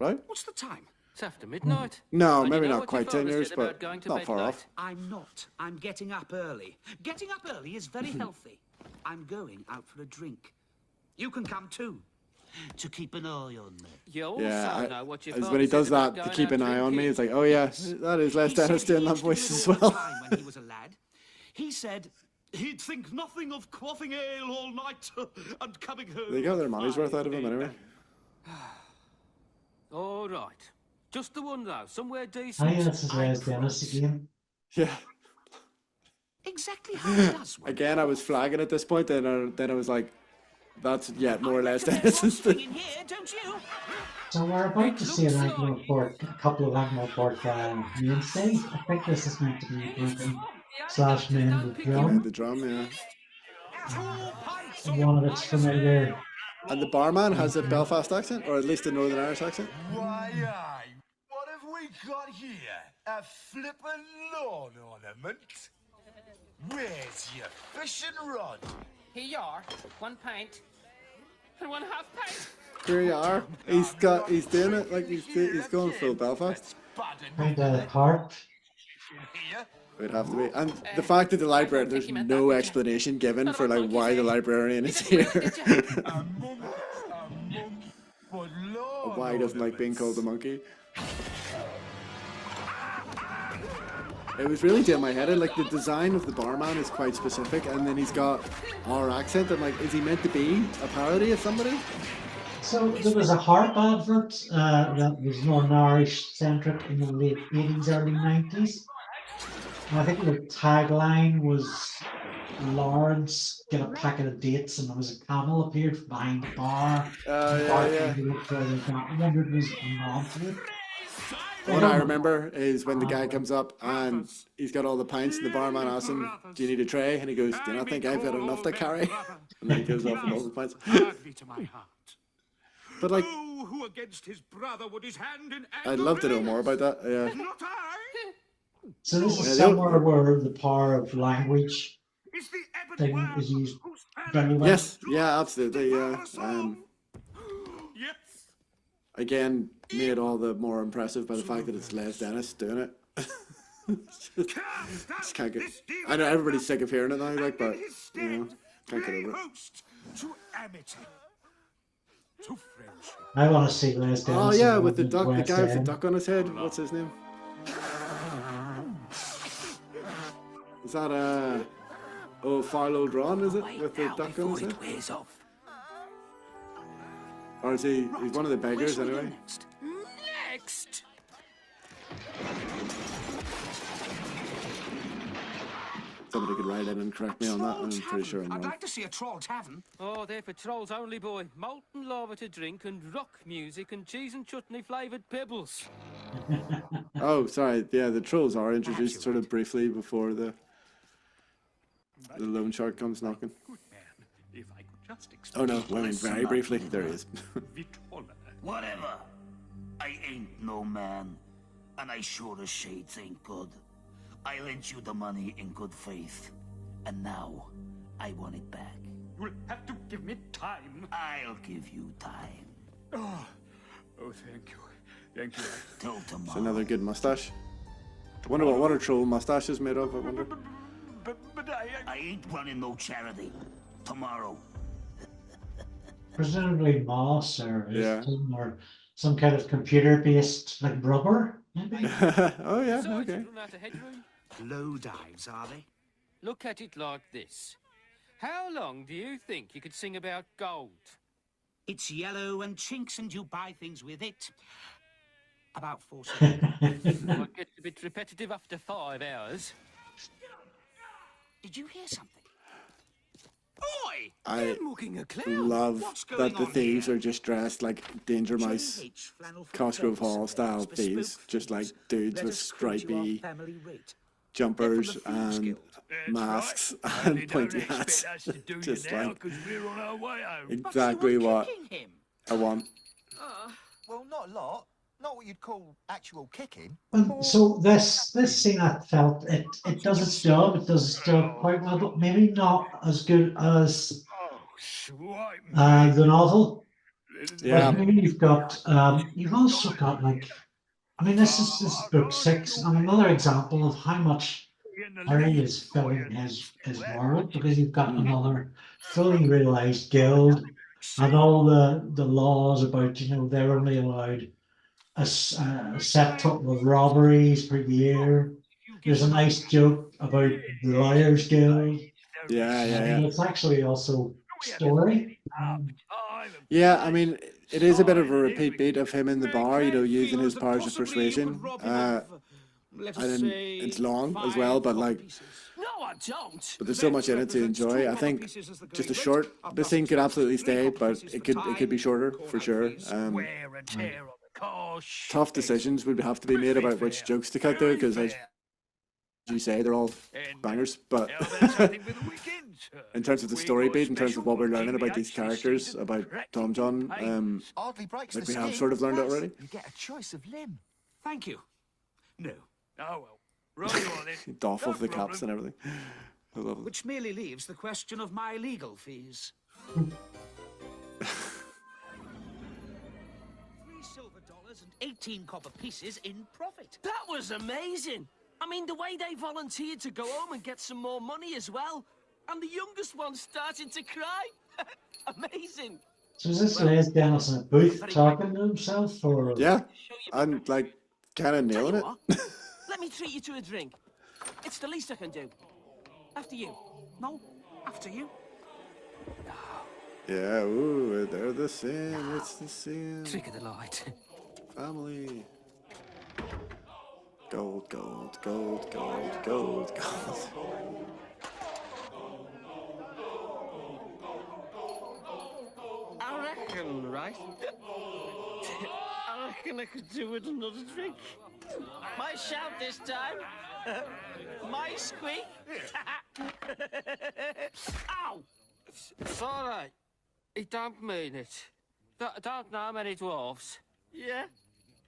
right?
What's the time?
It's after midnight.
No,
And you
maybe
know
not
what
quite
your
10
father
years,
said about
but
going to
not
bed
far
late?
off.
I'm not. I'm getting up early. Getting up early is very healthy. I'm going out for a drink. You can come too. To keep an eye on me.
You also
Yeah,
know what your
as
father
when he
said
does
about
that to
going
keep
out
an eye on me,
drinking.
it's like, oh yes, that is Les
He said
Dennis
he
doing that
used to do
voice
it
as
all the
well.
time when he was a lad. He said he'd think nothing of quaffing ale all night and coming home.
They got their money's worth out of him anyway.
All right. Just the one, though. Somewhere decent.
I this is Les Dennis again.
Yeah.
Exactly how he does one.
Again, I was flagging at this point, then I was like, that's yet more or less
Recommend
Dennis
roasting
instead.
in here, don't you?
So we're about to see an Ankle Report, a couple of Ankle Report mainstays. I think this is meant to be Broken / Men with
Yeah,
Drum.
the drum, yeah.
One of its familiar.
And the barman has a Belfast accent, or at least a Northern Irish accent.
Why, aye. What have we got here? A flippin' lawn ornament? Where's your fishing rod?
Here you are. 1 pint. And 1/2 pint.
Here you are. He's doing it like he's going full Belfast.
Kind of harp.
It'd have to be. And the fact that the librarian, there's no explanation given for like why the librarian is here. Why he doesn't like being called a monkey. It was really doing my head in. Like the design of the barman is quite specific, and then he's got our accent. And like, is he meant to be a parody of somebody?
So there was a harp advert that was Northern Irish centric in the late 80s, early 90s. And I think the tagline was Lawrence get a packet of dates, and there was a camel appeared from behind the bar.
Oh,
The
yeah, yeah.
bartender looked further down. I wondered it was a nod to it.
What I remember is when the guy comes up and he's got all the pints, and the barman asks him, "Do you need a tray?" And he goes, "Do you not think I've got enough to carry?" And then he goes off with all the pints.
Hardly to my heart.
But like,
Oh, who against his brother would his hand in
I'd love to know more about that. Yeah.
Not I.
So this is
Yeah,
somewhere where the power of language
It's the Abbot
thing
Worm
is used
whose hand
very well.
Yes. Yeah. Absolutely. Yeah.
Yes.
Again, made all the more impressive by the fact that it's Les Dennis doing it. Just can't get. I know everybody's sick of hearing it now, like, but you know, can't get over it.
Host to amity. To friendship.
I want to see Les Dennis.
Oh yeah,
in
with the duck, the
West
guy with the
End.
duck on his head. What's his name? Is that Farlow Drawn? Is it with the duck on his head?
Wears off.
Or is he? He's one of the beggars
Where shall we go
anyway.
next?
Next!
Somebody could write in and correct me on that. I'm pretty sure I'm
I'd
wrong.
like to see a troll tavern.
Oh, they're for trolls only, boy. Molten lava to drink and rock music and cheese and chutney flavoured pebbles.
Oh, sorry. Yeah, the trolls are introduced sort of briefly before the loan shark comes knocking.
If I could just
Oh no, I mean very briefly. There he is.
Whatever. I ain't no man, and I sure as shades ain't good. I lent you the money in good faith, and now I want it back.
You'll have to give me time.
I'll give you time.
Oh, thank you. Thank you.
Till
It's
tomorrow.
another good mustache. I wonder what a troll mustache is made of. I wonder.
But
I ain't running no charity. Tomorrow.
Presumably moss or
Yeah.
or some kind of computer-based like rubber, maybe.
Oh yeah.
Besides,
Okay.
you run out of headroom.
Low dives, are they?
Look at it like this. How long do you think you could sing about gold?
It's yellow and chinks, and you buy things with it. About 4 seconds.
Well, it gets a bit repetitive after 5 hours.
Did you hear something?
Oi!
I
You're mugging a clown.
love
What's
that
going
the
on
thieves
here?
are just dressed like Danger Mouse,
JH flannel for
Cosgrove
clothes
Hall style
bespoke
thieves, just like
foods.
dudes
Let
with
us quote you our
stripy
family rate.
jumpers
They're from the Thieves'
and
Guild.
masks
Only
and
don't
pointy
expect
hats.
us to do
Just
you now,
like
'cause we're on our way home.
exactly what
Kicking him.
I want.
Well, not a lot. Not what you'd call actual kicking.
So this scene, I felt it does its job. It does its job quite well, but maybe not as good as
Oh, swipe
the novel.
Yeah.
Like maybe you've also got like, I mean, this is book 6, and another example of how much Harry is filling his world, because you've got another fully realized guild and all the laws about, they're only allowed a set couple of robberies per year. There's a nice joke about the Liars Guild.
Yeah, yeah,
And
yeah.
it's actually also story.
Yeah, I mean, it is a bit of a repeat beat of him in the bar, using his powers of persuasion. And it's long as well, but like,
No, I don't.
but there's so much in it to enjoy. I think just a short. This scene could absolutely stay, but it could be shorter for sure.
Wear and tear on the car.
Tough decisions would have to be made about which jokes to cut though, because as you say, they're all bangers. But in terms of the story beat, in terms of what we're learning about these characters, about Tom John,
Hardly breaks
like
the
we have
skin,
sort of learned
does.
already.
You get a choice of limb.
Thank you. No.
Oh, well. Roll you on it.
Doff
No
of the
problem.
caps and everything. I love it.
Which merely leaves the question of my legal fees. $3 silver dollars and 18 copper pieces in profit.
That was amazing. I mean, the way they volunteered to go home and get some more money as well. And the youngest one started to cry. Amazing.
So is this Les Dennis in a booth talking to himself, or
Yeah, I'm like kind of nailing it.
Let me treat you to a drink. It's the least I can do. After you.
No, after you.
Yeah, ooh, they're the same. It's the same.
Trick of the light.
Family. Gold, gold, gold, gold, gold, gold.
I reckon, right? I reckon I could do with another drink. My shout this time. My squeak. Ow! It's all right. He don't mean it. Don't know many dwarfs. Yeah?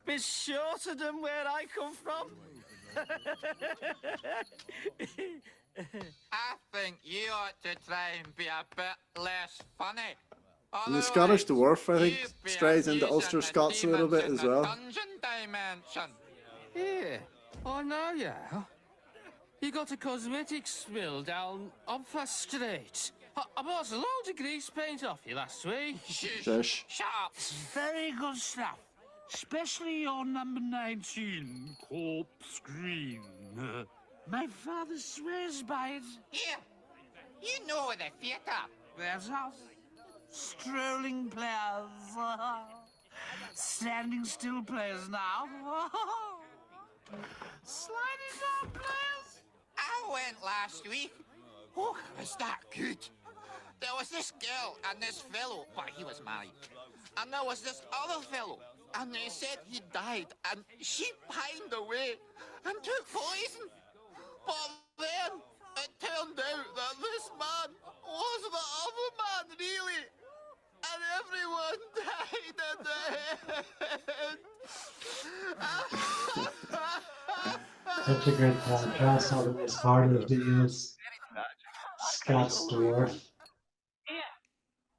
Bit shorter than where I come from.
I think you ought to try and be a bit less funny.
And the Scottish dwarf, I think, strays into Ulster Scots a little bit as well.
Yeah, I know, yeah. You got a cosmetics mill down Upper Street. I bought a load of grease paint off you last week.
Shush.
Shut up.
Very good stuff. Especially your number 19, Corpse Green. My father swears by it.
Here, you know the theatre.
There's us. Strolling players. Standing still players now. Sliding down players.
I went last week. Oh, was that good? There was this girl and this fellow, but he was married. And there was this other fellow, and they said he died, and she pined away and took poison. But then it turned out that this man was the other man, really. And everyone died at the end.
Such a great contrast. Always harder to use. Scots dwarf.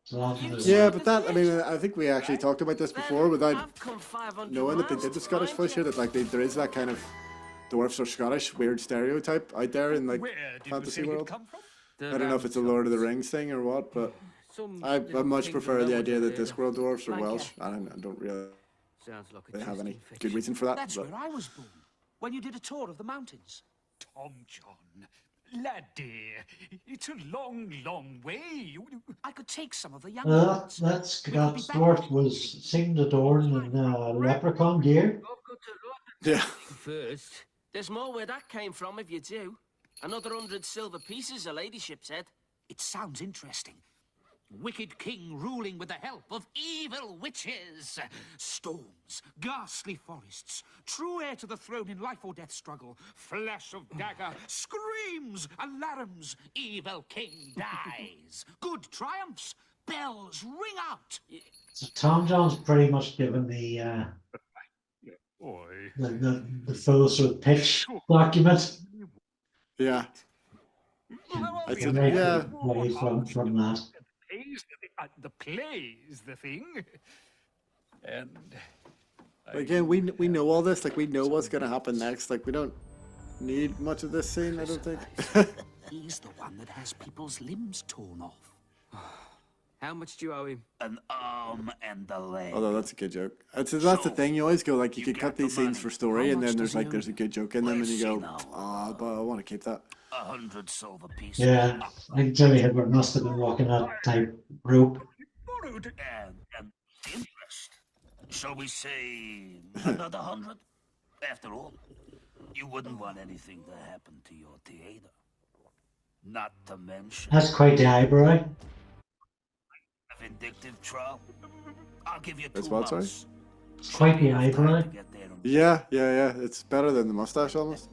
Yeah, but that, I mean, I think we actually talked about this before without knowing that they did the Scottish voice here, that like there is that kind of dwarfs are Scottish weird stereotype out there in like fantasy world. I don't know if it's a Lord of the Rings thing or what, but I much prefer the idea that Discworld dwarfs are Welsh. I don't really have any good reason for that.
That's
But
where I was born, when you did a tour of the mountains. Tom John, lad dear, it's a long, long way. I could take some of the young ones.
That Scots dwarf was singing the Dorn in leprechaun gear.
Yeah.
First, there's more where that came from if you do. Another 100 silver pieces, a ladyship said.
It sounds interesting. Wicked king ruling with the help of evil witches. Storms, ghastly forests, true heir to the throne in life or death struggle, flash of dagger, screams, alarms, evil king dies. Good triumphs, bells ring out.
So Tom John's pretty much given the full sort of pitch document.
Yeah.
I think yeah. Play from that.
The play's the thing. And
again, we know all this. Like we know what's going to happen next. Like we don't need much of this scene. I don't think.
He's the one that has people's limbs torn off.
How much do you owe him?
An arm and a leg.
Although that's a good joke. That's the thing. You always go like you could cut these scenes for story, and then there's a good joke in them, and you go, but I want to keep that.
100 silver pieces.
Yeah, I can tell you Hibbert must have been walking that tight rope.
And interest. Shall we say another 100? After all, you wouldn't want anything to happen to your theater. Not to mention...
That's quite the eyebrow.
A vindictive trial. I'll give you 2
That's what, sorry?
months.
It's quite the eyebrow.
Yeah. It's better than the mustache almost.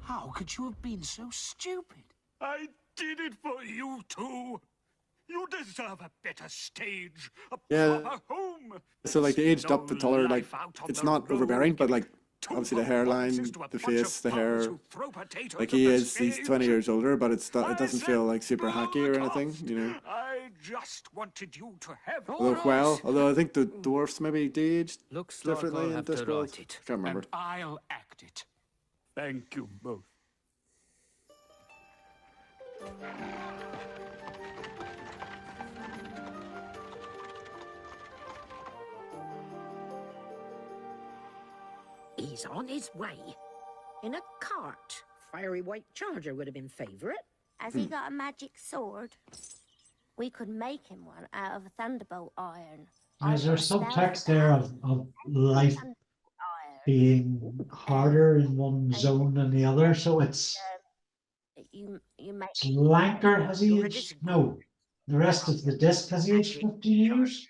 How could you have been so stupid?
I did it for you two. You deserve a better stage, a proper home.
So like they aged up the taller, like it's not overbearing, but like obviously the hairline, the face, the hair. Like he's 20 years older, but it doesn't feel like super hacky or anything, you know.
I just wanted you to have.
Although I think the dwarfs maybe aged
Looks
differently
like I'll
in
have
this
to
world.
write it.
Can't remember.
And I'll act it. Thank you both.
He's on his way. In a cart. Fiery white charger would have been favourite.
Has he got a magic sword? We could make him one out of thunderbolt iron.
Is there
I've got a
subtext
spell
there
for
of life being harder in one zone than the other? So it's
that. You make
Lanker has aged. No, the rest of the disc has aged 15 years.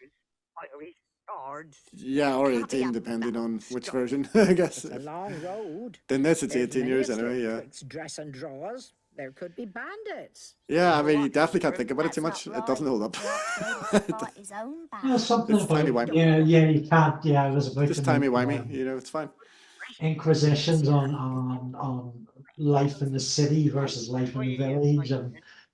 Yeah, or 18, depending on which version, I guess.
It's a long road.
Then this, it's
There's
18
many
years
a
anyway, yeah.
slip-twixt dress and drawers. There could be bandits.
Yeah, I mean, you definitely can't think about it too much. It doesn't hold up.
his own back.
Yeah, something
It's
about
timey-wimey.
yeah, you can't. Yeah, I was about
Just
to make,
timey-wimey, you know, it's fine.
inquisitions on life in the city versus life in the village,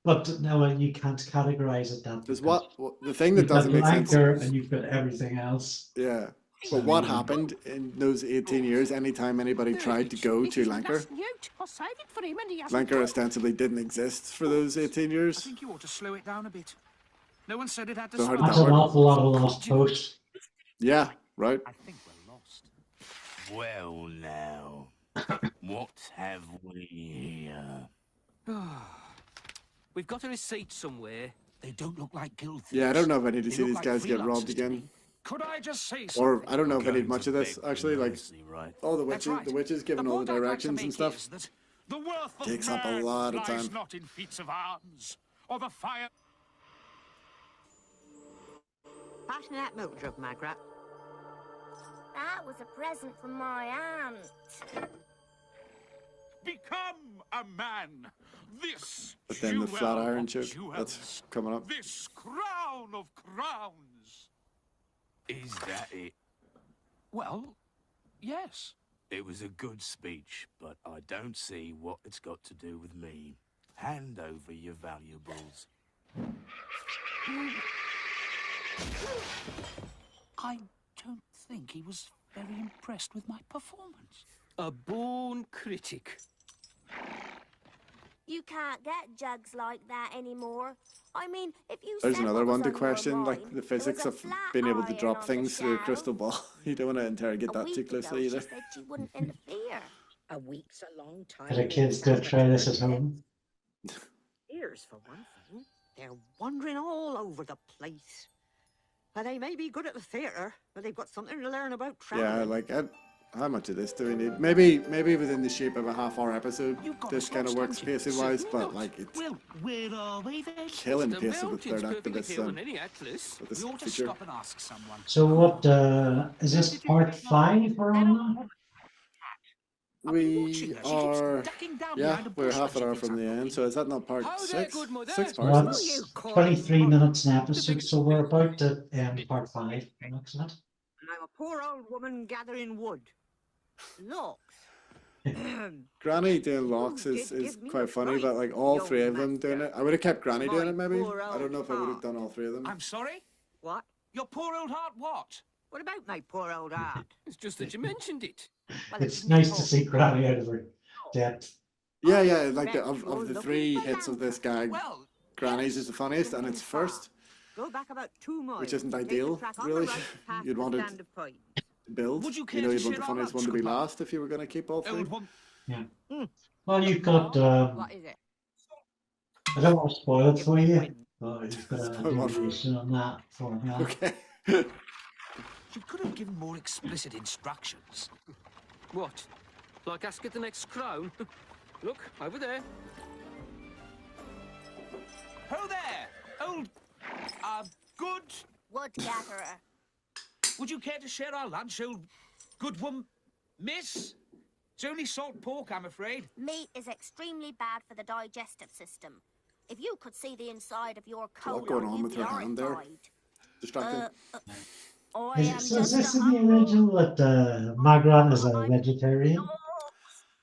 but no, you can't categorize it that.
There's the thing that
You've got
doesn't make sense.
Lanker and you've got everything else.
Yeah. But what happened in those 18 years, anytime anybody tried to go to Lanker, Lanker ostensibly didn't exist for those 18
I
years.
think you ought to slow it down a bit. No one said it had to
So how did
stop.
That's
that
an
work?
awful lot of lost posts.
Yeah, right.
I think we're lost.
Well, now, what have we here?
We've got a receipt somewhere.
They don't look like guild thieves.
Yeah, I don't know if I need to
They
see
look
these
like
guys get
freelancers
robbed
to
again.
me. Could I just say something?
Or I don't know if I need
Going
much
to
of this,
beg
actually. Like,
mercy, right?
all the
That's
witches,
right.
the witches giving all the
point I'd like to
directions and
make
stuff.
is that the worth of
Takes up a
man
lot of
lies
time.
not in feats of arms or the fire.
Pass me that milk jug, Margaret.
That was a present from my aunt.
Become a man. This
But then the
jewel
flat iron
of
joke,
jewels.
that's coming up.
This crown of crowns.
Is that it?
Well, yes.
It was a good speech, but I don't see what it's got to do with me. Hand over your valuables.
I don't think he was very impressed with my performance.
A born critic.
You can't get jugs like that anymore. I mean, if you
There's
said
another
what
one
was
to
on your
question, like
mind,
the
there was
physics
a
of
flat
being able to
iron
drop
on the
things through a
shelf.
crystal ball. You don't want to interrogate
A
that
week
too
ago,
closely
she
either.
said she wouldn't interfere.
A week's a long time.
The kids did try this at home.
Ears, for one thing. They're wandering all over the place. Well, they may be good at the theatre, but they've got something to learn about travelling.
Yeah, like, how much of this do we need? Maybe within the shape of a half-hour episode, this kind of works pacing-wise, but like it's
Well, where are we then?
killing
The
pacing with
mountain's
third act of
perfectly
this,
clear on any atlas.
with this
We ought to
feature.
stop and ask someone.
So what is this part 5 we're on now?
We are, yeah, we're half an hour from the end, so is that not part
How there,
6?
good mother?
6
Well,
parts.
it's 23 minutes an episode, so we're about to end part 5. Isn't it?
I'm a poor old woman gathering wood. Look.
Granny doing locks is quite funny, but like all three of them doing it. I would have kept Granny doing it maybe. I don't know if I would have done all three of them.
I'm sorry?
What?
Your poor old heart what?
What about my poor old heart?
It's just that you mentioned it.
Well,
It's nice to see Granny out of her depth.
Yeah, like of the 3 hits of this gag,
Well,
Granny's is the funniest and it's first,
Go back about 2 miles.
which isn't
take the
ideal,
track on the
really.
right past
You'd
the
want it
stand of pines.
to build.
Would you
You
care
know,
to
you'd want
share
the
our
funniest one to be
Rackstraw?
last if you were going to keep all 3.
Old one.
Yeah. Well, you've got.
What is it?
I don't want to spoil it for you, but you've got a
Spoil what?
variation on that for me.
Okay.
You could have given more explicit instructions.
What? Like ask at the next crown? Look, over there.
Ho there! Old... good...
Wood gatherer.
Would you care to share our lunch, old... good woman... miss? It's only salt pork, I'm afraid.
Meat is extremely bad for the digestive system. If you could see the inside of your colon,
going on
you'd
with
be
her hand there?
horrified.
Distracting.
I am
Is
just
this
a
in the
humble...
original that Magran is a vegetarian?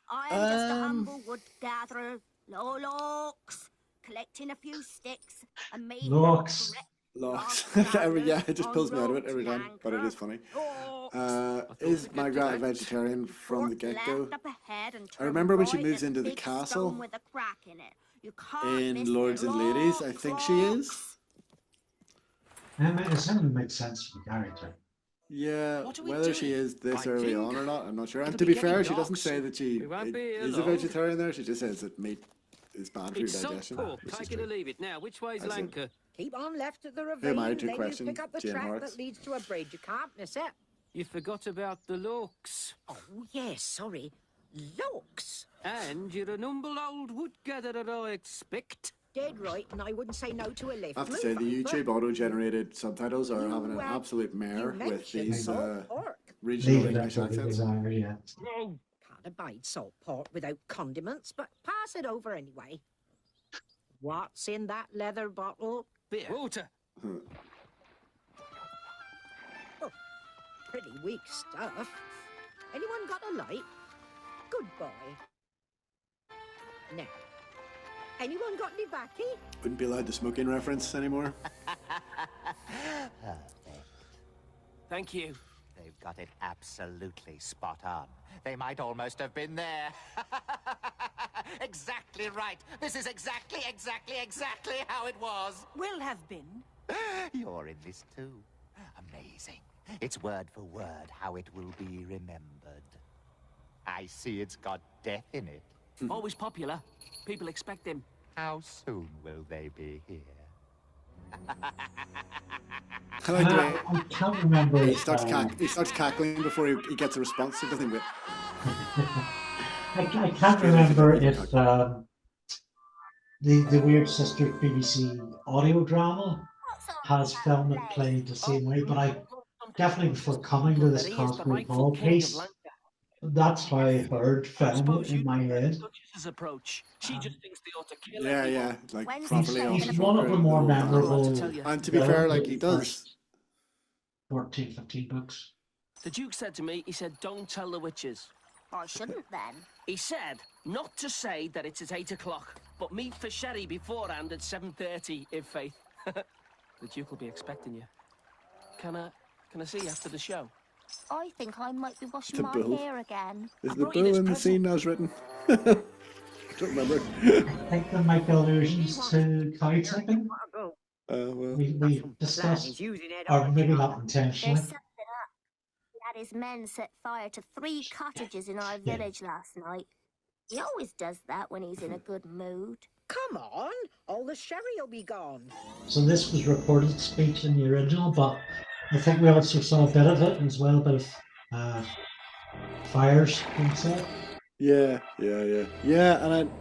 I am just a humble wood gatherer. Locks. Collecting a few sticks and me...
Locks.
Locks. Yeah, it just pulls me out of it every time, but it is funny. Is Magrat a vegetarian from the get-go? I remember when she moves into the castle in Lords and Ladies, I think she is.
It certainly makes sense for the character.
Yeah,
What are we
whether she
doing?
is this
I
early
think
on or not, I'm not sure. And
it'll
to
be
be fair,
getting
she doesn't
dark
say that she
We won't be
is a
long.
vegetarian there. She just says that meat is bad for your
It's salt
digestion.
pork.
which is
Take it or
true.
leave it. Now, which way's
As in-
Lanka?
Keep on left at the
Hey,
ravine,
Mary, two
then you
questions.
pick up the
Jane
track
Horrocks.
that leads to a bridge. You can't miss it.
You forgot about the looks.
Oh, yes, sorry. Looks.
And you're an humble old wood-gatherer, I expect.
Dead right, and I wouldn't say no to a lift.
I have to
Move
say, the
over.
YouTube auto-generated subtitles are having an absolute mare with these regional
Leave it
English
up to the
accents.
designer, yeah.
Can't abide salt pork without condiments, but pass it over anyway. What's in that leather bottle?
Beer. Water.
Oh, pretty weak stuff. Anyone got a light? Good boy. Now, anyone got any baccy?
Wouldn't be allowed to smoking reference anymore.
Thank you.
They've got it absolutely spot on. They might almost have been there. Exactly right. This is exactly how it was.
Will have been.
You're in this too. Amazing. It's word for word how it will be remembered. I see it's got death in it.
Always popular. People expect him.
How soon will they be here?
I like the way
I can't remember.
he starts cackling before he gets a response. He doesn't wait.
I can't remember if the Wyrd Sisters BBC audio drama has film that played the same way, but I definitely before coming to this Cosgrove Hall case, that's how I heard film it in my head.
Duchess's approach. She just thinks they ought to kill
Yeah,
everyone.
yeah, like
When's
properly
he
off
saying
the
One of the more memorable.
And to be fair, like he does.
14, 15 books.
The Duke said to me, he said, don't tell the witches.
I shouldn't then.
He said not to say that it's at 8 o'clock, but meet for sherry beforehand at 7:30, if faith. The Duke will be expecting you. Can I see you after the show?
I think I might be washing
The
my
bull.
hair again.
Is the bull in the scene as written? Don't remember.
I think there might be allusions to cow tipping.
Well.
We discussed, or maybe not intentionally.
There's something up. He had his men set fire to 3 cottages in our village last night. He always does that when he's in a good mood.
Come on, all the sherry will be gone.
So this was recorded speech in the original, but I think we also saw a bit of it as well, a bit of fires being set.
Yeah, and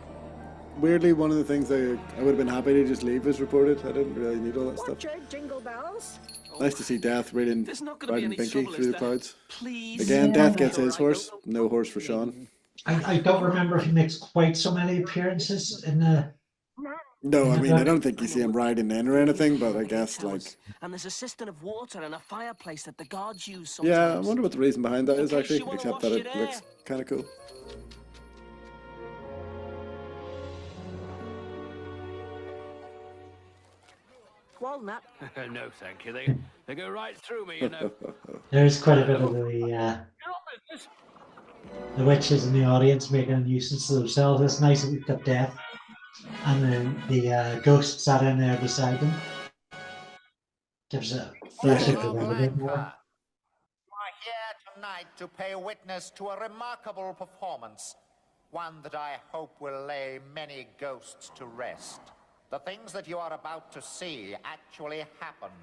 weirdly, one of the things I would have been happy to just leave was reported. I didn't really need all that stuff.
Watch out, jingle bells.
Nice to see Death riding riding Pinky
trouble,
through
is
the
there?
clouds.
Please.
Again,
Yeah.
Death gets his horse. No horse for Sean.
I don't remember if he makes quite so many appearances in the.
No, I mean, I don't think you see him riding in or anything, but I guess, like...
And there's a cistern of water and a fireplace that the guards use sometimes.
Yeah, I wonder what the reason behind that is,
case
actually,
you wanna
except
wash
that
your
it
hair.
looks kind of cool.
Walnut.
No, thank you. They go right through me, you know.
There's quite a bit of the witches in the audience making a nuisance of themselves. It's nice that we've got Death and then the ghost sat in there beside them. Gives a flesh into them a bit more.
We're here tonight to pay witness to a remarkable performance, one that I hope will lay many ghosts to rest. The things that you are about to see actually happened.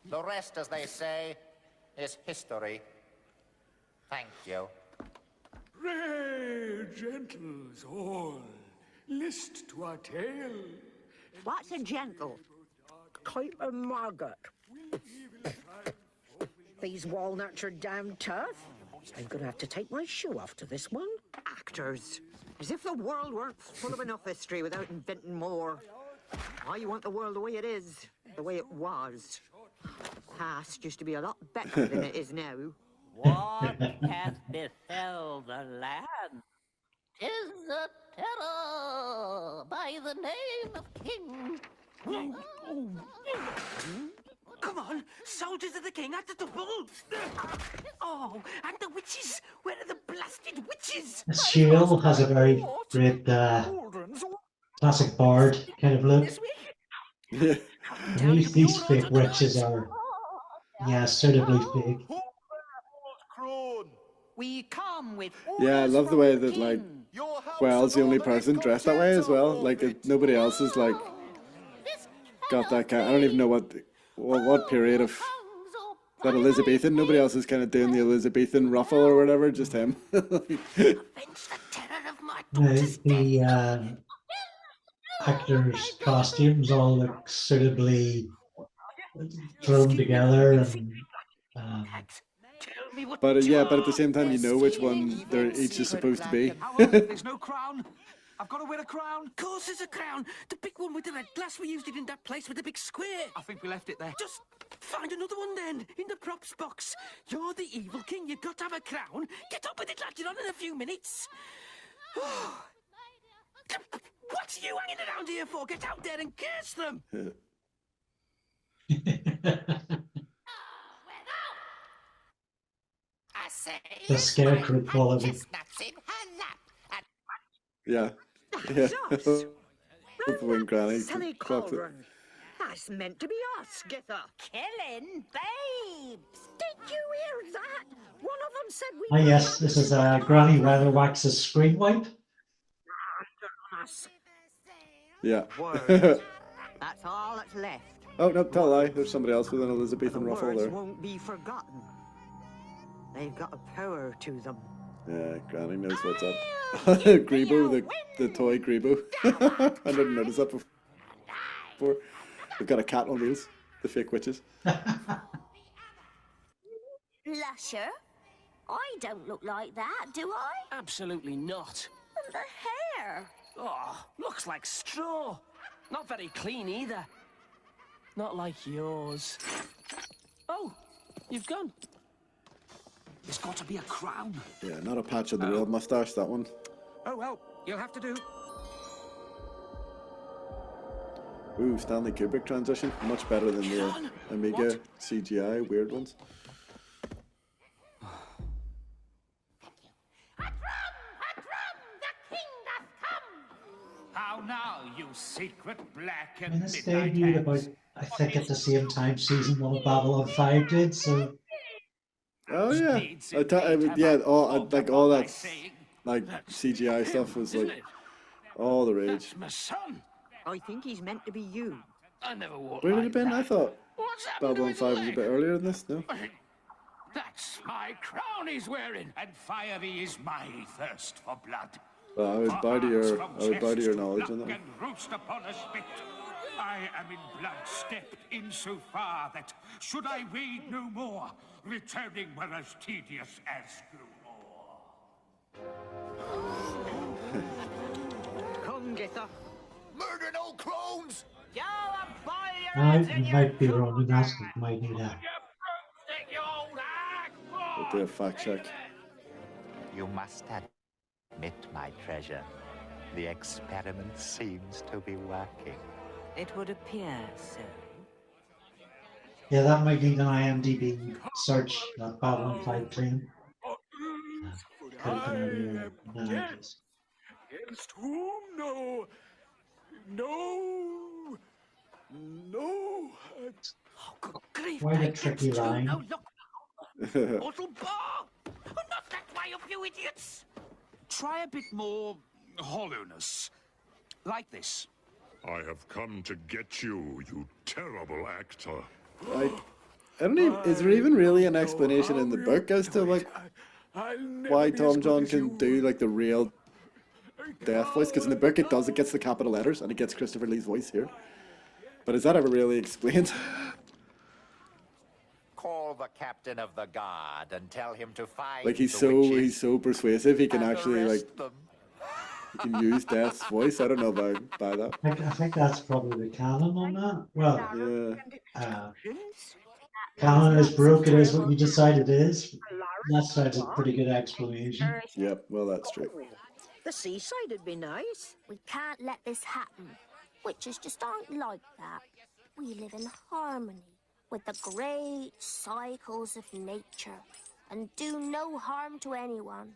The rest, as they say, is history. Thank you.
Pray, gentles all, list to our tale.
What's a gentle? Type of Margaret. These walnuts are damn tough. I'm gonna have to take my shoe off to this one.
Actors. As if the world weren't full of enough history without inventing more. Why you want the world the way it is, the way it was. Past used to be a lot better than it is now.
What hath befell the land?
'Tis a terror by the name of King.
Come on, soldiers of the king at the double. Oh, and the witches. Where are the blasted witches?
The shield has a very great classic bard kind of look. These fake witches are, suitably fake.
We come with
Yeah, I love the way that, like, Well's the only person dressed that way as well. Like, nobody else is, like, got that kind. I don't even know what period of that Elizabethan. Nobody else is kind of doing the Elizabethan ruffle or whatever. Just him.
The actors' costumes all look suitably thrown together, and
but yeah, but at the same time, you know which one they're each is supposed to be.
There's no crown. I've got to wear a crown.
Of course there's a crown. The big one with the red glass. We used it in that place with the big square.
I think we left it there.
Just find another one then, in the props box. You're the evil king. You've got to have a crown. Get up with it, lad. You're on in a few minutes. What's you hanging around here for? Get out there and curse them.
the scarecrow quality.
Yeah. Yeah. When Granny
Silly
clocked it.
cauldron. That's meant to be us, Gither.
Killing babes.
Did you hear that? One of them said we...
Ah yes, this is Granny Weatherwax's screen wipe.
Yeah.
That's all that's left.
Oh, no, tell a lie. There's somebody else with an Elizabethan
The
ruffle
words
there.
won't be forgotten. They've got a power to them.
Yeah, Granny knows what's up. Grebo, the toy Grebo. I didn't notice that before. They've got a cat on wheels, the fake witches.
Lusher? I don't look like that, do I?
Absolutely not.
And the hair?
Oh, looks like straw. Not very clean either. Not like yours. Oh, you've gone.
There's got to be a crown.
Yeah, not a patch of the real moustache, that one.
Oh, well, you'll have to do.
Ooh, Stanley Kubrick transition. Much better than the Amiga CGI weird ones.
How now, you secret black
I mean,
and
this
midnight
debuted
hands?
about, I think, at the same time season 1 of Babylon 5 did, so...
Oh yeah, all that like CGI stuff was like all the rage.
My son.
I think he's meant to be you.
I never walked
Where would it
like
have been?
that.
I thought
What's happened to
Babylon
his
5 was a
leg?
bit earlier than this. No.
That's my crown he's wearing, and fiery is my thirst for blood.
Well, I would bow to your knowledge on that one.
And roast upon a spit. I am in blood stepped in so far that, should I wade no more, returning were as tedious as
Come, Gither.
Murdering old crones!
You might be wrong, and that's might need that.
We'll do a fact check.
You must admit, my treasure, the experiment seems to be working.
It would appear so.
Yeah, that might need an IMDb search, that Babylon 5 claim. Could have been earlier in the 90s.
Against whom? No. No. No.
Oh, good grief.
Quite a tricky line.
No, look. Bottle bar. Not that way up, you idiots.
Try a bit more hollowness. Like this.
I have come to get you, you terrible actor.
I don't even. Is there even really an explanation in the book as to like why Tom John can do like the real death voice? Because in the book it does. It gets the capital letters and it gets Christopher Lee's voice here. But is that ever really explained?
Call the captain of the guard and tell him to find
Like he's
the witches
he's so persuasive he can
and
actually
arrest
like
them.
he can use Death's voice. I don't know about by that.
I think that's probably the canon on that. Well,
Yeah.
canon is broke, it is what you decide it is. That sounds a pretty good explanation.
Yep. Well, that's true.
The seaside would be nice.
We can't let this happen. Witches just aren't like that. We live in harmony with the great cycles of nature and do no harm to anyone.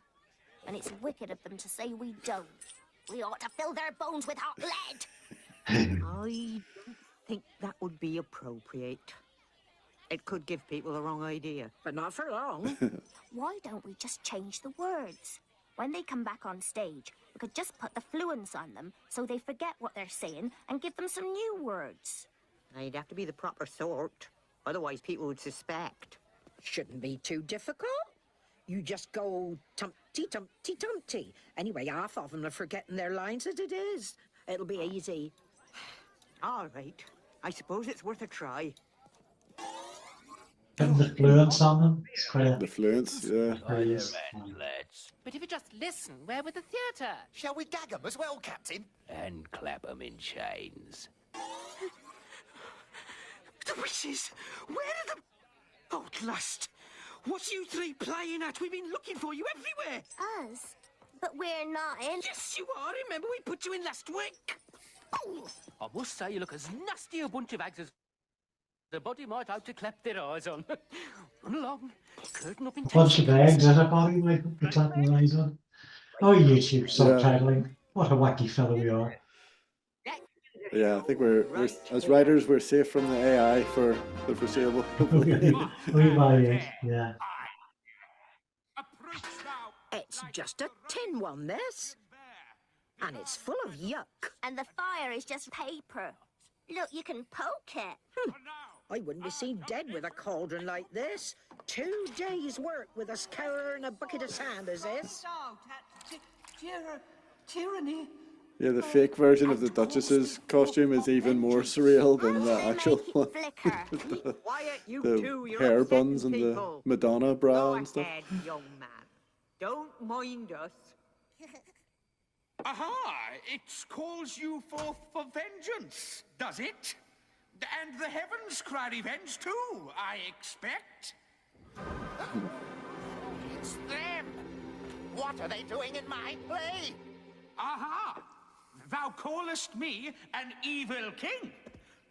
And it's wicked of them to say we don't. We ought to fill their bones with hot lead.
I don't think that would be appropriate. It could give people the wrong idea, but not for long.
Why don't we just change the words? When they come back on stage, we could just put the fluence on them so they forget what they're saying and give them some new words.
Now, you'd have to be the proper sort. Otherwise, people would suspect.
Shouldn't be too difficult. You just go tumpty, tumpty, tumpty. Anyway, half of them are forgetting their lines as it is. It'll be easy.
All right. I suppose it's worth a try.
And the fluence on them. It's quite a...
The fluence, yeah.
But if you just listen, where with the theatre?
Shall we gag 'em as well, Captain?
And clap 'em in chains.
The witches! Where are the... Oh, at last! What are you three playing at? We've been looking for you everywhere!
Us? But we're not in.
Yes, you are! Remember, we put you in last week!
Oh, I must say you look as nasty a bunch of hags as the body might out to clap their eyes on. Run along, curtain up in
A bunch of eggs and a body might be clapping their eyes on. Oh, YouTube subtitling. What a wacky fellow we are.
Yeah, I think we're as writers, we're safe from the AI for the foreseeable.
We buy it, yeah.
It's just a tin one, this. And it's full of yuck.
And the fire is just paper. Look, you can poke it.
I wouldn't be seen dead with a cauldron like this. 2 days' work with a scourer and a bucket of sand as this.
Tyranny.
Yeah, the fake version of the Duchess's costume is even more surreal than the actual one. The hair buns and the Madonna bra and stuff.
Young man. Don't mind us.
Aha! It calls you forth for vengeance, does it? And the heavens cry revenge too, I expect.
It's them! What are they doing in my play?
Aha! Thou callest me an evil king,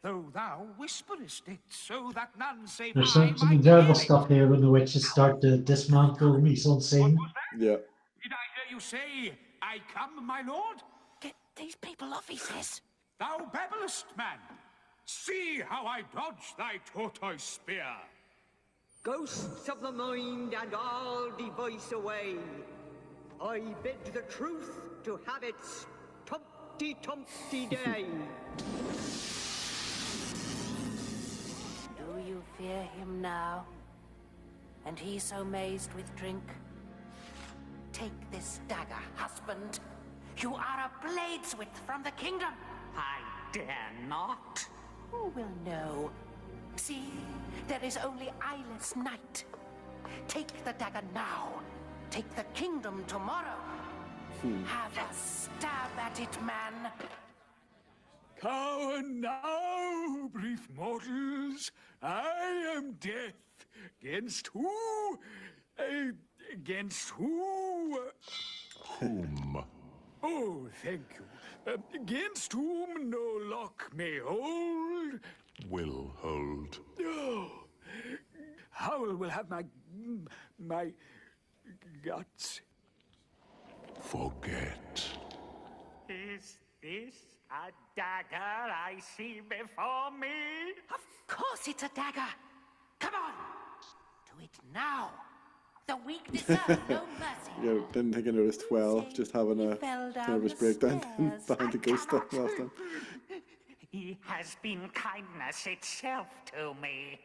though thou whisperest it so that none save
There's
I
some
might
enjoyable
hear it.
stuff here when the witches start to dismantle mise en scene.
Yeah.
Did I hear you say, I come, my lord?
Get these people off, he says.
Thou babblest, man. See how I dodge thy tortoise spear.
Ghosts of the mind and all device away. I bid the truth to have its tumpty day.
Do you fear him now? And he so mazed with drink? Take this dagger, husband. You are a blade's width from the kingdom. I dare not. Who will know? See, there is only eyeless night. Take the dagger now. Take the kingdom tomorrow. Have a stab at it, man.
Cower now, brief mortals. I am death. Against who? Against who?
Whom?
Oh, thank you. Against whom no lock may hold.
Will hold.
Oh, Howl will have my guts.
Forget.
Is this a dagger I see before me?
Of course it's a dagger. Come on. Do it now. The weak deserve no mercy.
Yeah, didn't think I noticed 12, just having a nervous breakdown behind the ghost stuff last time.
He has been kindness itself to me.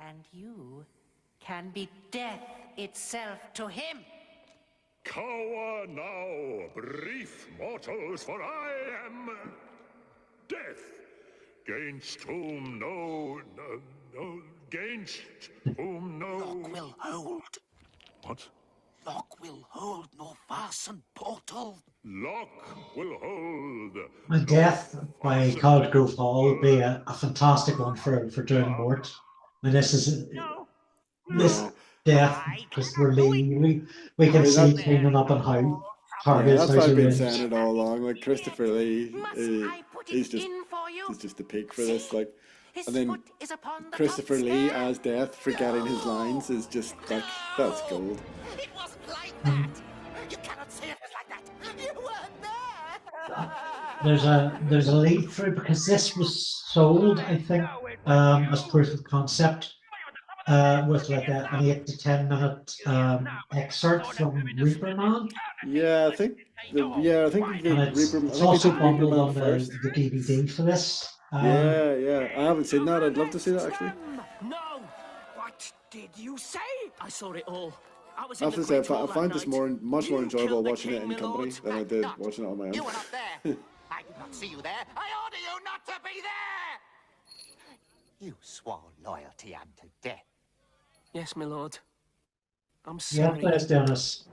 And you can be death itself to him.
Cower now, brief mortals, for I am death. Gainst whom no, gainst whom no...
Lock will hold.
What?
Lock will hold, no fasten portal.
Lock will hold.
And Death by Cosgrove Hall would be a fantastic one for doing Mort. I mean, this is this Death, Christopher Lee. We can see cleaning up and how hard it is.
That's why I've been saying it all along. Like Christopher Lee, he's just the peak for this. Like, and then Christopher Lee as Death forgetting his lines is just like that's gold.
It wasn't like that. You cannot say it was like that. You weren't there.
There's a lead through because this was sold, I think, as proof of concept, with like an 8 to 10 minute excerpt from Reaper Man.
Yeah, I think the Reaper.
It's also bundled on the DVD for this.
Yeah. I haven't seen that. I'd love to see that actually.
No! What did you say? I saw it all. I was
I
in
have to
the
say,
Great Hall
I
that
find this
night.
much more
You
enjoyable
killed the
watching it
king,
in
my
company
lord.
than I did watching it on my
You
own.
were not there. I did not see you there. I order you not to be there! You swore loyalty unto death.
Yes, my lord. I'm
Yeah,
sorry.
there's Dennis.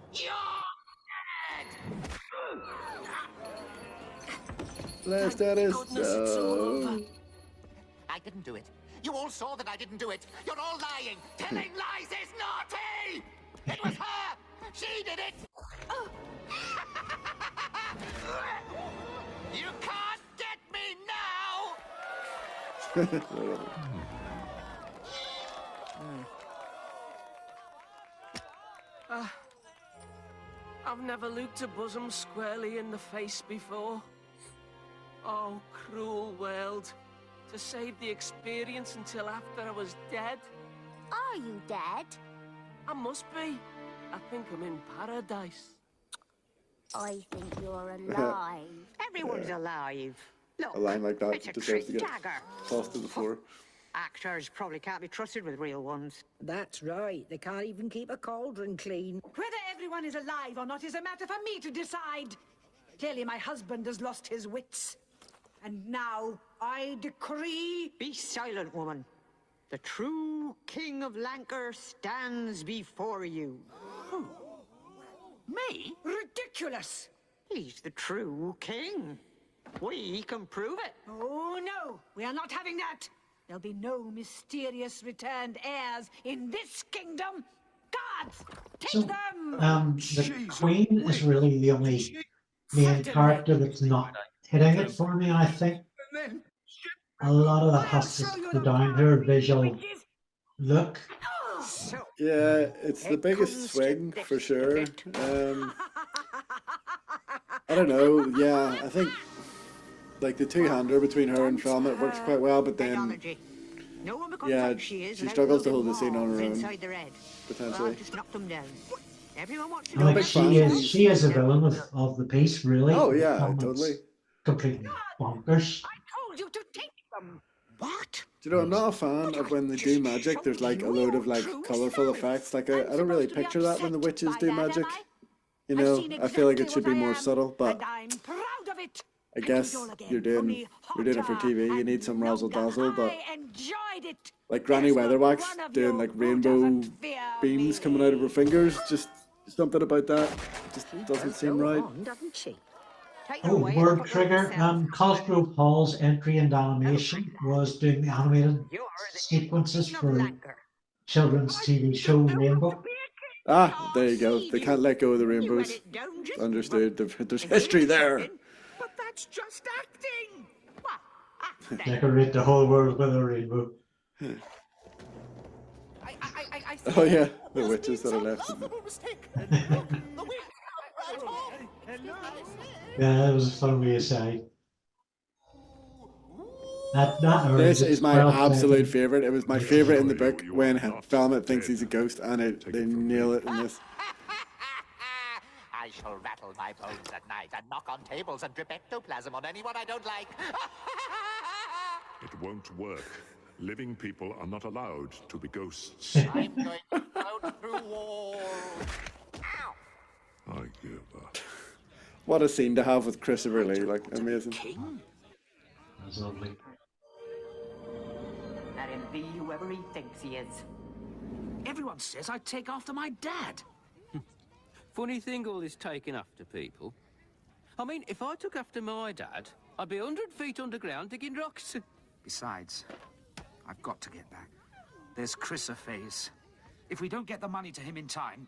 Let's do this.
Goodness, it's all over.
I didn't do it. You all saw that I didn't do it. You're all lying. Telling lies is naughty! It was her! She did it! You can't get me now!
I've never looked a bosom squarely in the face before. Oh, cruel world. To save the experience until after I was dead.
Are you dead?
I must be. I think I'm in paradise.
I think you're alive.
Everyone's alive. Look,
A line like that
it's a
deserves to
trick
get
dagger.
tossed to the floor.
Actors probably can't be trusted with real ones. That's right. They can't even keep a cauldron clean.
Whether everyone is alive or not is a matter for me to decide. Clearly my husband has lost his wits. And now I decree...
Be silent, woman. The true King of Lancre stands before you.
Who? Me? Ridiculous!
He's the true king. We can prove it.
Oh, no. We are not having that. There'll be no mysterious returned heirs in this kingdom. Guards, take them!
The Queen is really the only main character that's not hitting it for me, I think. A lot of that has to go down to her visual look.
Yeah, it's the biggest swing for sure. I don't know. Yeah, I think like the two-hander between her and Falmouth works quite well, but then yeah, she struggles to hold the scene on her own potentially.
Just knock them down. Everyone wants
I'm a
Like
big fan.
she is a villain of the piece, really.
Oh yeah,
It's
totally.
completely bonkers.
Told you to take them. What?
Do you know, I'm not a fan of when they do magic. There's like a load of like colourful effects. Like I don't really picture that when the witches do magic. You know, I feel like it should be more subtle, but
I'm proud of it.
I guess you're doing it for TV. You need some razzle dazzle, but
I enjoyed it.
like Granny Weatherwax doing like rainbow beams coming out of her fingers, just something about that just doesn't seem right.
Doesn't she?
Oh, word trigger. Cosgrove Hall's entry into animation was doing the animated sequences for children's TV show Rainbow.
Ah, there you go. They can't let go of the rainbows. Understood. There's history there.
But that's just acting.
Decorate the whole world with a rainbow.
Oh yeah, the witches that are left.
Yeah, that was a fun way aside.
This is my absolute favourite. It was my favourite in the book when Falmouth thinks he's a ghost, and they nail it in this.
I shall rattle my bones at night and knock on tables and drip ectoplasm on anyone I don't like.
It won't work. Living people are not allowed to be ghosts.
I'm going to float through walls.
I give up.
What a scene to have with Christopher Lee, like amazing.
That's lovely.
Let him be whoever he thinks he is.
Everyone says I take after my dad.
Funny thing, all this taking after people. I mean, if I took after my dad, I'd be 100 feet underground digging rocks.
Besides, I've got to get back. There's Christopher's. If we don't get the money to him in time,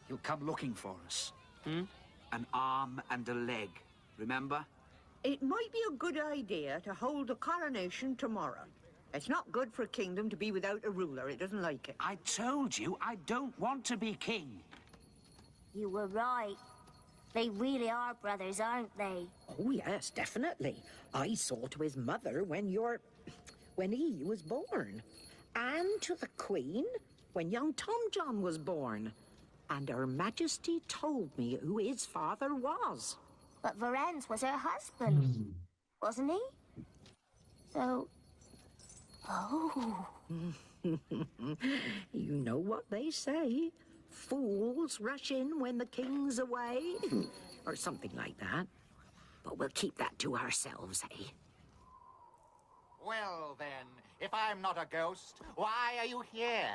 he'll come looking for us. An arm and a leg, remember?
It might be a good idea to hold the coronation tomorrow. It's not good for a kingdom to be without a ruler. It doesn't like it.
I told you I don't want to be king.
You were right. They really are brothers, aren't they?
Oh, yes, definitely. I saw to his mother when he was born. And to the Queen when young Tom John was born. And Her Majesty told me who his father was.
But Varennes was her husband, wasn't he? So... Oh.
You know what they say. Fools rush in when the king's away. Or something like that. But we'll keep that to ourselves, eh?
Well then, if I'm not a ghost, why are you here?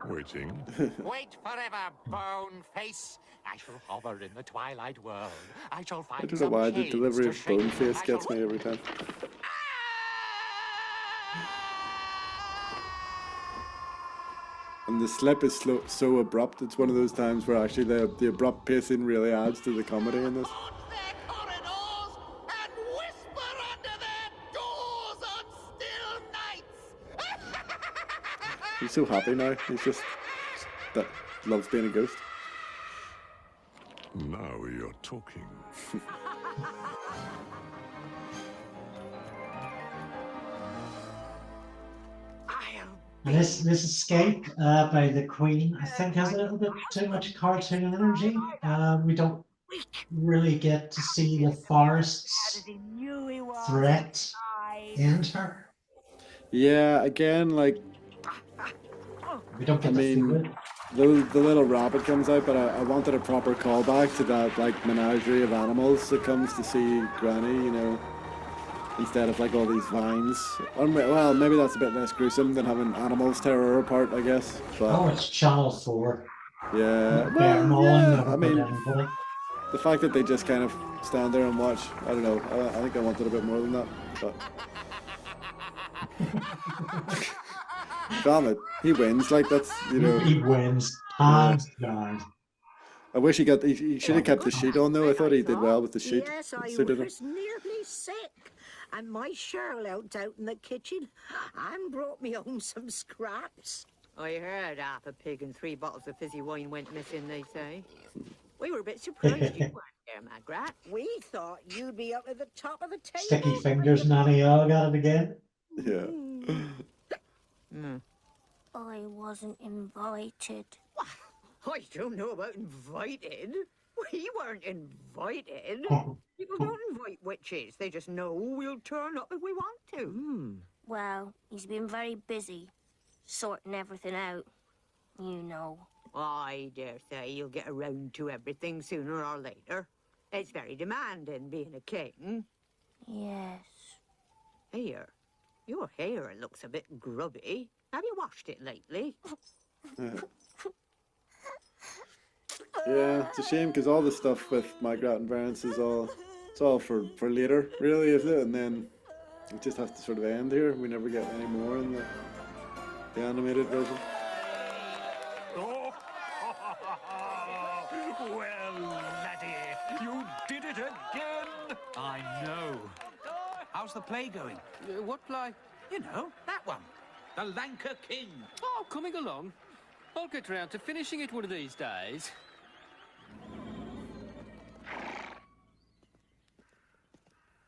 Waiting.
Wait forever, bone face. I shall hover in the twilight world. I shall find
I don't know
some
why the
chains
delivery
to
of
shake.
Boneface
I
gets
shall-
me every time. And the slip is so abrupt. It's one of those times where actually the abrupt pacing really adds to the comedy in this. He's so happy now. He's just that loves being a ghost.
Now you're talking.
This escape by the Queen, I think, has a little bit too much cartoon energy. We don't really get to see the forest's threat end her.
Yeah, again, like
we don't get
I
to feel
mean,
it.
the little rabbit comes out, but I wanted a proper callback to that like menagerie of animals that comes to see Granny, you know, instead of like all these vines. Or, well, maybe that's a bit less gruesome than having animals tear her apart, I guess. But
Oh, it's Channel 4.
yeah,
Bear
well,
mauling
yeah.
never
I mean,
hurt anybody.
the fact that they just kind of stand there and watch, I don't know. I think I wanted a bit more than that. But damn it, he wins. Like that's, you know,
He wins. Hands down.
I wish he should have kept the sheet on though. I thought he did well with the sheet.
Yes, I
It suited him.
was nearly sick. And my Charlotte out in the kitchen and brought me home some scraps.
I heard half a pig and 3 bottles of fizzy wine went missing, they say. We were a bit surprised you weren't there, Magrat.
We thought you'd be up at the top of the table.
Sticky fingers, Nanny O got it again.
Yeah.
I wasn't invited.
I don't know about invited. We weren't invited. People don't invite witches. They just know we'll turn up if we want to.
Well, he's been very busy, sorting everything out. You know.
I dare say you'll get around to everything sooner or later. It's very demanding being a king.
Yes.
Here, your hair looks a bit grubby. Have you washed it lately?
Yeah, it's a shame because all the stuff with Magrat and Varence is all for later, really, isn't it? And then it just has to sort of end here. We never get any more in the animated version.
Well, laddie, you did it again. I know. How's the play going?
What play?
You know, that one. The Lanka King.
Oh, coming along. I'll get round to finishing it one of these days.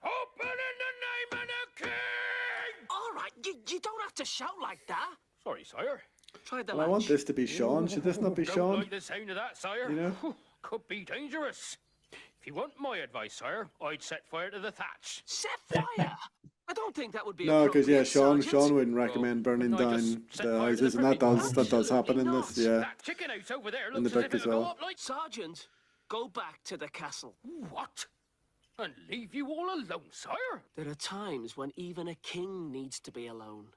Open in the name of the king!
All right, you don't have to shout like that.
Sorry, sire.
Try the
And I want this to be Sean. Should this not be
Don't
Sean?
like the sound of that, sire.
You know?
Could be dangerous. If you want my advice, sire, I'd set fire to the thatch.
Set fire? I don't think that would be
No, because yeah,
appropriate,
Sean
Sergeant.
wouldn't recommend burning
no,
down
just set
the
fire to
houses,
the
and that
pretty
does happen in this. Yeah,
That chicken house over there
in the
looks as
book
if
as
it'll go
well.
up like...
Sergeant, go back to the castle.
What? And leave you all alone, sire?
There are times when even a king needs to be alone.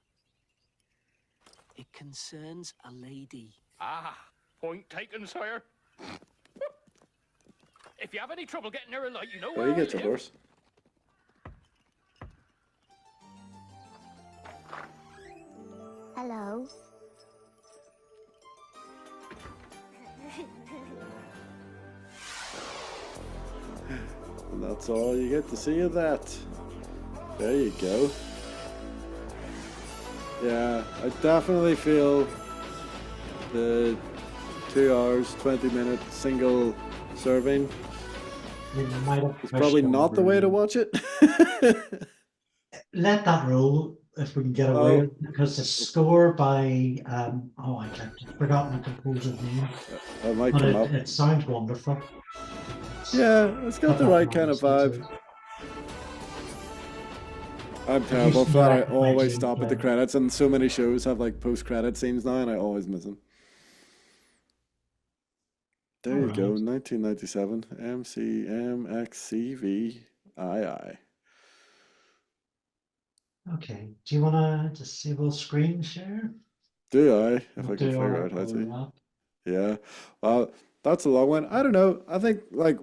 It concerns a lady.
Ah, point taken, sire. If you have any trouble getting her a light, you know
well,
where
he
I
gets a
live.
horse.
Hello.
And that's all you get to see of that. There you go. Yeah, I definitely feel the 2 hours, 20-minute single serving
We might have
is probably
pushed
not the way to watch it.
Let that roll if we can get away with it, because the score by I can't forgotten the composer's name.
It might
But
come up.
it sounds wonderful.
Yeah, it's got the right kind of vibe. I'm
I've
terrible
used
for
to
that. I
recognize
always
you,
stop at the
yeah.
credits, and so many shows have like post-credit scenes now, and I always miss them. There
All
you go,
right.
1997, MCMXCVII.
Okay. Do you want to disable screen share?
Do I? If
We'll
I can
do
figure out how
all
to.
that.
Yeah. Well, that's a long one. I don't know. I think like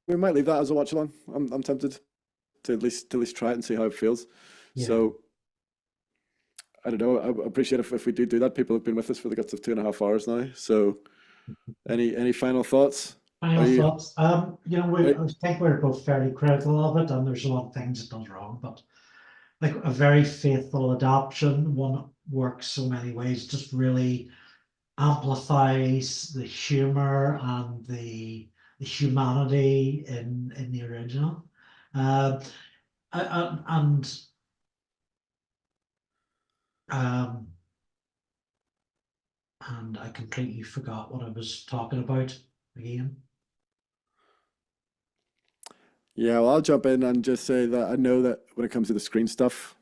we might leave that as a watch along. I'm tempted to at least try it and see how it feels.
Yeah.
So I don't know. I appreciate if we do that. People have been with us for the guts of 2.5 hours now. So any final thoughts? Are
Final
you
thoughts. You know,
are,
I think we're both fairly critical of it, and there's a lot of things it does wrong, but like a very faithful adaptation, one works so many ways, just really amplifies the humor and the humanity in the original. And um, and I completely forgot what I was talking about again.
yeah, well, I'll jump in and just say that I know that when it comes to the screen stuff,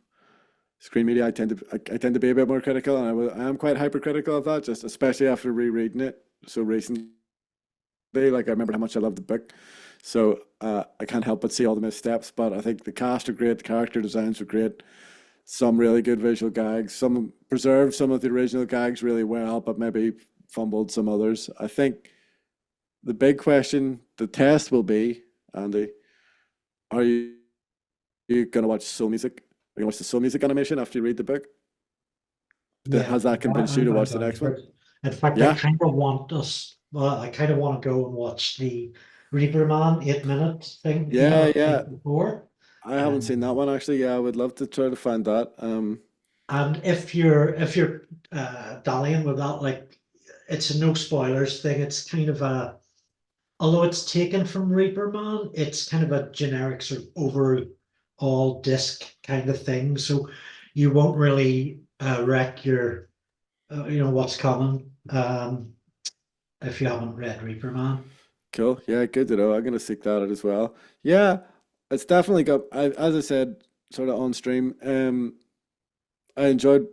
screen media, I tend to be a bit more critical, and I am quite hypercritical of that, just especially after rereading it so recently. Like I remember how much I loved the book, so I can't help but see all the missteps. But I think the cast are great, the character designs are great, some really good visual gags, some preserved some of the original gags really well, but maybe fumbled some others. I think the big question, the test will be, Andy, are you going to watch Soul Music? Are you going to watch the Soul Music animation after you read the book?
Yeah,
Has that convinced you to watch the
down
next
for
one?
it. In fact, I
Yeah,
kind of want us. Well, I kind of want to go and watch the Reaper Man 8 minute thing. You know,
yeah,
I've
yeah.
seen before.
I haven't seen that
Um,
one actually. Yeah, I would love to try to find that.
and if you're dallying with that, like it's a no spoilers thing. It's kind of a, although it's taken from Reaper Man, it's kind of a generic sort of overall disc kind of thing. So you won't really wreck your, what's coming. If you haven't read Reaper Man.
Cool. Yeah, good to know. I'm gonna seek that out as well. Yeah, it's definitely got. As I said, sort of on stream. I enjoyed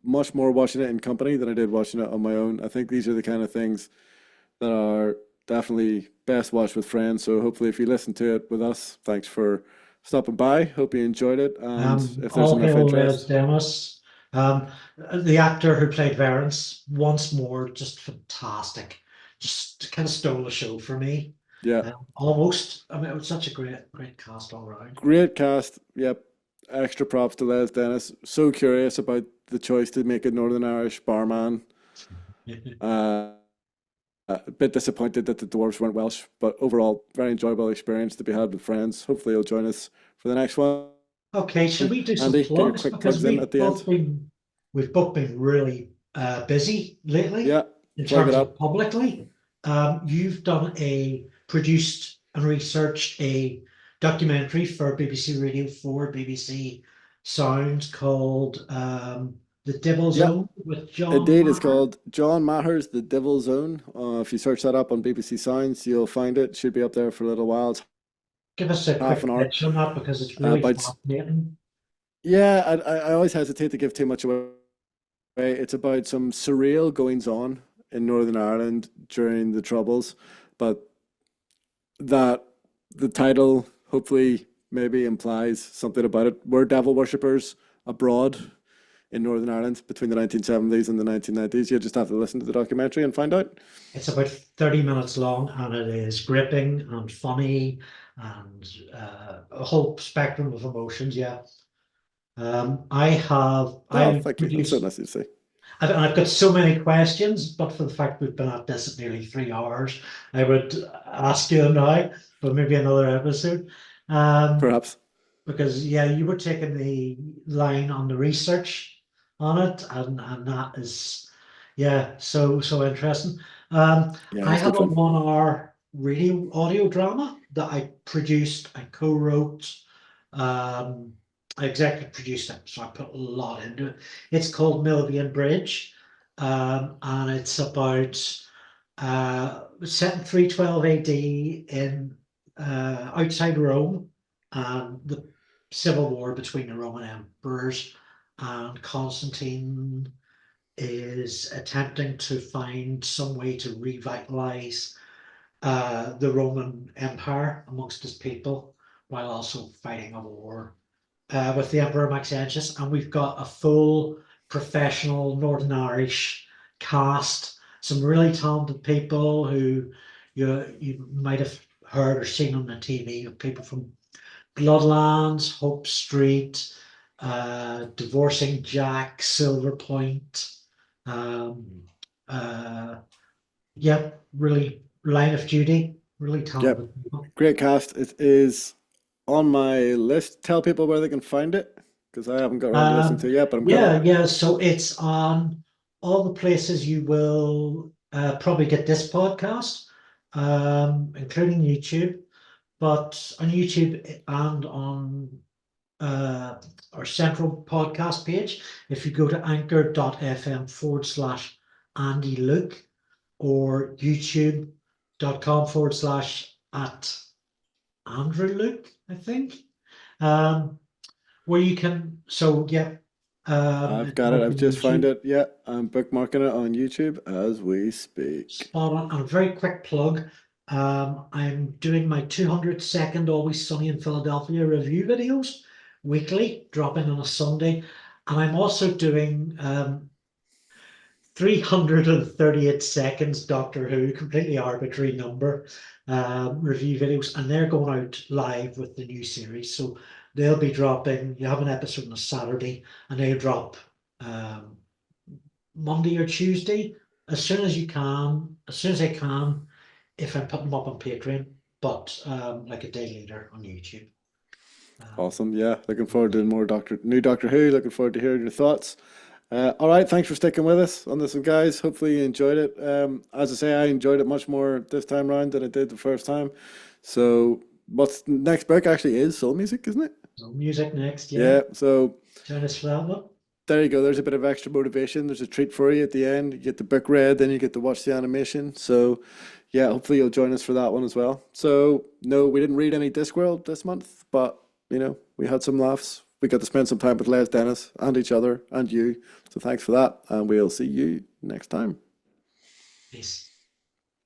much more watching it in company than I did watching it on my own. I think these are the kind of things that are definitely best watched with friends. So hopefully, if you listen to it with us, thanks for stopping by. Hope you enjoyed it, and if there's
All
enough
hail Les
interest,
Dennis. Um, the actor who played Varence, once more, just fantastic. Just kind of stole the show for me.
yeah,
Almost. I mean, it was such a great cast all around.
great cast. Yep. Extra props to Les Dennis. So curious about the choice to make a Northern Irish barman. Uh, a bit disappointed that the dwarves weren't Welsh, but overall, very enjoyable experience to be had with friends. Hopefully, you'll join us for the next one.
Okay, should we do some
Andy, get your
plugs
quick
because
plugs in at the end.
we've both been really busy lately
Yeah,
in
plug it
terms
up.
of publicly. You've produced and researched a documentary for BBC Radio 4, BBC Sound called The Devil
Yep,
Zone with John
indeed, it's
Maher.
called John Maher's The Devil Zone. If you search that up on BBC Sounds, you'll find it. Should be up there for a little while. It's
Give us a
half
quick
an hour.
pitch on that because it's really
But
fascinating.
yeah, I always hesitate to give too much away. It's about some surreal goings on in Northern Ireland during the Troubles, but that the title hopefully maybe implies something about it. We're devil worshippers abroad in Northern Ireland between the 1970s and the 1990s. You just have to listen to the documentary and find out.
It's about 30 minutes long and it is gripping and funny and a whole spectrum of emotions. Yeah.
Oh,
I've
thank you. That's so
produced,
nice of you to say.
I've got so many questions, but for the fact we've been at this nearly 3 hours, I would ask you now for maybe another episode.
Perhaps.
Because yeah, you were taking the line on the research on it, and that is, yeah, so interesting.
Yeah,
I
it's
have
good
a
fun.
1 hour radio audio drama that I produced, I co-wrote, I executive produced it, so I put a lot into it. It's called Milvian Bridge, and it's about set in 312 AD in outside Rome, and the civil war between the Roman emperors, and Constantine is attempting to find some way to revitalize the Roman Empire amongst his people, while also fighting a war with the Emperor Maxentius. And we've got a full professional Northern Irish cast, some really talented people who you might have heard or seen on the TV, people from Bloodlands, Hope Street, Divorcing Jack, Silver Point. Yeah, really Line of Duty, really talented people.
Great cast. It is on my list. Tell people where they can find it, because I haven't got around to listening to it yet, but I'm gonna.
Yeah. So it's on all the places you will probably get this podcast, including YouTube. But on YouTube and on our central podcast page, if you go to anchor.fm/Andy Luke or youtube.com/at Andrew Luke, I think, where you can. So yeah,
I've got it. I've just found it. Yeah, I'm bookmarking it on YouTube as we speak.
Spot on. And a very quick plug. I'm doing my 202nd Always Sunny in Philadelphia review videos weekly, dropping on a Sunday. And I'm also doing 338 seconds Doctor Who, completely arbitrary number, review videos, and they're going out live with the new series. So they'll be dropping. You have an episode on a Saturday, and they'll drop Monday or Tuesday as soon as I can, if I'm putting them up on Patreon, but like a day later on YouTube.
Awesome. Yeah, looking forward to more new Doctor Who. Looking forward to hearing your thoughts. All right, thanks for sticking with us on this one, guys. Hopefully you enjoyed it. As I say, I enjoyed it much more this time round than I did the first time. So what's next book actually is Soul Music, isn't it?
Soul Music next, yeah.
Yeah, so
join us for that one.
There you go. There's a bit of extra motivation. There's a treat for you at the end. You get the book read, then you get to watch the animation. So yeah, hopefully you'll join us for that one as well. So no, we didn't read any Discworld this month, but you know, we had some laughs. We got to spend some time with Les Dennis and each other and you. So thanks for that. And we'll see you next time.
Peace.